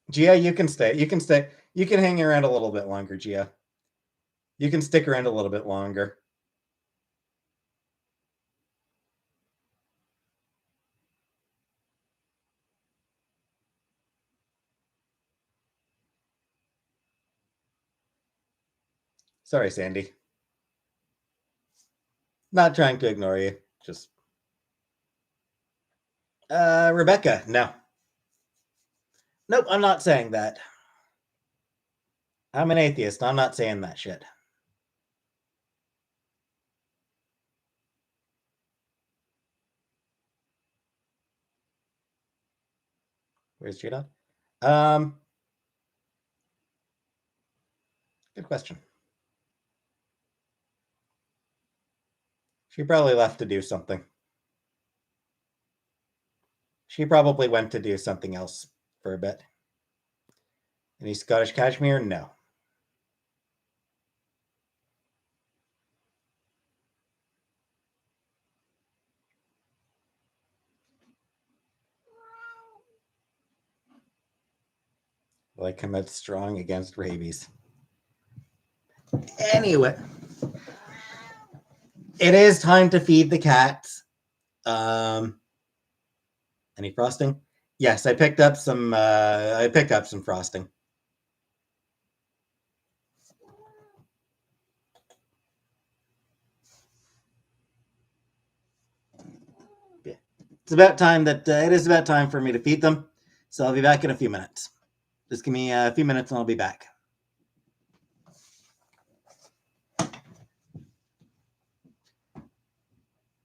Gia, you can stay. You can stay. You can hang around a little bit longer, Gia. You can stick around a little bit longer. Sorry, Sandy. Not trying to ignore you. Just Rebecca. No. Nope. I'm not saying that. I'm an atheist. I'm not saying that shit. Where's Jada? Um, Good question. She probably left to do something. She probably went to do something else for a bit. Any Scottish Cashmere? No. Will I come out strong against rabies? Anyway, it is time to feed the cats. Any frosting? Yes, I picked up some. I picked up some frosting. It's about time that it is about time for me to feed them. So I'll be back in a few minutes. Just give me a few minutes and I'll be back.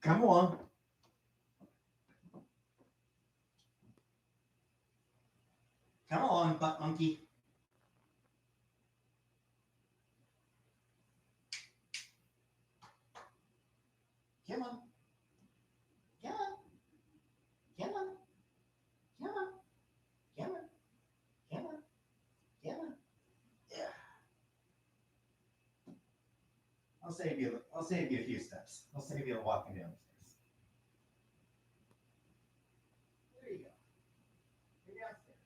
Come along. Come along, butt monkey. Come on. Come on. Come on. Come on. Come on. Come on. Come on. Yeah. I'll save you a few steps. I'll save you walking down the stairs. There you go. You're downstairs.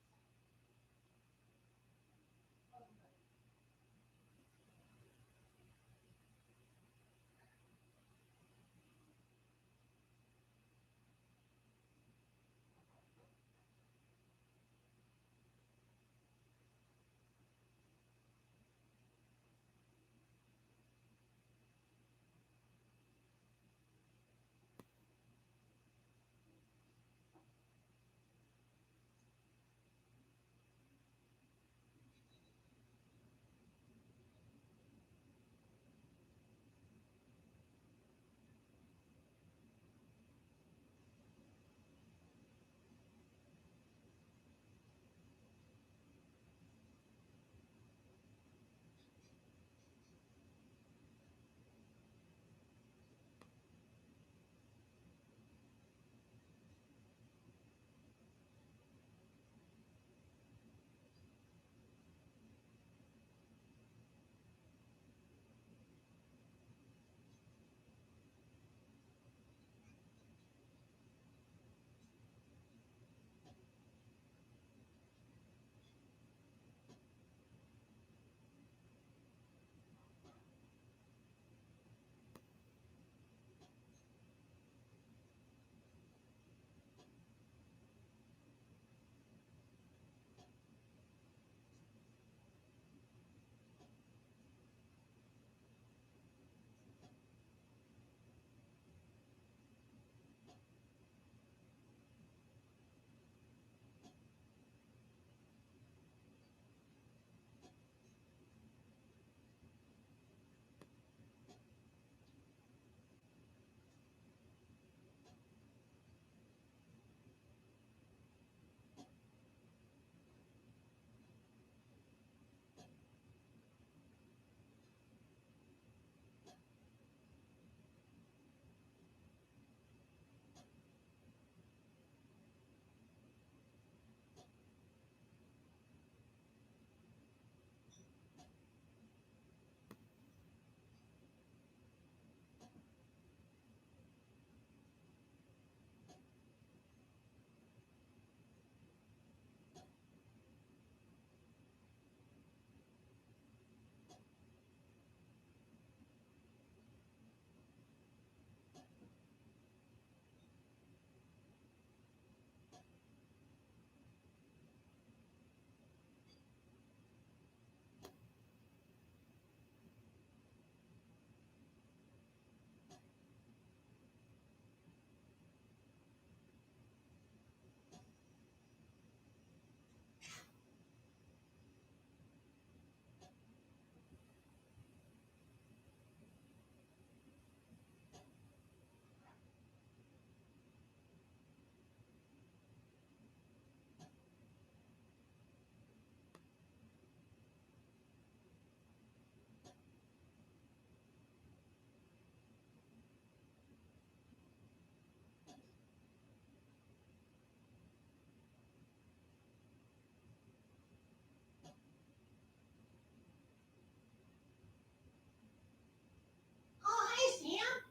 Oh, hi, Sam.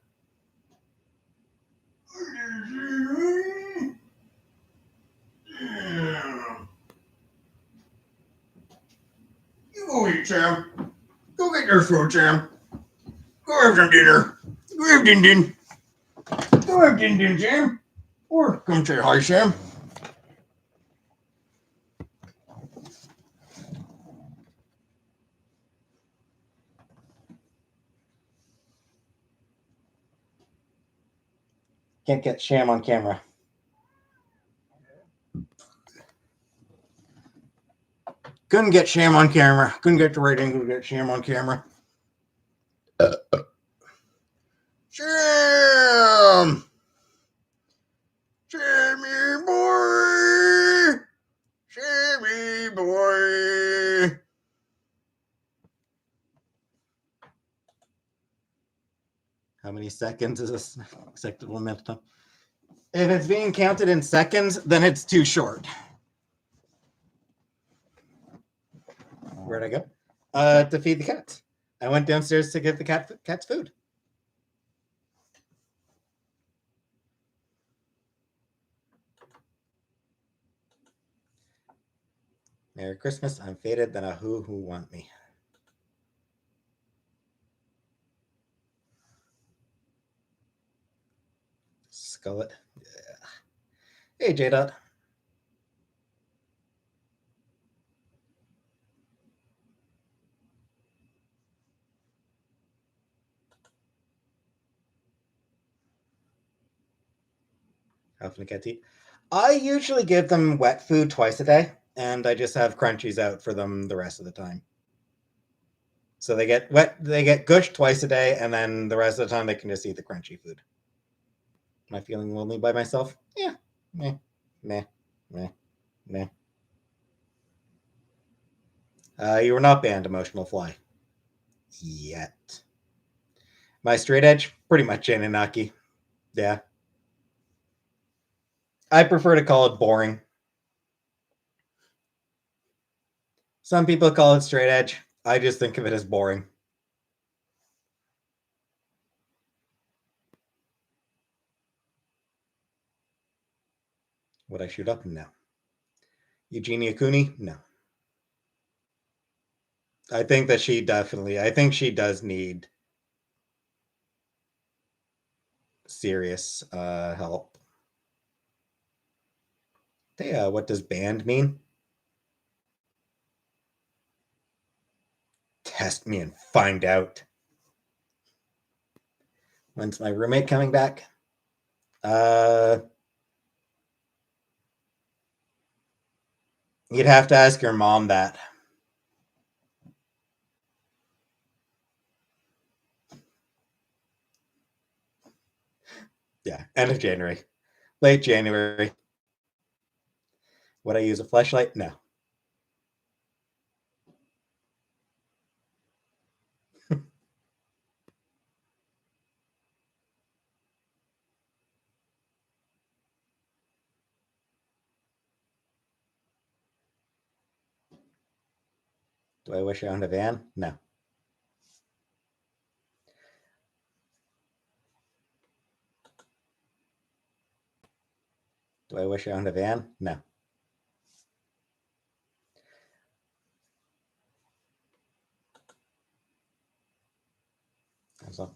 You go eat, Sam. Go get your food, Sam. Go have some dinner. Go have din din. Go have din din, Sam. Or come say hi, Sam. Can't get Sham on camera. Couldn't get Sham on camera. Couldn't get the right angle to get Sham on camera. Sham! Shammy boy! Shammy boy! How many seconds is this acceptable amount of time? If it's being counted in seconds, then it's too short. Where'd I go? To feed the cats. I went downstairs to give the cats food. Merry Christmas. I'm faded than a who want me. Skullet. Yeah. Hey, J-Dot. How often do cats eat? I usually give them wet food twice a day, and I just have crunchies out for them the rest of the time. So they get gush twice a day, and then the rest of the time they can just eat the crunchy food. Am I feeling lonely by myself? Yeah. Meh. Meh. Meh. Meh. You were not banned, Emotional Fly. Yet. My straight edge, pretty much Anunnaki. Yeah. I prefer to call it boring. Some people call it straight edge. I just think of it as boring. Would I shoot up? No. Eugenia Cooney? No. I think that she does need serious help. Hey, what does banned mean? Test me and find out. When's my roommate coming back? You'd have to ask your mom that. Yeah, end of January. Late January. Would I use a flashlight? No. Do I wish I owned a van? No. Do I wish I owned a van? No.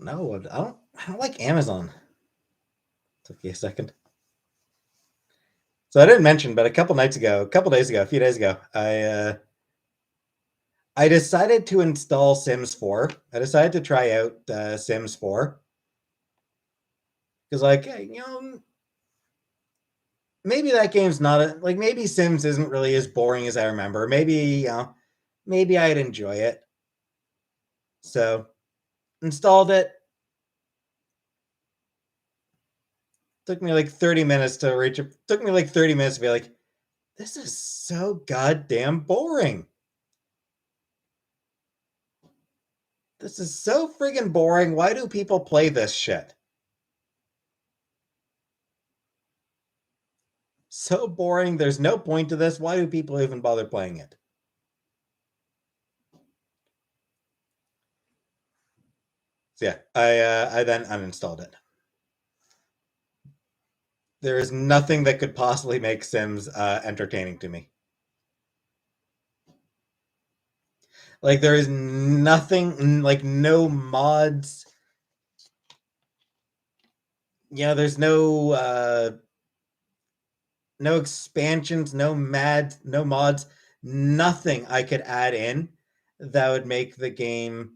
No, I don't like Amazon. Took you a second. So I didn't mention, but a few days ago, I decided to install Sims 4. I decided to try out Sims 4 because, like, maybe that game's not like maybe Sims isn't really as boring as I remember. Maybe maybe I'd enjoy it. So installed it. Took me like 30 minutes to reach it. Took me like 30 minutes to be like, this is so goddamn boring. This is so friggin' boring. Why do people play this shit? So boring. There's no point to this. Why do people even bother playing it? So yeah, I then uninstalled it. There is nothing that could possibly make Sims entertaining to me. Like there is nothing, like no mods. Yeah, there's no expansions, no mods, nothing I could add in that would make the game,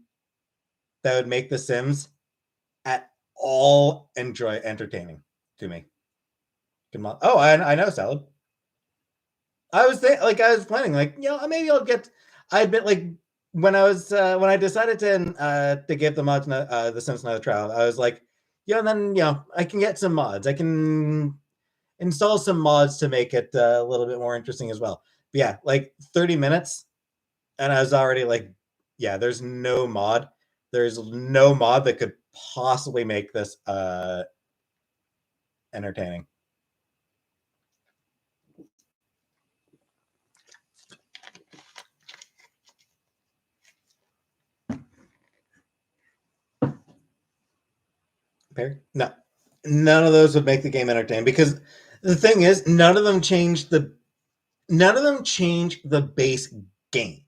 that would make The Sims at all entertaining to me. Oh, I know, Salad. I was planning, maybe I'll get. I admit, when I decided to give the mods the Sims another trial, I was like, then I can get some mods. I can install some mods to make it a little bit more interesting as well. But yeah, 30 minutes, and I was already like, yeah, there's no mod. There's no mod that could possibly make this entertaining. No, none of those would make the game entertaining, because the thing is, none of them change the base game.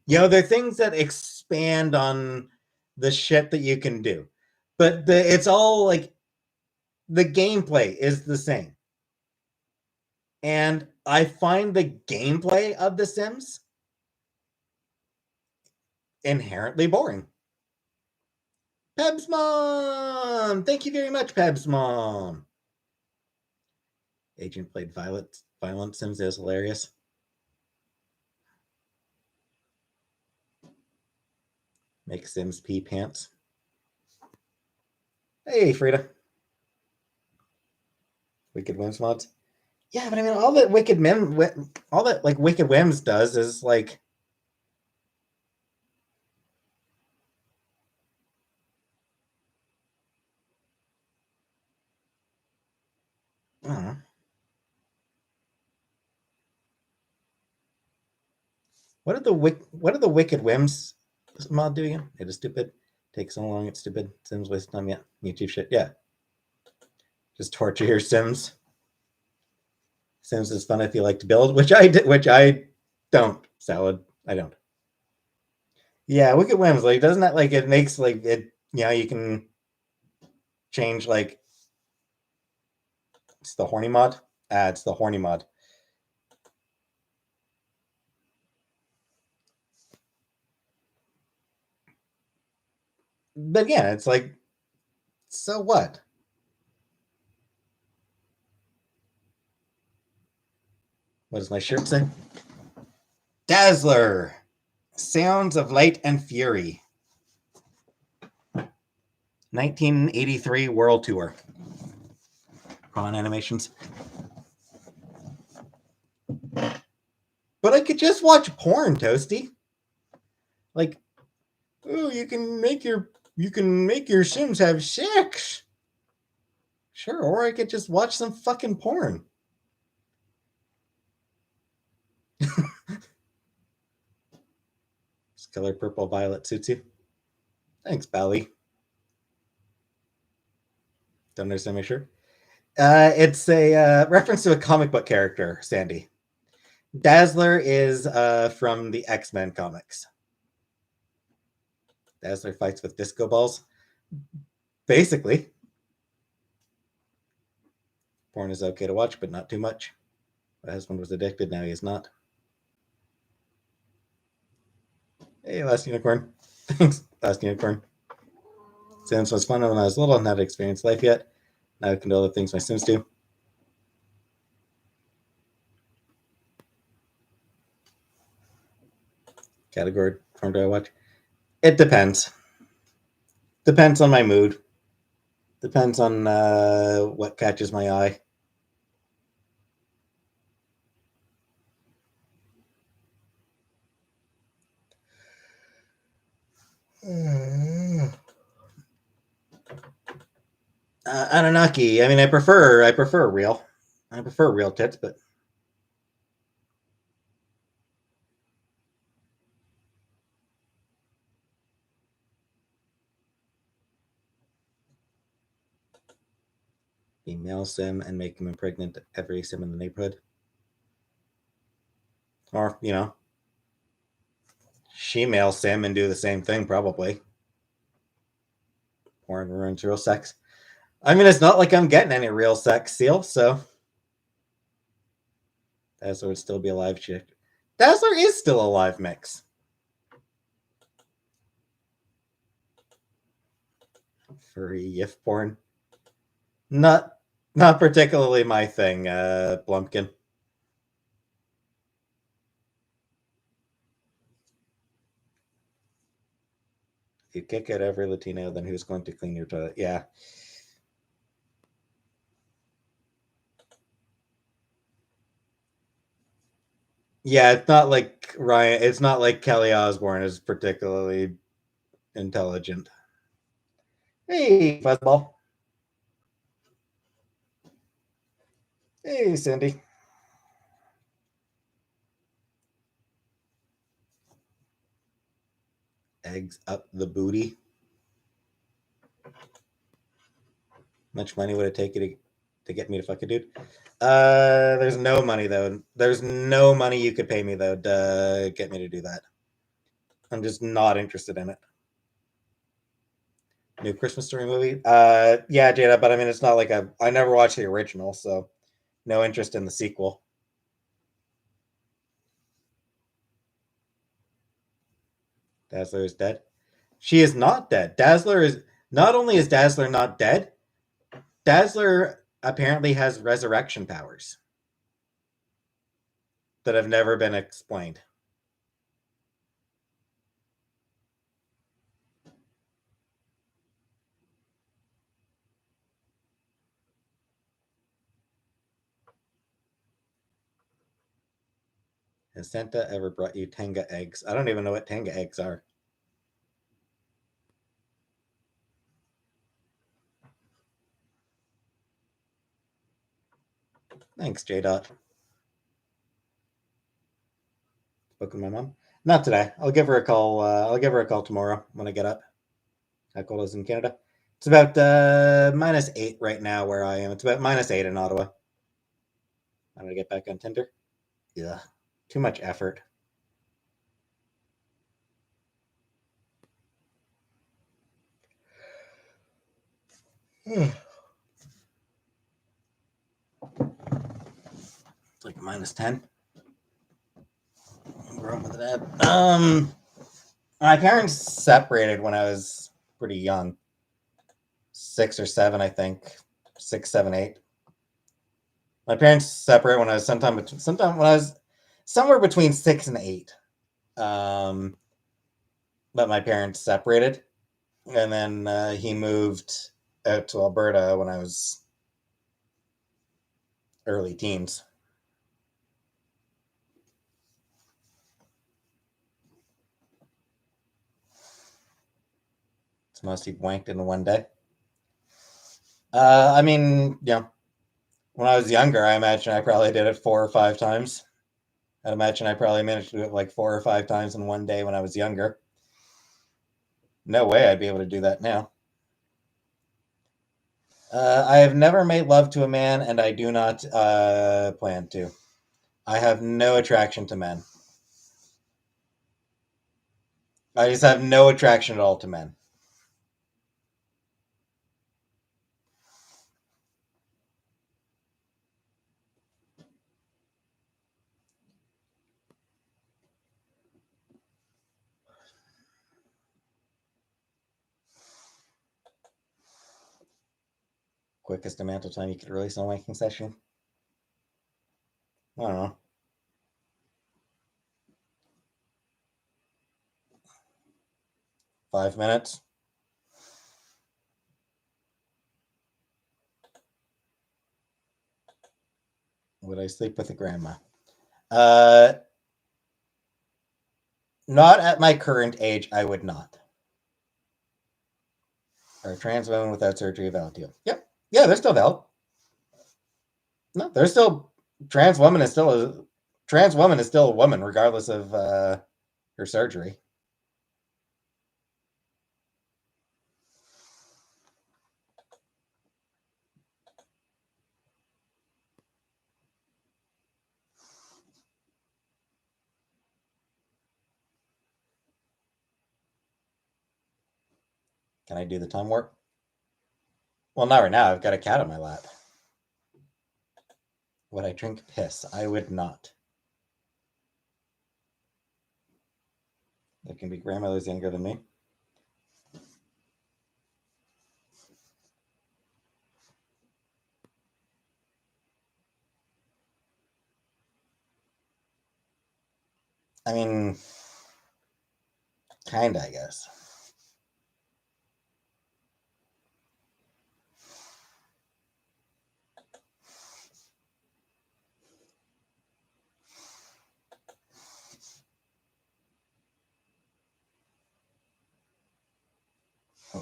They're things that expand on the shit that you can do, but it's all like the gameplay is the same. And I find the gameplay of The Sims inherently boring. Peb's mom! Thank you very much, Peb's mom. Agent played Violent Sims. It was hilarious. Make Sims pee pants. Hey, Frida. Wicked Whims mods. Yeah, but I mean, all that Wicked Whims does is like. I don't know. What did the Wicked Whims mod do again? It is stupid. Takes so long. It's stupid. Sims waste time. Yeah, YouTube shit. Yeah. Just torture your Sims. Sims is fun if you like to build, which I don't. Salad. I don't. Yeah, Wicked Whims, doesn't that it makes it, you can change it's the horny mod. It's the horny mod. But again, it's so what? What does my shirt say? Dazzler. Sounds of Light and Fury. 1983 World Tour. Prawn Animations. But I could just watch porn, Toasty. You can make your Sims have sex. Sure, or I could just watch some fucking porn. This color purple violet suits you. Thanks, Bally. Don't understand my shirt. It's a reference to a comic book character, Sandy. Dazzler is from the X-Men comics. Dazzler fights with disco balls. Basically. Porn is okay to watch, but not too much. My husband was addicted, now he is not. Hey, Last Unicorn. Thanks, Last Unicorn. Sims was fun when I was little, not experienced life yet. Now I can do all the things my Sims do. Category porn do I watch? It depends. Depends on my mood. Depends on what catches my eye. Anunnaki. I mean, I prefer real. I prefer real tits, but female sim and make him impregnate every sim in the neighborhood. Or, she-male sim and do the same thing, probably. Porn ruins real sex. I mean, it's not like I'm getting any real sex, Seal, so Dazzler would still be a live chick. Dazzler is still a live mix. Furry YIF porn. Not particularly my thing, Blumpkin. You kick out every Latino, then who's going to clean your toilet? Yeah. Yeah, it's not like Ryan. It's not like Kelly Osbourne is particularly intelligent. Hey, fuzzball. Hey, Cindy. Eggs up the booty. Much money would it take you to get me to fuck a dude? There's no money though. There's no money you could pay me though to get me to do that. I'm just not interested in it. New Christmas Story movie? Yeah, Jada, but I mean, it's not like I never watched the original, so no interest in the sequel. Dazzler is dead. She is not dead. Dazzler is not only is Dazzler not dead, Dazzler apparently has resurrection powers that have never been explained. Has Santa ever brought you Tenga eggs? I don't even know what Tenga eggs are. Thanks, J. Dot. Spoken to my mom. Not today. I'll give her a call. I'll give her a call tomorrow when I get up. How cold is it in Canada? It's about -8 right now where I am. It's about -8 in Ottawa. I'm gonna get back on Tinder. Yeah, too much effort. It's like -10. We're on with that. My parents separated when I was pretty young, 6 or 7, I think, 6, 7, 8. My parents separated when I was sometime when I was somewhere between 6 and 8. Um, but my parents separated, and then he moved out to Alberta when I was early teens. So most he wanked in one day. I mean, when I was younger, I imagine I probably did it 4 or 5 times. I'd imagine I probably managed to do it like 4 or 5 times in one day when I was younger. No way I'd be able to do that now. I have never made love to a man, and I do not plan to. I have no attraction to men. I just have no attraction at all to men. Quickest amount of time you could release on a wanking session? I don't know. 5 minutes? Would I sleep with a grandma? Uh, Not at my current age, I would not. Are trans women without surgery valid to you? Yep. Yeah, they're still valid. No, they're still trans woman is still a trans woman is still a woman regardless of her surgery. Can I do the time warp? Well, not right now. I've got a cat on my lap. Would I drink piss? I would not. There can be grandmothers younger than me. I mean, kinda, I guess.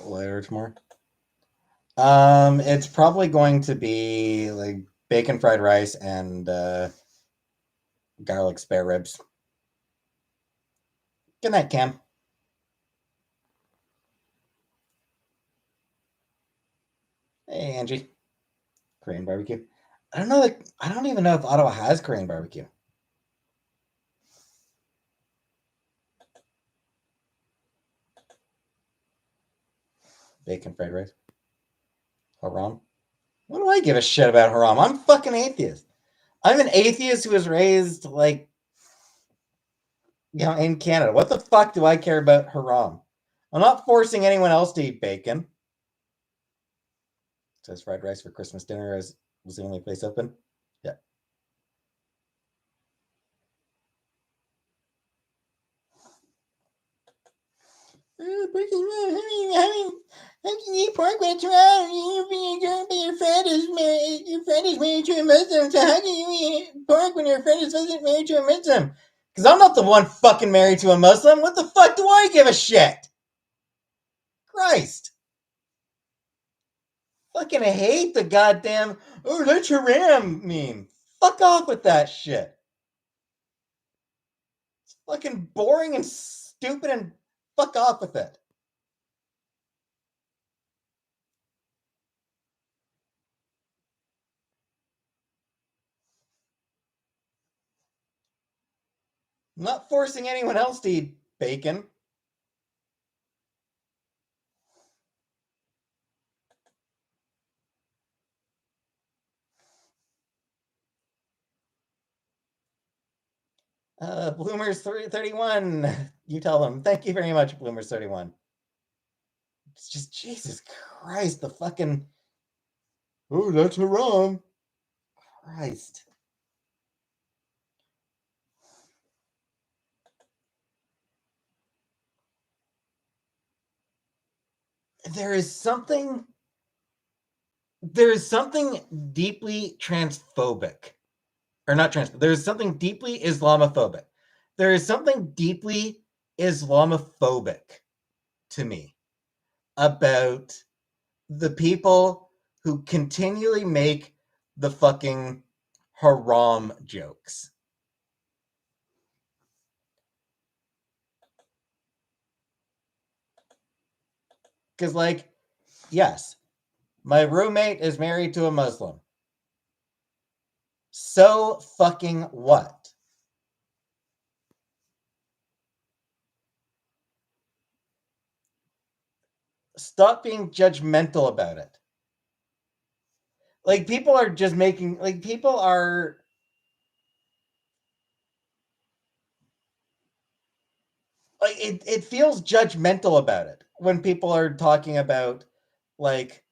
later tomorrow. It's probably going to be like bacon fried rice and garlic spare ribs. Good night, Cam. Hey, Angie. Korean barbecue. I don't know. Like, I don't even know if Ottawa has Korean barbecue. Bacon fried rice. Haram. What do I give a shit about haram? I'm fucking atheist. I'm an atheist who was raised like, in Canada. What the fuck do I care about haram? I'm not forcing anyone else to eat bacon. It says fried rice for Christmas dinner as was the only place open. Yeah. How can you eat pork when it's around? Your friend is married to a Muslim, so how can you eat pork when your friend is married to a Muslim? Because I'm not the one fucking married to a Muslim. What the fuck do I give a shit? Christ. Fucking hate the goddamn, oh, that's haram meme. Fuck off with that shit. It's fucking boring and stupid and fuck off with it. I'm not forcing anyone else to eat bacon. Bloomers 31. You tell them. Thank you very much, Bloomers 31. It's just Jesus Christ, the fucking, oh, that's haram. Christ. There is something deeply transphobic. Or not trans, there's something deeply Islamophobic. There is something deeply Islamophobic to me about the people who continually make the fucking haram jokes. Because, like, yes, my roommate is married to a Muslim. So fucking what? Stop being judgmental about it. Like, people are just making, like, people are, like, it feels judgmental about it when people are talking about, like,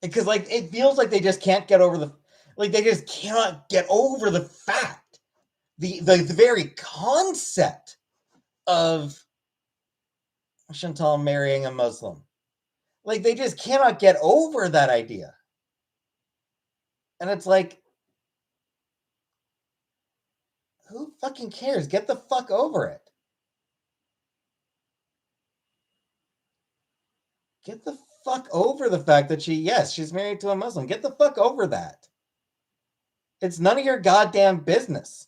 because, like, it feels like they just can't get over the, like, they just cannot get over the fact, the very concept of Chantal marrying a Muslim. Like, they just cannot get over that idea. And it's like, who fucking cares? Get the fuck over it. Get the fuck over the fact that she's married to a Muslim. Get the fuck over that. It's none of your goddamn business.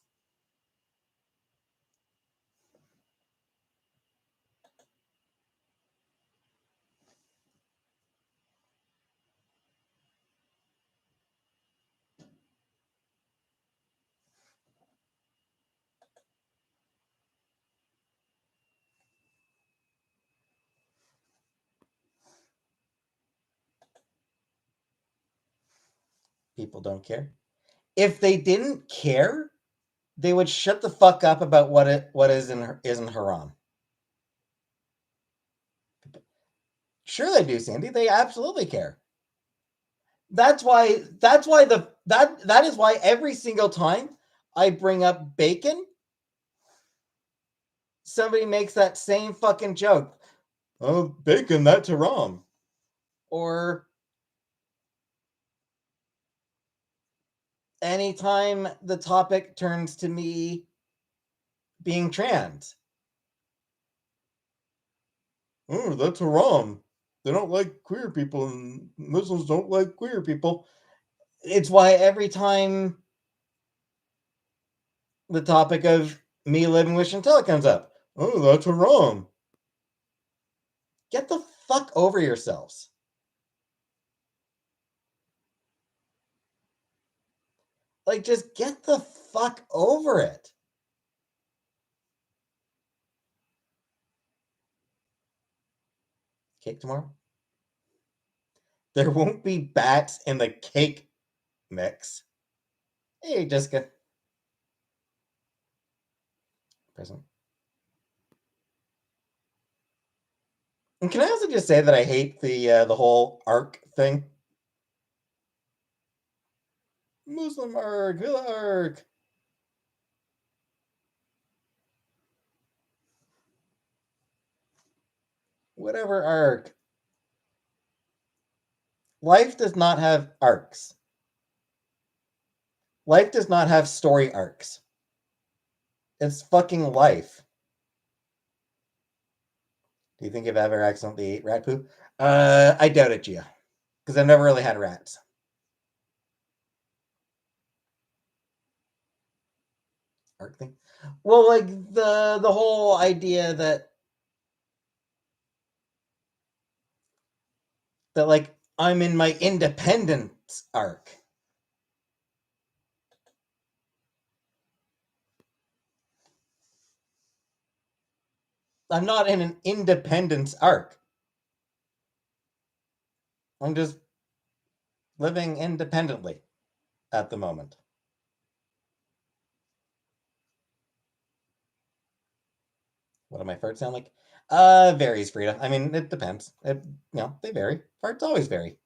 People don't care. If they didn't care, they would shut the fuck up about what isn't haram. Sure they do, Sandy. They absolutely care. That is why every single time I bring up bacon, somebody makes that same fucking joke. Oh, bacon, that's haram. Or anytime the topic turns to me being trans. Oh, that's haram. They don't like queer people, and Muslims don't like queer people. It's why every time the topic of me living with Chantel comes up, oh, that's haram. Get the fuck over yourselves. Like, just get the fuck over it. Cake tomorrow? There won't be bats in the cake mix. Hey, Jessica. Present. And can I also just say that I hate the whole arc thing? Muslim arc, Villa arc. Whatever arc. Life does not have arcs. Life does not have story arcs. It's fucking life. Do you think I've ever accidentally ate rat poo? I doubt it, Gia. Because I've never really had rats. Arc thing? Well, like the whole idea that like I'm in my independence arc. I'm not in an independence arc. I'm just living independently at the moment. What do my farts sound like? Varies, Frida. I mean, it depends. They vary. Farts always vary.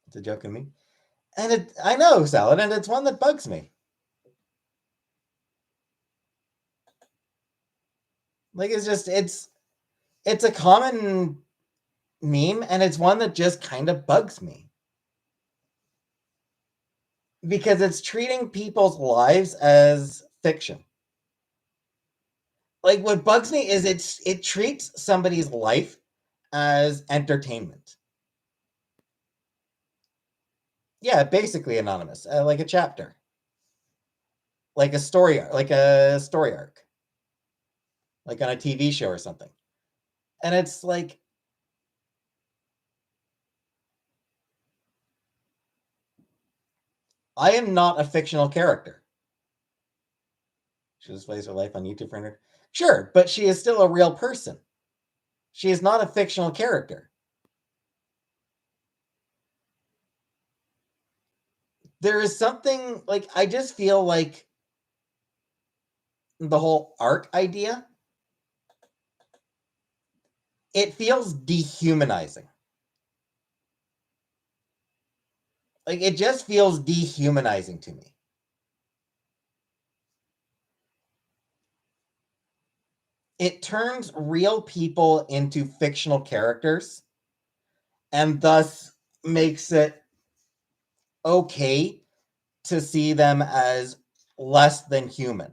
It's a joke in me. And I know, Salad, and it's one that bugs me. Like, it's a common meme, and it's one that just kind of bugs me. Because it's treating people's lives as fiction. Like, what bugs me is it treats somebody's life as entertainment. Yeah, basically anonymous, like a chapter, like a story arc, like on a TV show or something. And it's like, I am not a fictional character. She displays her life on YouTube for her. Sure, but she is still a real person. She is not a fictional character. There is something like I just feel like the whole arc idea, it feels dehumanizing. Like it just feels dehumanizing to me. It turns real people into fictional characters and thus makes it okay to see them as less than human.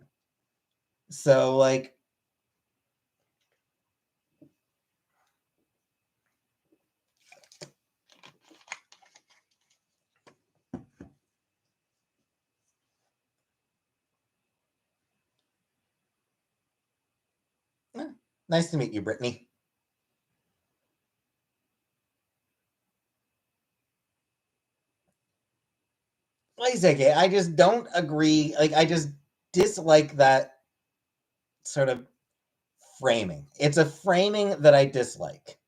So like nice to meet you, Brittany. Like I say, I just don't agree. Like I just dislike that sort of framing. It's a framing that I dislike.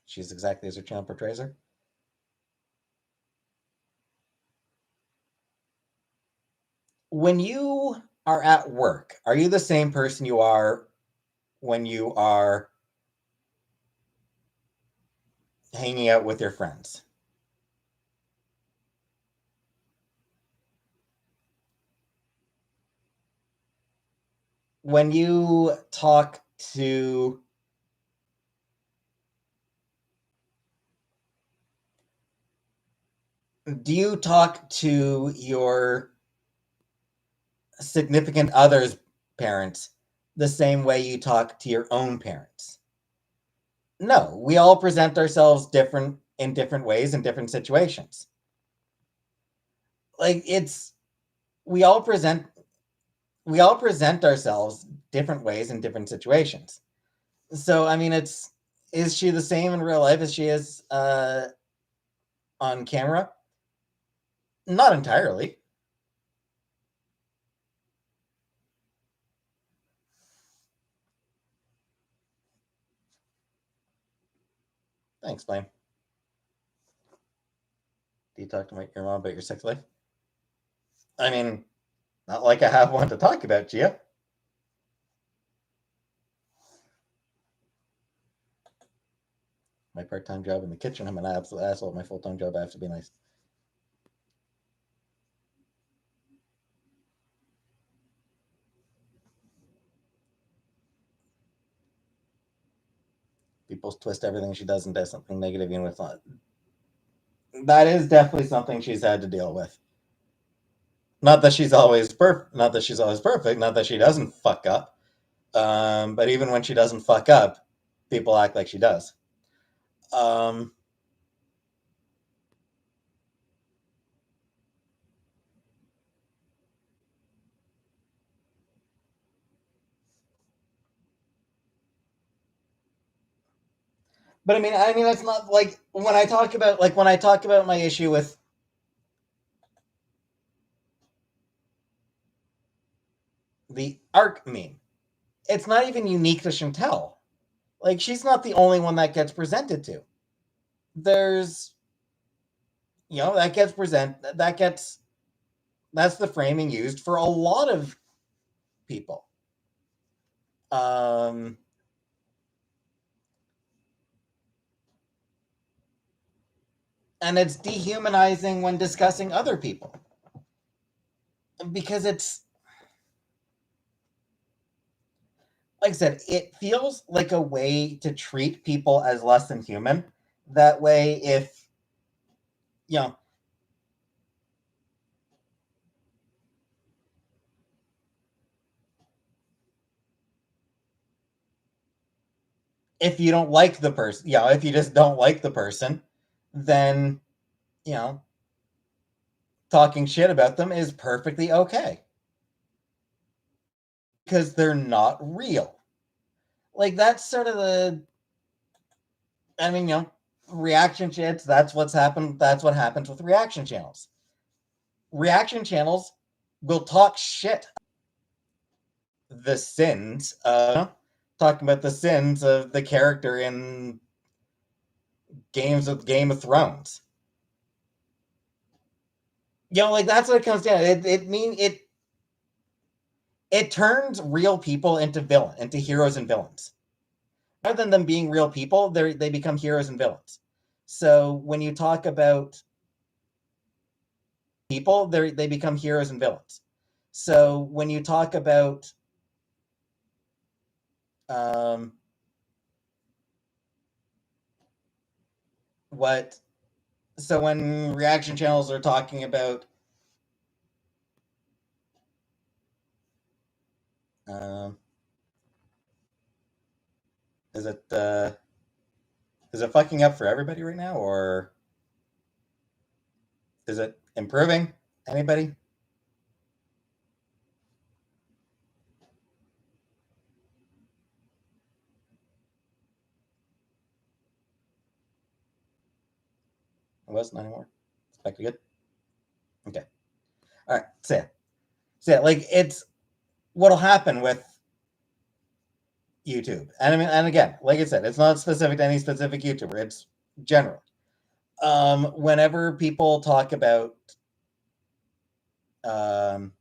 She's exactly as her channel portrays her. When you are at work, are you the same person you are when you are hanging out with your friends? When you talk to Do you talk to your significant other's parents the same way you talk to your own parents? No, we all present ourselves different in different ways in different situations. Like it's we all present we all present ourselves different ways in different situations. So I mean, it's is she the same in real life as she is on camera? Not entirely. Thanks, Blaine. Do you talk to your mom about your sex life? I mean, not like I have one to talk about, Gia. My part-time job in the kitchen. I'm an absolute asshole. My full-time job, I have to be nice. People twist everything she does into something negative, even if it's not. That is definitely something she's had to deal with. Not that she's always perfect. Not that she's always perfect. Not that she doesn't fuck up. But even when she doesn't fuck up, people act like she does. Um, but I mean, that's not like when I talk about my issue with the arc meme. It's not even unique to Chantel. Like she's not the only one that gets presented to. There's that gets that's the framing used for a lot of people. Um, and it's dehumanizing when discussing other people because it's like I said, it feels like a way to treat people as less than human. That way, if you know, if you don't like the person, if you just don't like the person, then you know, talking shit about them is perfectly okay because they're not real. Like that's sort of the, I mean, reaction shits. That's what's happened. That's what happens with reaction channels. Reaction channels will talk shit. The sins, talking about the sins of the character in Game of Thrones. Like that's what it comes down. It turns real people into heroes and villains. Rather than them being real people, they become heroes and villains. So when you talk about people, they become heroes and villains. So when you talk about um, what, so when reaction channels are talking about um, is it is it fucking up for everybody right now, or is it improving? Anybody? It wasn't anymore. It's back to good. Okay. All right. Like it's what'll happen with YouTube, and I mean, and again, like I said, it's not specific to any specific YouTuber. It's general. Whenever people talk about um,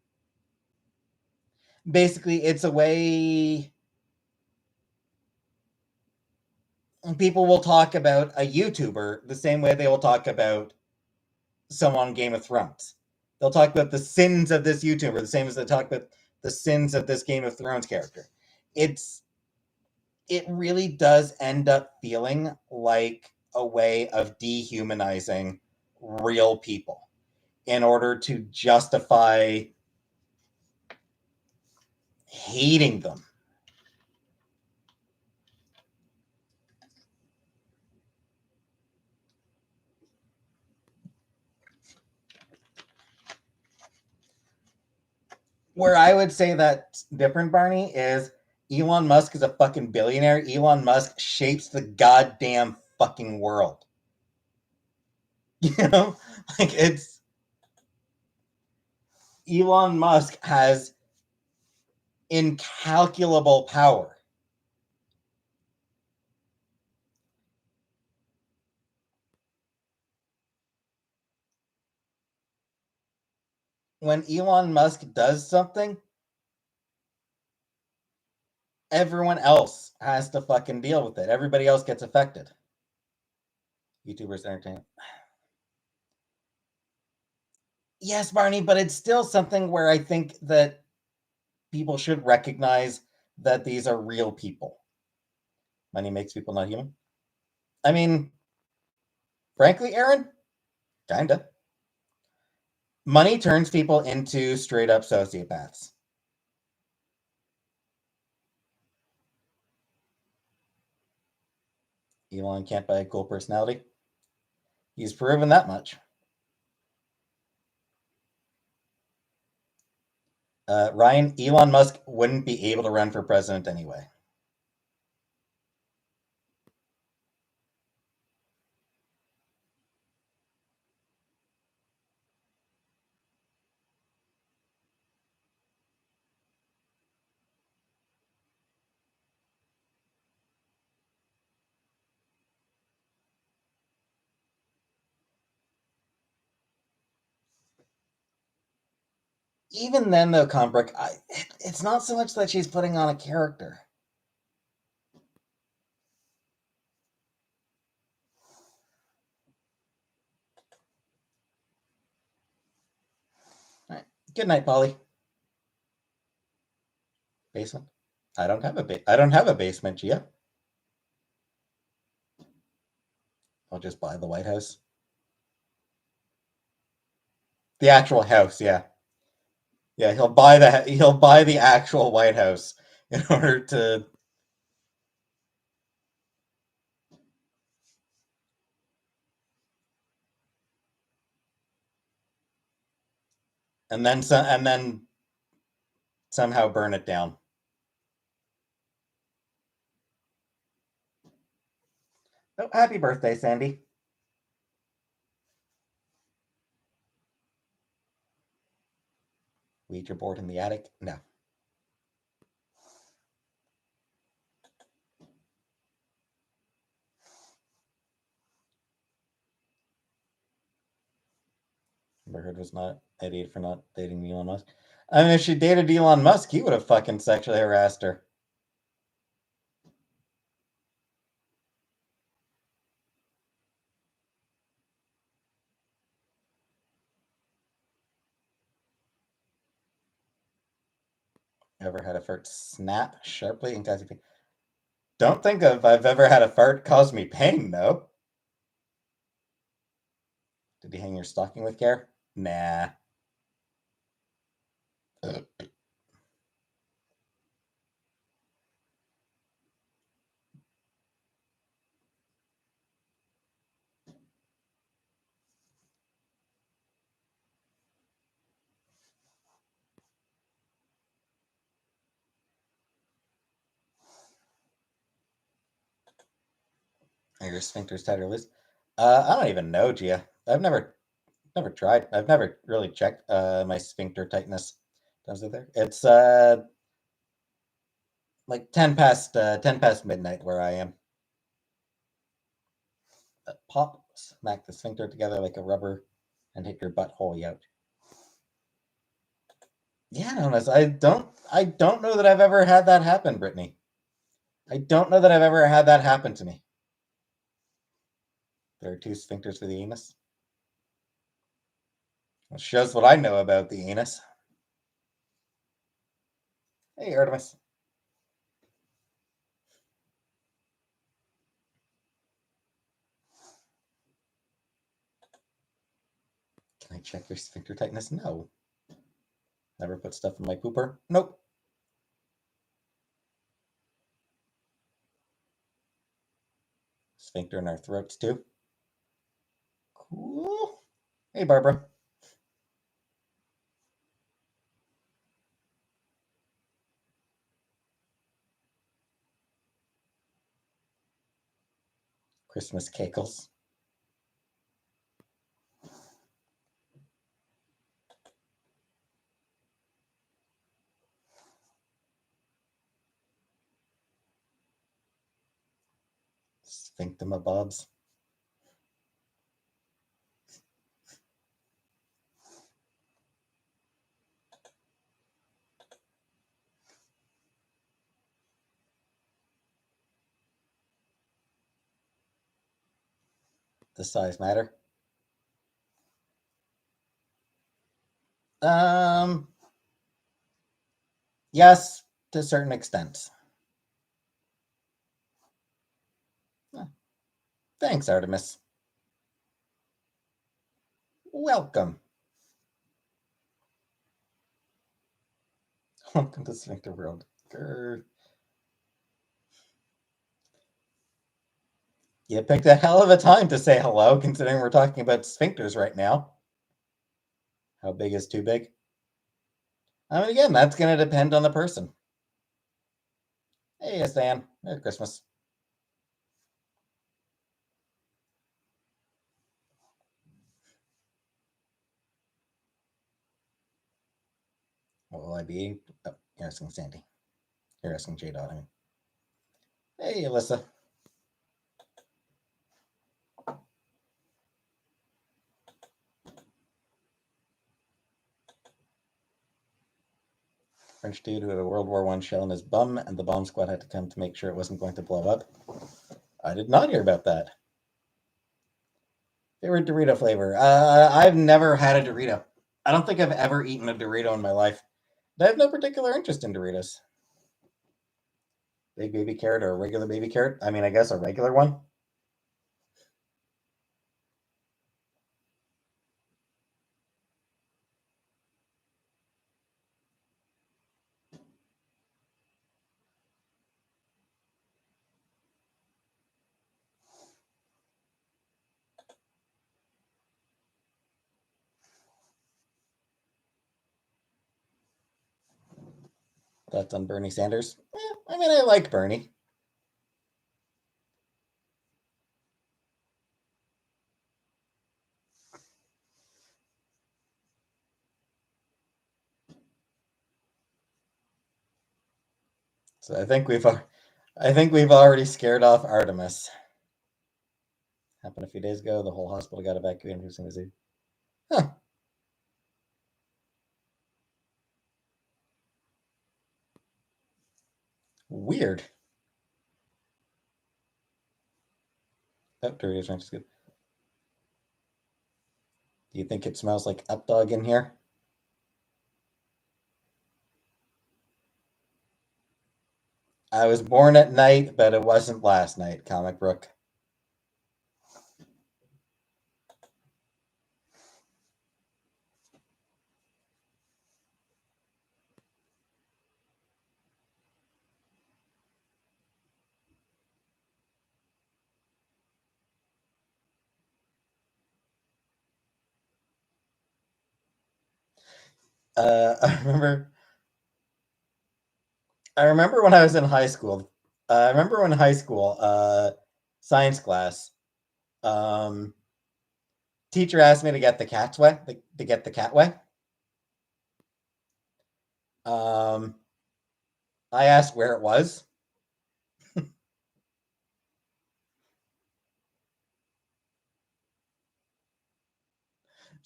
basically, it's a way people will talk about a YouTuber the same way they will talk about someone on Game of Thrones. They'll talk about the sins of this YouTuber the same as they talk about the sins of this Game of Thrones character. It's it really does end up feeling like a way of dehumanizing real people in order to justify hating them. Where I would say that's different, Barney, is Elon Musk is a fucking billionaire. Elon Musk shapes the goddamn fucking world. You know? Like, it's Elon Musk has incalculable power. When Elon Musk does something, everyone else has to fucking deal with it. Everybody else gets affected. YouTubers entertainment. Yes, Barney, but it's still something where I think that people should recognize that these are real people. Money makes people not human. I mean, frankly, Aaron, kinda. Money turns people into straight up sociopaths. Elon can't buy a cool personality. He's proven that much. Ryan, Elon Musk wouldn't be able to run for president anyway. Even then, though, Combrick, it's not so much that she's putting on a character. All right. Good night, Polly. Basement. I don't have a basement, Gia. I'll just buy the White House. The actual house, yeah. Yeah, he'll buy the actual White House in order to and then somehow burn it down. Oh, happy birthday, Sandy. Ouija board in the attic? No. Amber Heard was not an idiot for not dating Elon Musk. I mean, if she dated Elon Musk, he would have fucking sexually harassed her. Ever had a fart snap sharply and cause you pain? Don't think of I've ever had a fart cause me pain, though. Did you hang your stocking with care? Nah. Are your sphincters tight or loose? I don't even know, Gia. I've never tried. I've never really checked my sphincter tightness. Does it there? It's like 10 past midnight where I am. Pop, smack the sphincter together like a rubber, and hit your butthole out. Yeah, honest. I don't know that I've ever had that happen, Brittany. I don't know that I've ever had that happen to me. There are two sphincters for the anus. It shows what I know about the anus. Hey, Artemis. Can I check your sphincter tightness? No. Never put stuff in my pooper? Nope. Sphincter in our throats too. Cool. Hey, Barbara. Christmas cackles. Sphinctomabobs. Does size matter? Yes, to a certain extent. Thanks, Artemis. Welcome. Welcome to Sphincter World. Grr. You picked a hell of a time to say hello, considering we're talking about sphincters right now. How big is too big? I mean, again, that's going to depend on the person. Hey, Stan. Merry Christmas. What will I be eating? Oh, you're asking Sandy. You're asking J. Dot. I mean. Hey, Alyssa. French dude who had a World War I shell in his bum, and the bomb squad had to come to make sure it wasn't going to blow up. I did not hear about that. Favorite Dorito flavor? I've never had a Dorito. I don't think I've ever eaten a Dorito in my life. I have no particular interest in Doritos. Big baby carrot or a regular baby carrot? I mean, I guess a regular one. That's on Bernie Sanders. I mean, I like Bernie. So I think we've already scared off Artemis. Happened a few days ago. The whole hospital got evacuated from San Jose. Huh. Weird. Oh, Doritos Ranch is good. Do you think it smells like updog in here? I was born at night, but it wasn't last night, Comic Brook. I remember. I remember when I was in high school. I remember when high school science class. Um, Teacher asked me to get the cat's way. To get the cat way. Um, I asked where it was.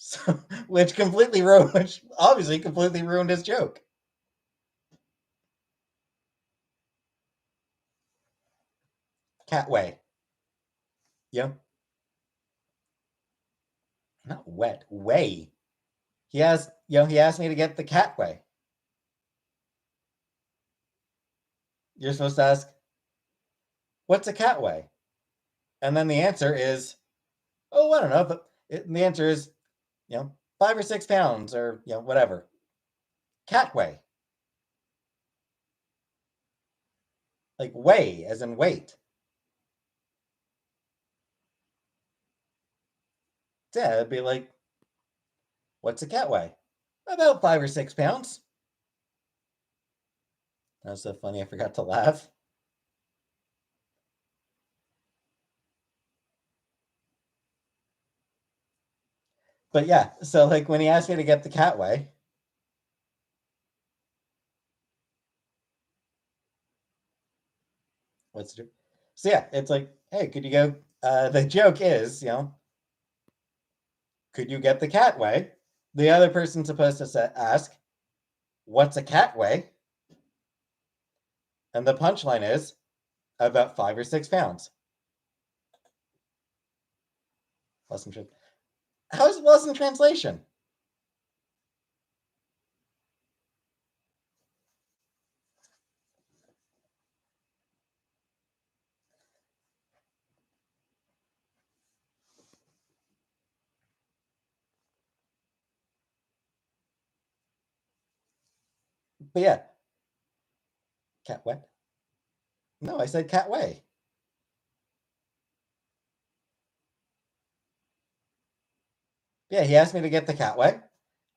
So, which obviously completely ruined his joke. Catway. Yeah. Not wet. Way. He asked me to get the catway. You're supposed to ask, what's a catway? And then the answer is, oh, I don't know. But the answer is, 5 or 6 pounds or, whatever. Cat weigh. Like weigh as in weight. Yeah, it'd be like, what's a cat weigh? About 5 or 6 pounds. That was so funny, I forgot to laugh. But yeah, so like when he asked me to get the cat weigh, what's it? So yeah, it's like, hey, could you go? The joke is, could you get the cat weigh? The other person's supposed to ask, what's a cat weigh? And the punchline is about 5 or 6 pounds. Lost in How is it lost in translation? But yeah, cat weigh. No, I said cat weigh. Yeah, he asked me to get the cat weigh,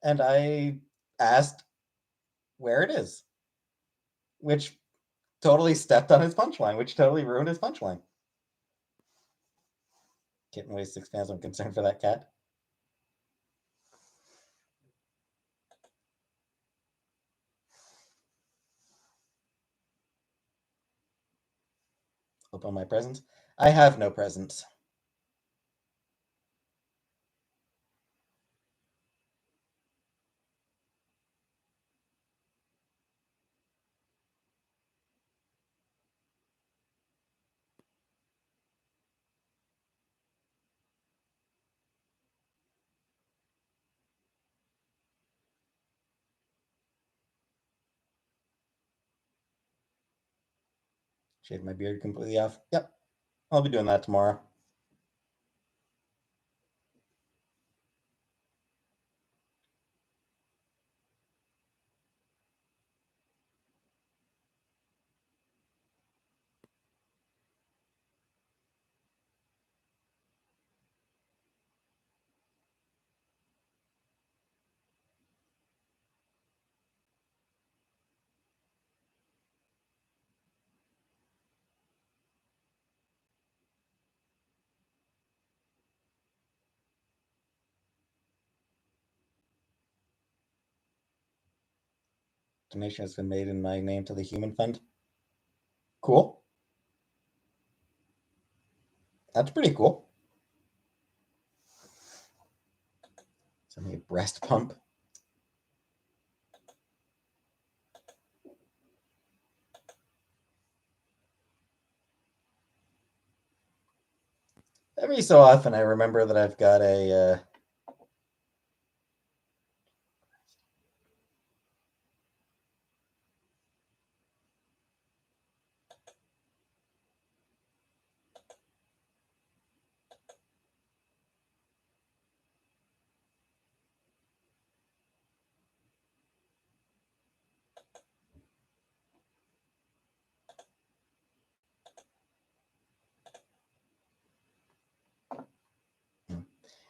and I asked where it is, which totally stepped on his punchline, which totally ruined his punchline. Kitten weighs 6 pounds. I'm concerned for that cat. Open my presents. I have no presents. Shave my beard completely off. Yep, I'll be doing that tomorrow. Donation has been made in my name to the Human Fund. Cool. That's pretty cool. Send me a breast pump. Every so often, I remember that I've got a.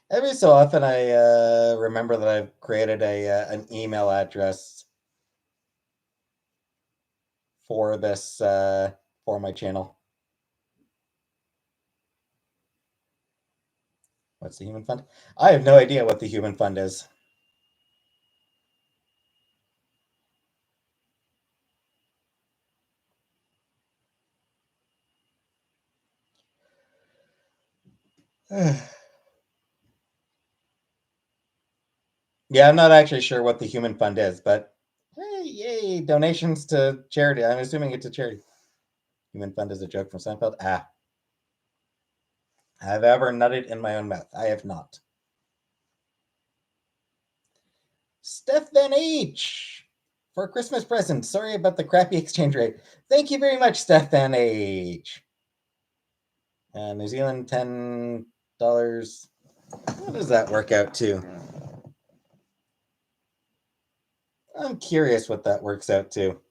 Every so often, I remember that I've created an email address for this for my channel. What's the Human Fund? I have no idea what the Human Fund is. Yeah, I'm not actually sure what the Human Fund is, but hey, yay, donations to charity. I'm assuming it's a charity. Human Fund is a joke from Seinfeld. Ah, have I ever nutted in my own mouth? I have not. Stefan H for Christmas presents. Sorry about the crappy exchange rate. Thank you very much, Stefan H. New Zealand $10. What does that work out to? I'm curious what that works out to.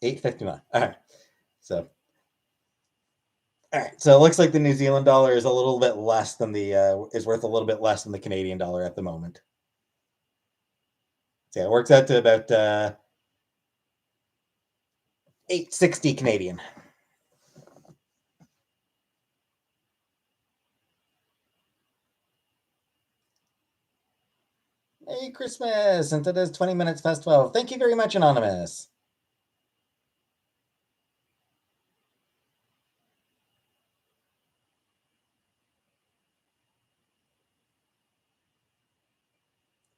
$8.51. All right. So all right. So it looks like the New Zealand dollar is a little bit less than the is worth a little bit less than the Canadian dollar at the moment. So yeah, it works out to about 860 Canadian. Merry Christmas! And it is 20 minutes past 12. Thank you very much, Anonymous.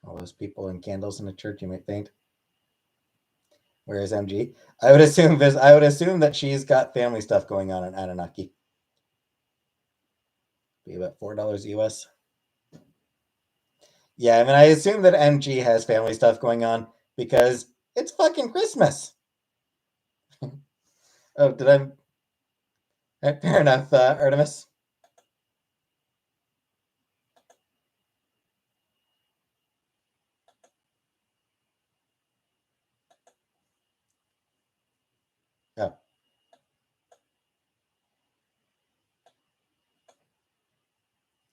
All those people and candles in a church, you might think. Where is MG? I would assume that she's got family stuff going on in Anunnaki. Be about $4 US. Yeah, I mean, I assume that MG has family stuff going on because it's fucking Christmas. Oh, did I? Fair enough, Artemis. Oh,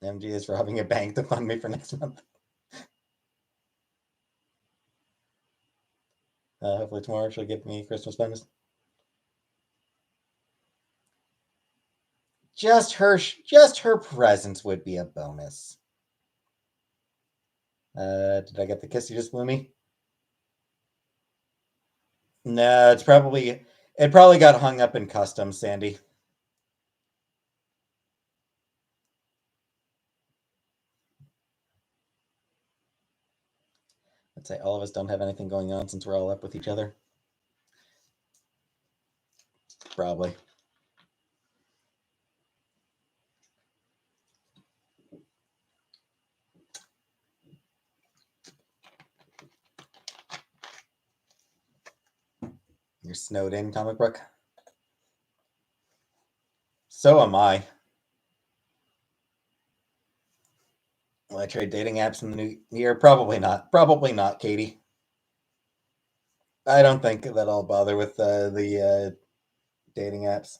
MG is robbing a bank to fund me for next month. Hopefully tomorrow she'll give me Christmas bonus. Just her presence would be a bonus. Did I get the kiss you just blew me? No, it probably got hung up in customs, Sandy. I'd say all of us don't have anything going on since we're all up with each other. Probably. You're snowed in, comic book. So am I. Will I trade dating apps in the new year? Probably not. Probably not, Katie. I don't think that I'll bother with the dating apps.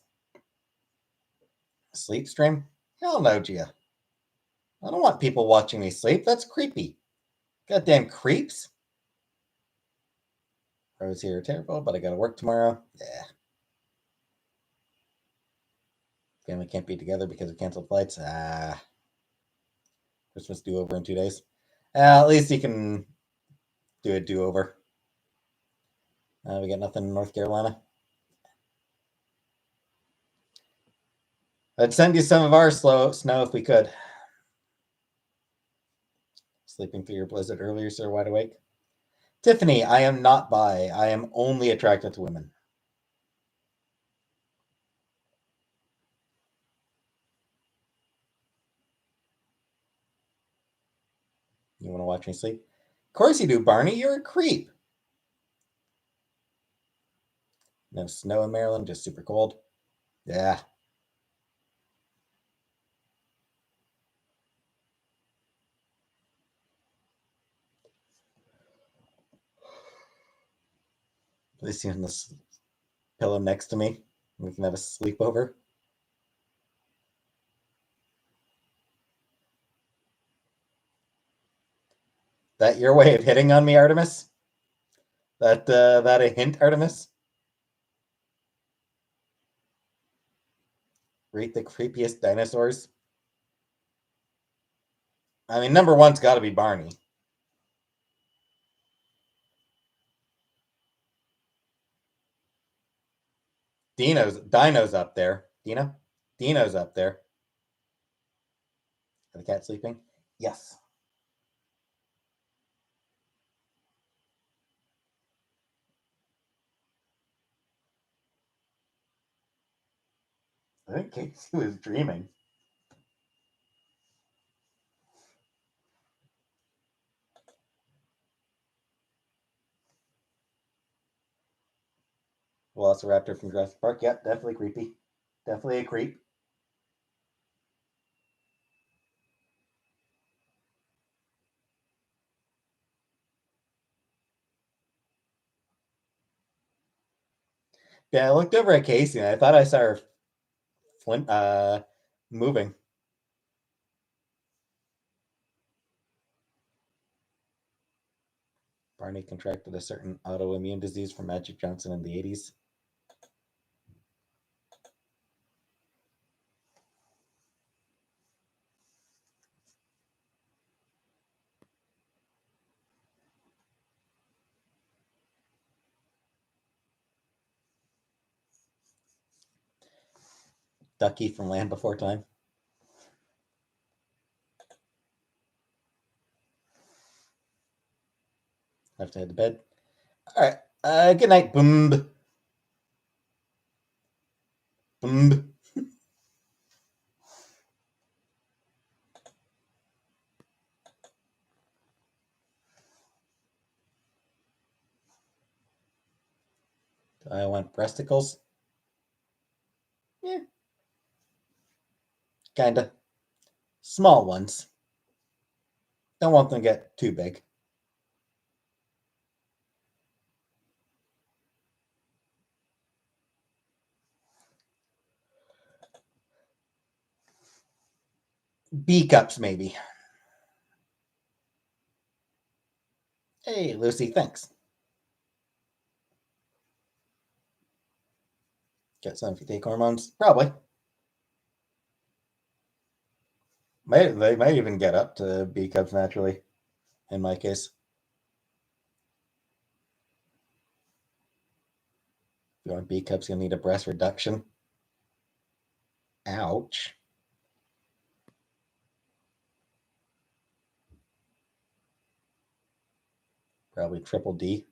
Sleep stream? Hell no, Gia. I don't want people watching me sleep. That's creepy. Goddamn creeps. Rose here, terrible, but I gotta work tomorrow. Yeah. Family can't be together because of canceled flights. Christmas do over in 2 days. At least you can do a do over. We got nothing in North Carolina. I'd send you some of our snow if we could. Sleeping through your blizzard earlier, sir, wide awake. Tiffany, I am not bi. I am only attracted to women. You want to watch me sleep? Of course you do, Barney. You're a creep. No snow in Maryland, just super cold. Yeah. Place you on this pillow next to me. We can have a sleepover. That your way of hitting on me, Artemis? That a hint, Artemis? Rate the creepiest dinosaurs. I mean, number one's got to be Barney. Dino's up there. Dino's up there. Are the cat sleeping? Yes. I think Casey was dreaming. Velociraptor from Jurassic Park. Yep, definitely creepy. Definitely a creep. Yeah, I looked over at Casey and I thought I saw her flint moving. Barney contracted a certain autoimmune disease from Magic Johnson in the 80s. Ducky from Land Before Time. Have to head to bed. All right. Good night. Boom. Boom. I want breasticles. Yeah. Kinda. Small ones. Don't want them to get too big. B cups, maybe. Hey, Lucy, thanks. Get some if you take hormones? Probably. They might even get up to B cups naturally, in my case. If you want B cups, you'll need a breast reduction. Ouch. Probably triple D.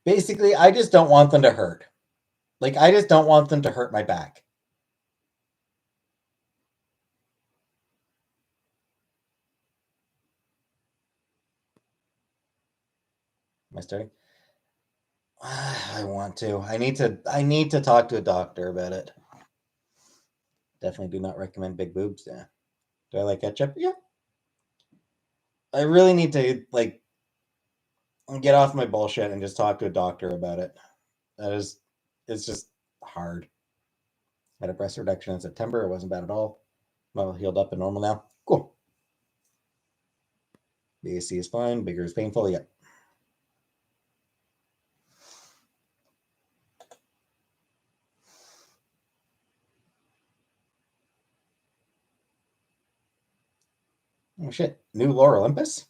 Basically, I just don't want them to hurt. Like, I just don't want them to hurt my back. Am I starting? I want to. I need to talk to a doctor about it. Definitely do not recommend big boobs. Yeah. Do I like ketchup? Yeah. I really need to like get off my bullshit and just talk to a doctor about it. It's just hard. Had a breast reduction in September. It wasn't bad at all. I'm all healed up and normal now. Cool. The AC is fine. Bigger is painful. Yep. Oh shit. New Lore Olympus?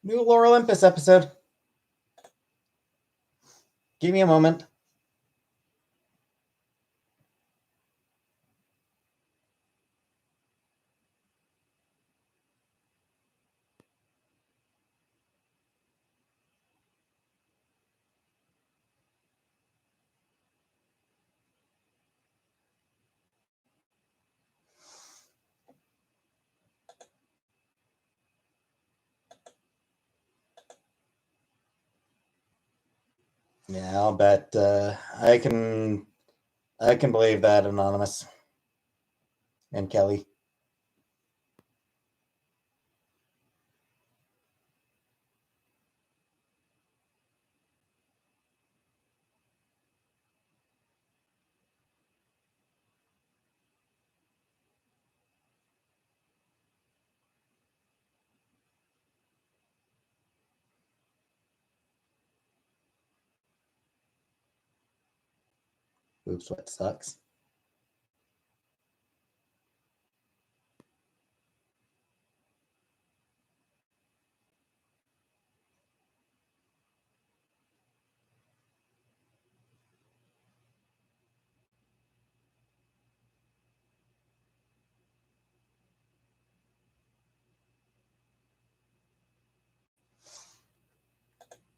New Lore Olympus episode. Give me a moment. Yeah, I'll bet I can believe that, Anonymous and Kelly. Boob sweat sucks.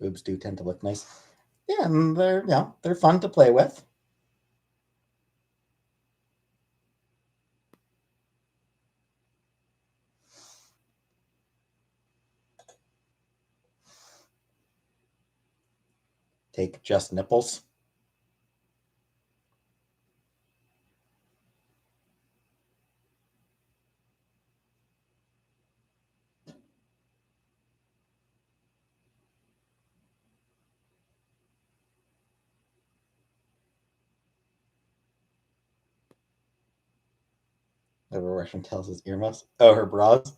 Boobs do tend to look nice. Yeah, and they're fun to play with. Take just nipples. Whatever Russian tells his earmuffs. Oh, her bras.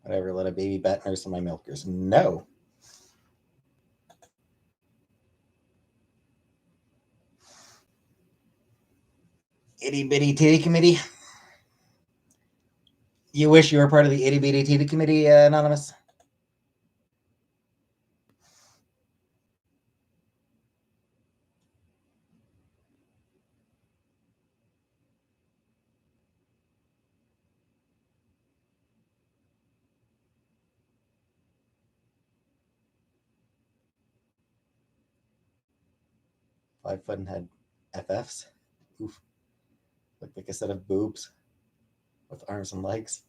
Whatever, let a baby bat nurse in my milkers. No. Itty bitty titty committee. You wish you were part of the itty bitty titty committee, Anonymous? Five-foot and head FFs. Oof. Look like a set of boobs with arms and legs.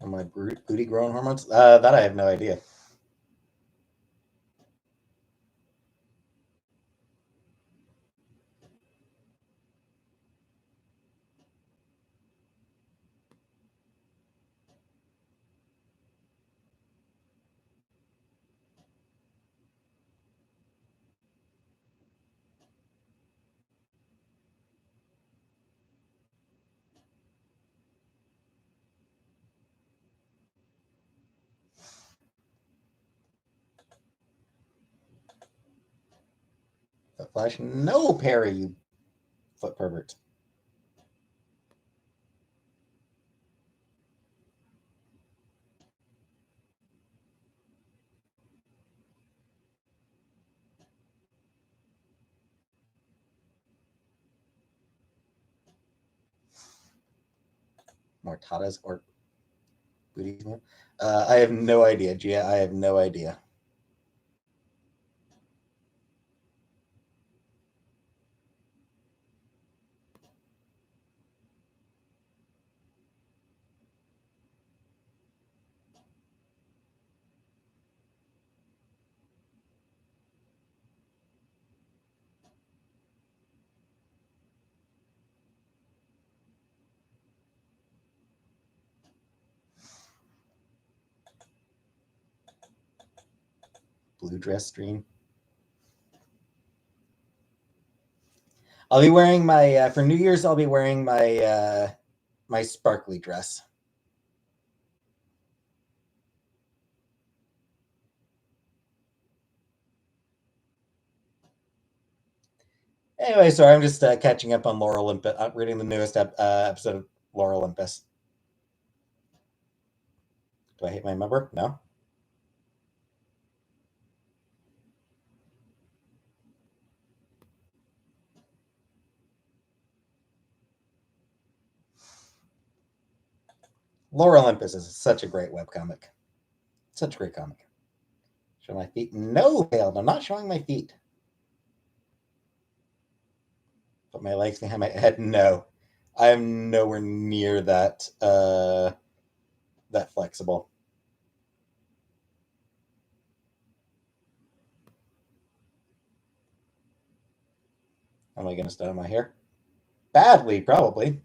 Am my booty growing hormones? That I have no idea. Foot flash? No, Perry, you foot pervert. More tatas or booties? I have no idea, Gia. I have no idea. Blue dress stream. I'll be wearing my for New Year's. I'll be wearing my my sparkly dress. Anyway, sorry, I'm just catching up on Lore Olympus. I'm reading the newest episode of Lore Olympus. Do I hate my member? No. Lore Olympus is such a great webcomic. Such a great comic. Show my feet? No, Pale. I'm not showing my feet. Put my legs behind my head? No. I am nowhere near that that flexible. Am I going to stone my hair? Badly, probably.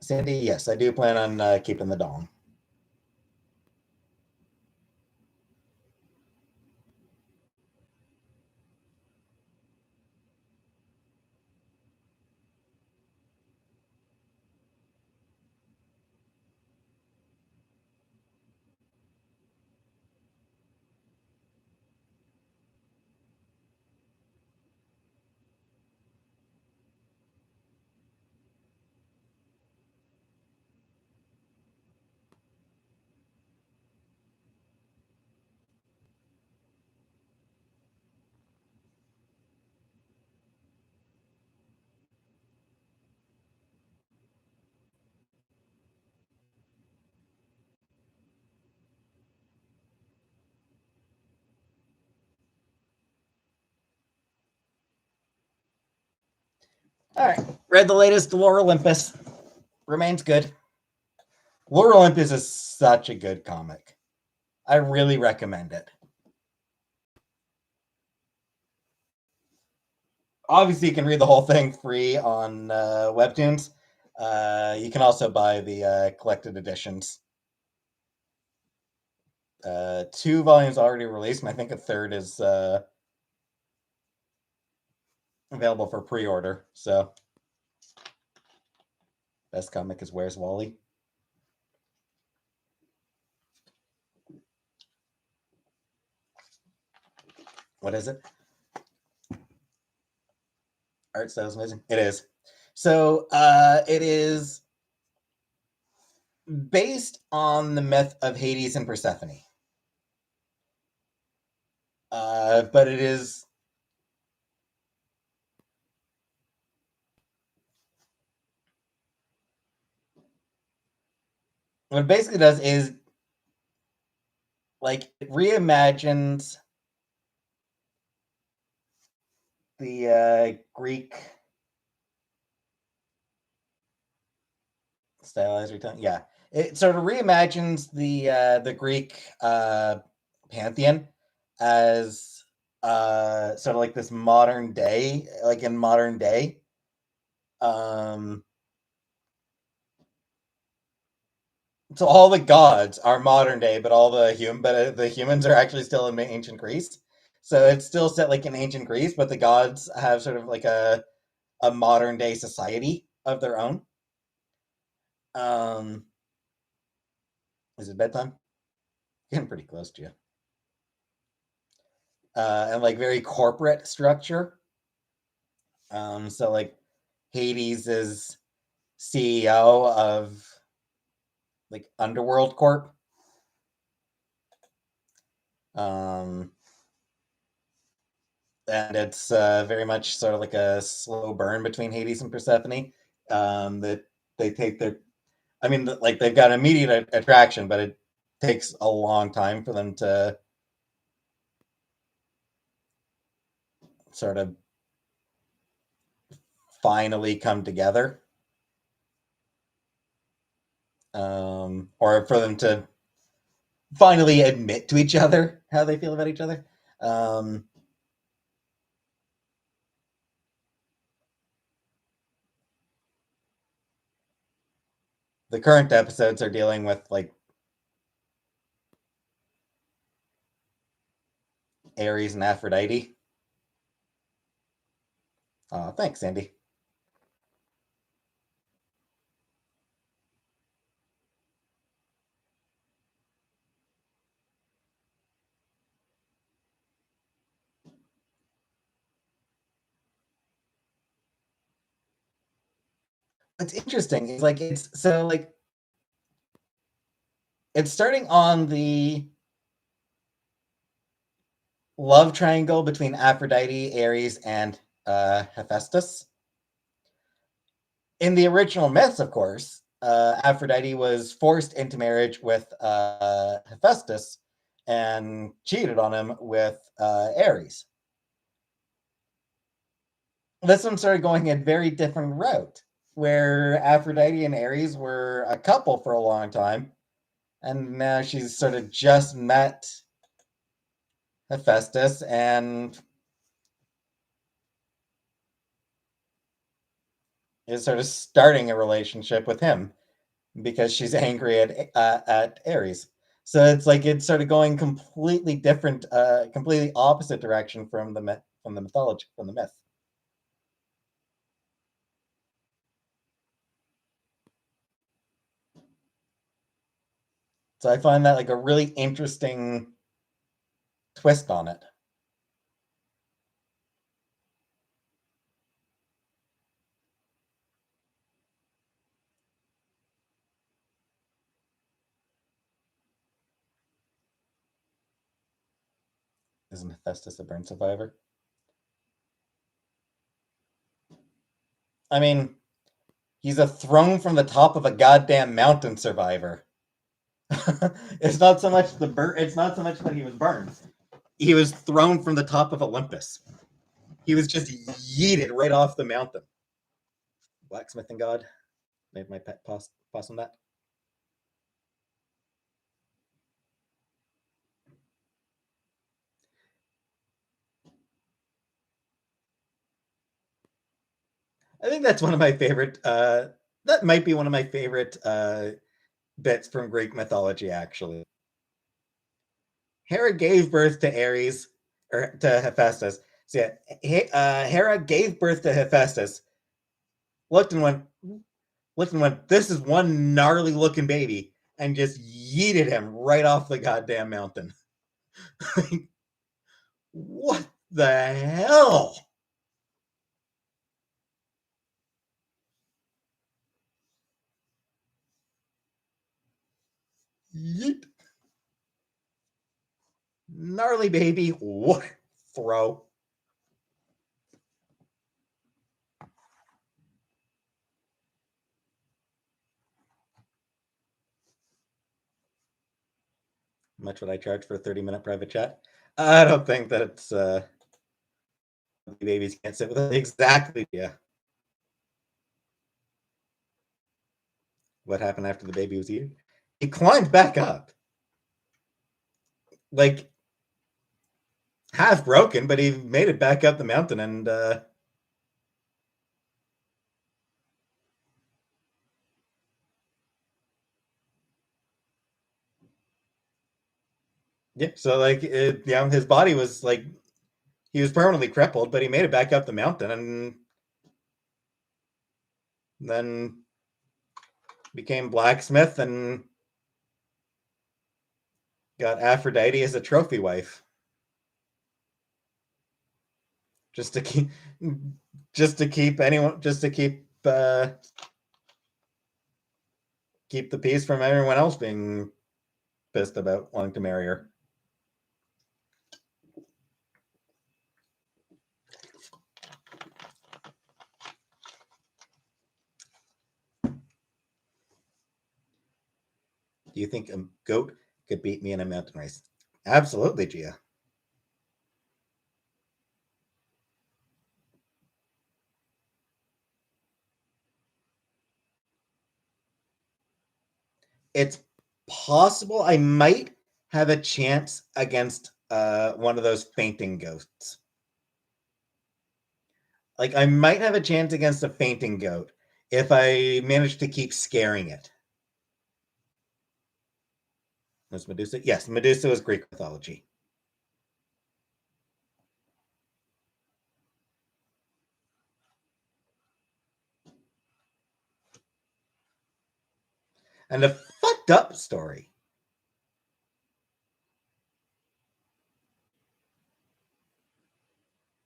Sandy, yes, I do plan on keeping the dong. All right. Read the latest Lore Olympus. Remains good. Lore Olympus is such a good comic. I really recommend it. Obviously, you can read the whole thing free on Webtoons. You can also buy the collected editions. 2 volumes already released, and I think a third is available for pre-order. So, best comic is Where's Wally? What is it? Art style is amazing. It is. So, it is based on the myth of Hades and Persephone. But it is what it basically does is like it reimagines the Greek stylized retelling. Yeah, it sort of reimagines the Greek pantheon as sort of like this modern day, like in modern day. Um, so all the gods are modern day, but the humans are actually still in ancient Greece. So it's still set like in ancient Greece, but the gods have sort of like a modern day society of their own. Um, is it bedtime? Getting pretty close to you. And like very corporate structure. So like Hades is CEO of like Underworld Corp. Um, and it's very much sort of like a slow burn between Hades and Persephone. That they take their, I mean, like they've got immediate attraction, but it takes a long time for them to sort of finally come together, or for them to finally admit to each other how they feel about each other. Um, the current episodes are dealing with like Ares and Aphrodite. Thanks, Sandy. What's interesting is like it's so like it's starting on the love triangle between Aphrodite, Ares, and Hephaestus. In the original myths, of course, Aphrodite was forced into marriage with Hephaestus and cheated on him with Ares. this one started going a very different route, where Aphrodite and Ares were a couple for a long time, and now she's sort of just met Hephaestus and is sort of starting a relationship with him because she's angry at Ares. So it's like it's sort of going completely different, completely opposite direction from the mythology, from the myth. So I find that like a really interesting twist on it. Isn't Hephaestus a burn survivor? I mean, he's a thrown from the top of a goddamn mountain survivor. It's not so much the burn. It's not so much that he was burned. He was thrown from the top of Olympus. He was just yeeted right off the mountain. Blacksmithing god. Made my pet pause on that. I think that's one of my favorite. That might be one of my favorite bits from Greek mythology. Actually, Hera gave birth to Ares or to Hephaestus. So yeah, Hera gave birth to Hephaestus. Looked and went, "This is one gnarly looking baby," and just yeeted him right off the goddamn mountain. What the hell? Yeet. Gnarly baby. What? Throw. How much would I charge for a 30-minute private chat? I don't think that it's babies can't sit with us. Exactly. Yeah. What happened after the baby was eaten? He climbed back up. Like half broken, but he made it back up the mountain and yeah, so like his body was like he was permanently crippled, but he made it back up the mountain and then became blacksmith and got Aphrodite as a trophy wife. Just to keep just to keep the peace from everyone else being pissed about wanting to marry her. Do you think a goat could beat me in a mountain race? Absolutely, Gia. It's possible I might have a chance against one of those fainting ghosts. Like I might have a chance against a fainting goat if I manage to keep scaring it. Was Medusa? Yes, Medusa was Greek mythology. And a fucked up story.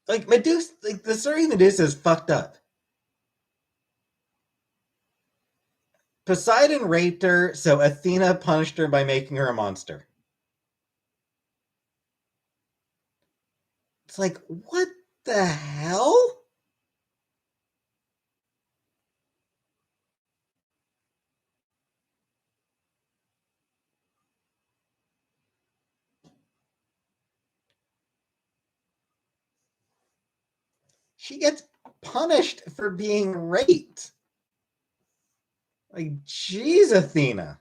Like Medusa, like the story of Medusa is fucked up. Poseidon raped her, so Athena punished her by making her a monster. It's like, what the hell? She gets punished for being raped. Like, jeez, Athena.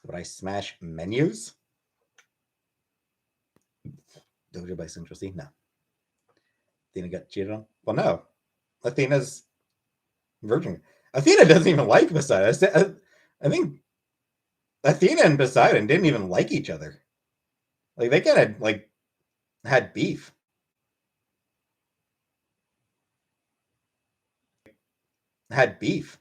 Would I smash menus? Dojo by Central C? No. Athena got cheated on? Well, no. Athena's virgin. Athena doesn't even like Poseidon. I think Athena and Poseidon didn't even like each other. Like, they kind of, like, had beef. Had beef.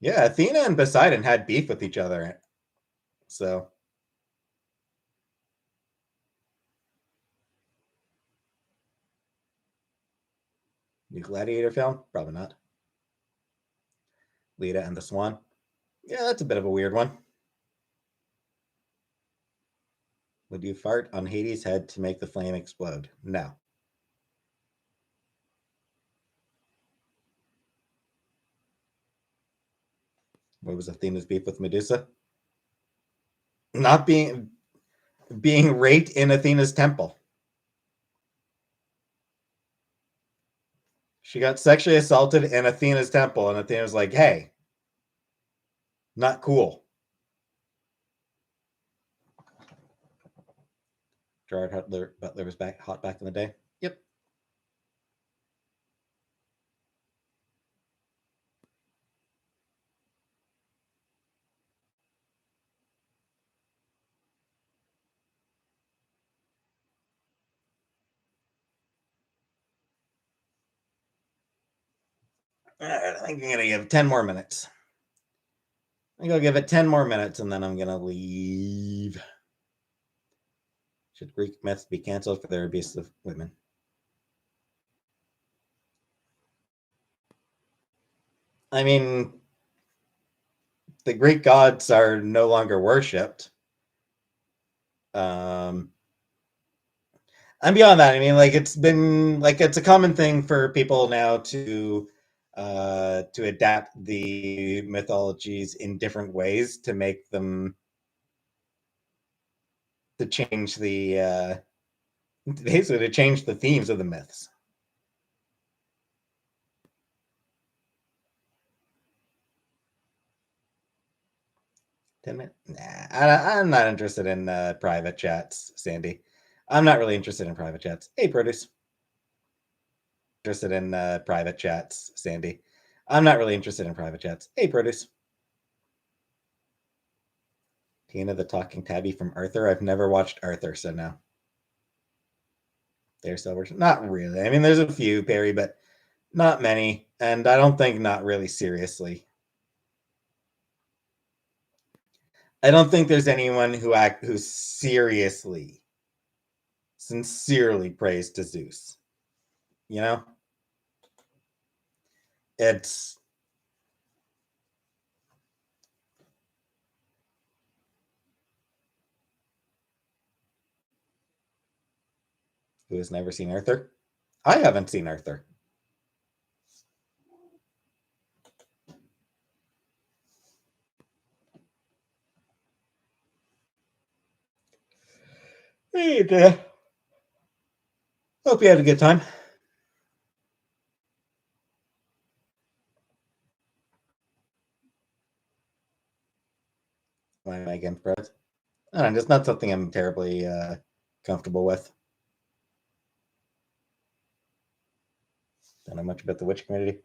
Yeah, Athena and Poseidon had beef with each other. So. New Gladiator film? Probably not. Leda and the Swan? Yeah, that's a bit of a weird one. Would you fart on Hades' head to make the flame explode? No. What was Athena's beef with Medusa? Not being raped in Athena's temple. She got sexually assaulted in Athena's temple, and Athena was like, hey, not cool. Gerard Butler was hot back in the day. Yep. All right, I think I'm going to give 10 more minutes. I think I'll give it 10 more minutes, and then I'm going to leave. Should Greek myths be canceled for their abuse of women? I mean, the Greek gods are no longer worshipped. And beyond that, I mean, like, it's been like it's a common thing for people now to adapt the mythologies in different ways to make them to change the basically to change the themes of the myths. 10 minutes? Nah, I'm not interested in private chats, Sandy. I'm not really interested in private chats. Hey, Produce. Interested in private chats, Sandy. I'm not really interested in private chats. Hey, Produce. Tina the Talking Tabby from Arthur. I've never watched Arthur, so no. There's Silvers. Not really. I mean, there's a few, Perry, but not many. And I don't think not really seriously. I don't think there's anyone who seriously, sincerely prays to Zeus. You know? It's who has never seen Arthur? I haven't seen Arthur. Hey, hope you had a good time. Why am I against bread? I don't know, just not something I'm terribly comfortable with. Don't know much about the witch community.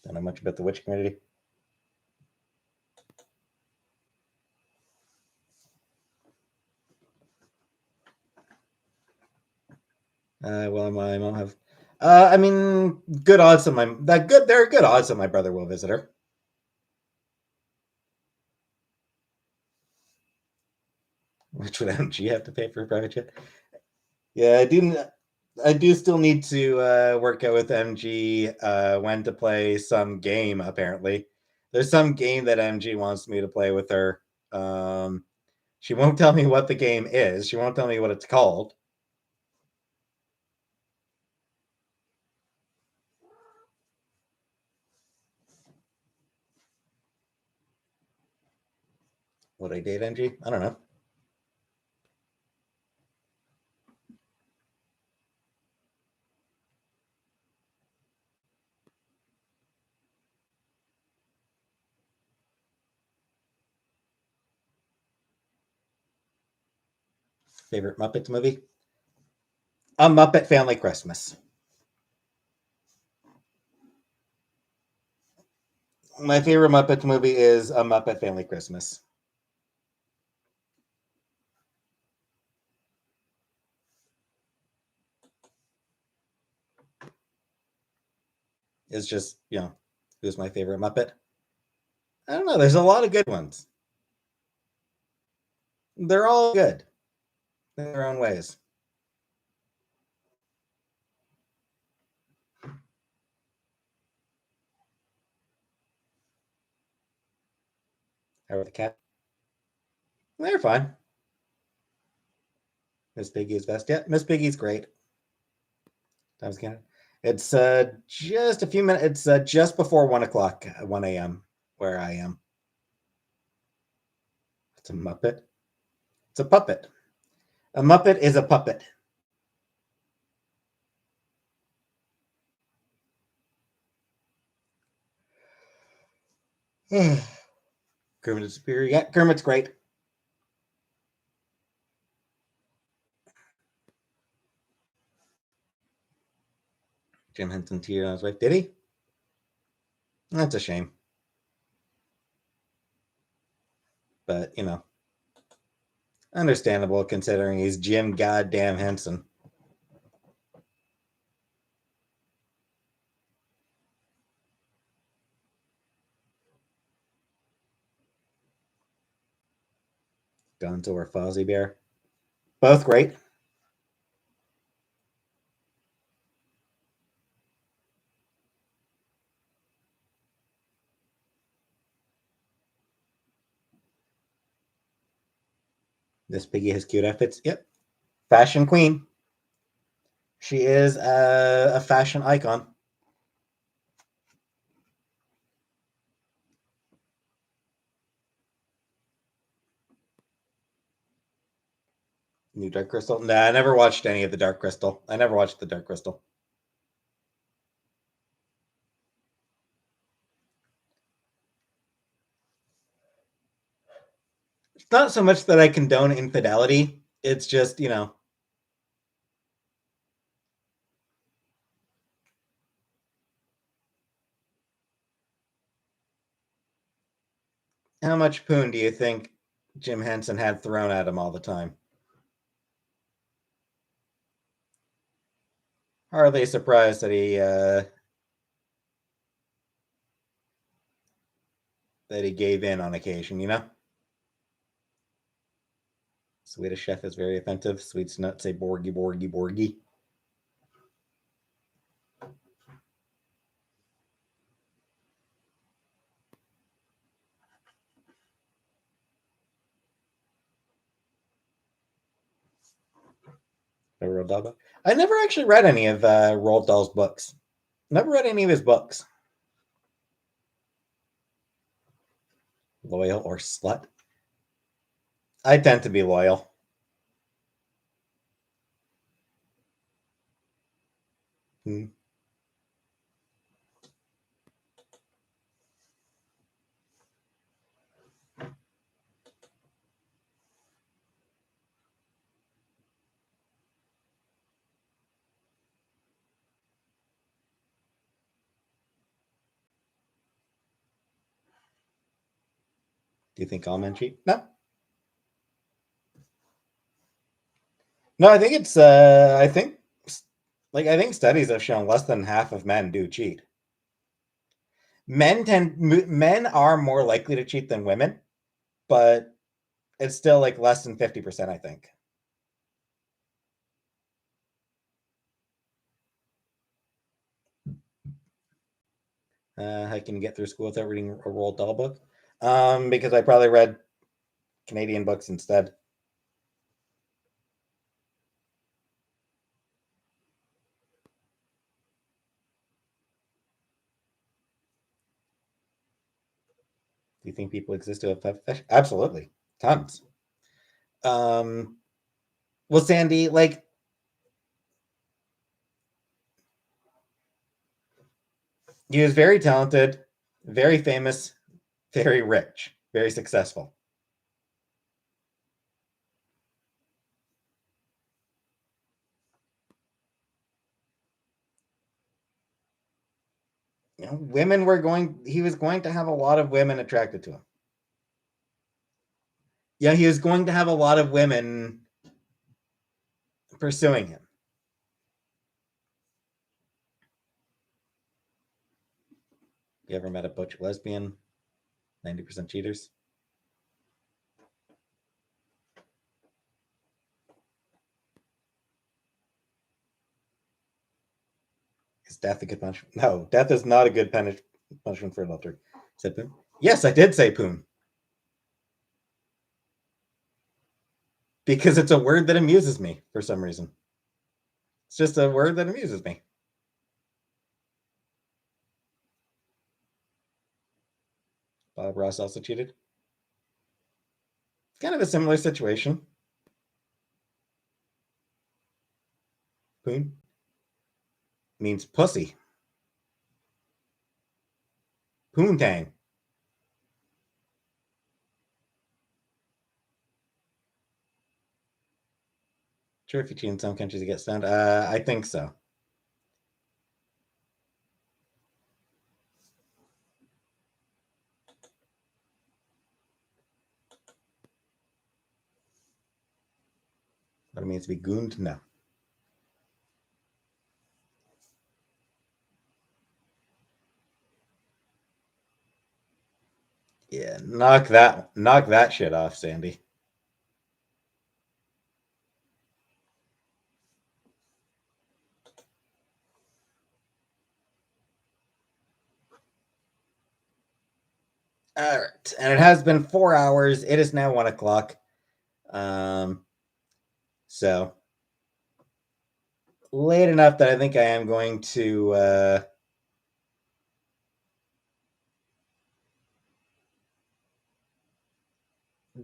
Don't know much about the witch community. Well, my mom have. I mean, good odds that there are good odds that my brother will visit her. Which would MG have to pay for a private jet? Yeah, I do still need to work out with MG when to play some game. Apparently, there's some game that MG wants me to play with her. She won't tell me what the game is. She won't tell me what it's called. Would I date Angie? I don't know. Favorite Muppets movie? A Muppet Family Christmas. My favorite Muppets movie is A Muppet Family Christmas. It's just, who's my favorite Muppet? I don't know. There's a lot of good ones. They're all good in their own ways. How are the cat? They're fine. Miss Piggy's best. Yeah, Miss Piggy's great. Times again. It's just a few minutes. It's just before 1 o'clock, 1 a.m. where I am. It's a Muppet. It's a puppet. A Muppet is a puppet. Kermit is superior. Yeah, Kermit's great. Jim Henson cheated on his wife. Did he? That's a shame. But, understandable considering he's Jim goddamn Henson. Gonzo or Fozzie Bear. Both great. This Piggy has cute outfits. Yep. Fashion queen. She is a fashion icon. New Dark Crystal? Nah, I never watched any of the Dark Crystal. I never watched the Dark Crystal. It's not so much that I condone infidelity. It's just, how much poon do you think Jim Henson had thrown at him all the time? Hardly surprised that he gave in on occasion. Swedish chef is very offensive. Swedes not say borgy, borgy, borgy. Roald Dahl book. I never actually read any of Roald Dahl's books. Never read any of his books. Loyal or slut? I tend to be loyal. Hmm. Do you think all men cheat? No. No, I think it's I think studies have shown less than half of men do cheat. Men are more likely to cheat than women, but it's still like less than 50%, I think. I can get through school without reading a Roald Dahl book. Because I probably read Canadian books instead. Do you think people exist to have absolutely? Tons. Well, Sandy, like, he was very talented, very famous, very rich, very successful. You know, he was going to have a lot of women attracted to him. Yeah, he was going to have a lot of women pursuing him. You ever met a butch lesbian? 90% cheaters? Is death a good punishment? No, death is not a good punishment for adultery. Said Poon? Yes, I did say Poon. Because it's a word that amuses me for some reason. It's just a word that amuses me. Bob Ross also cheated. Kind of a similar situation. Poon means pussy. Poontang. Sure, if you cheat in some countries, you get stoned. I think so. What it means to be gooned? No. Yeah, knock that shit off, Sandy. All right, and it has been 4 hours. It is now 1 o'clock. Um, so late enough that I think I am going to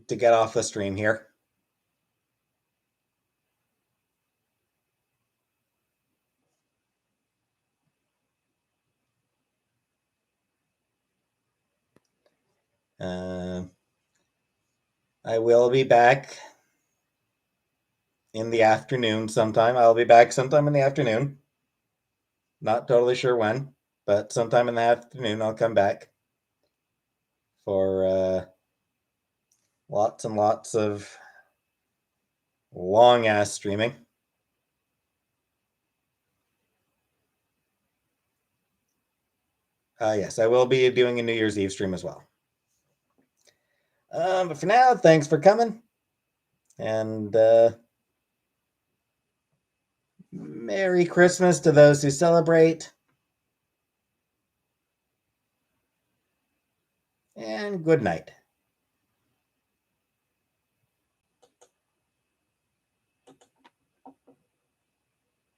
get off the stream here. Uh, I will be back in the afternoon sometime. I'll be back sometime in the afternoon. Not totally sure when, but sometime in the afternoon I'll come back for lots and lots of long ass streaming. Yes, I will be doing a New Year's Eve stream as well. But for now, thanks for coming. And Merry Christmas to those who celebrate. And good night.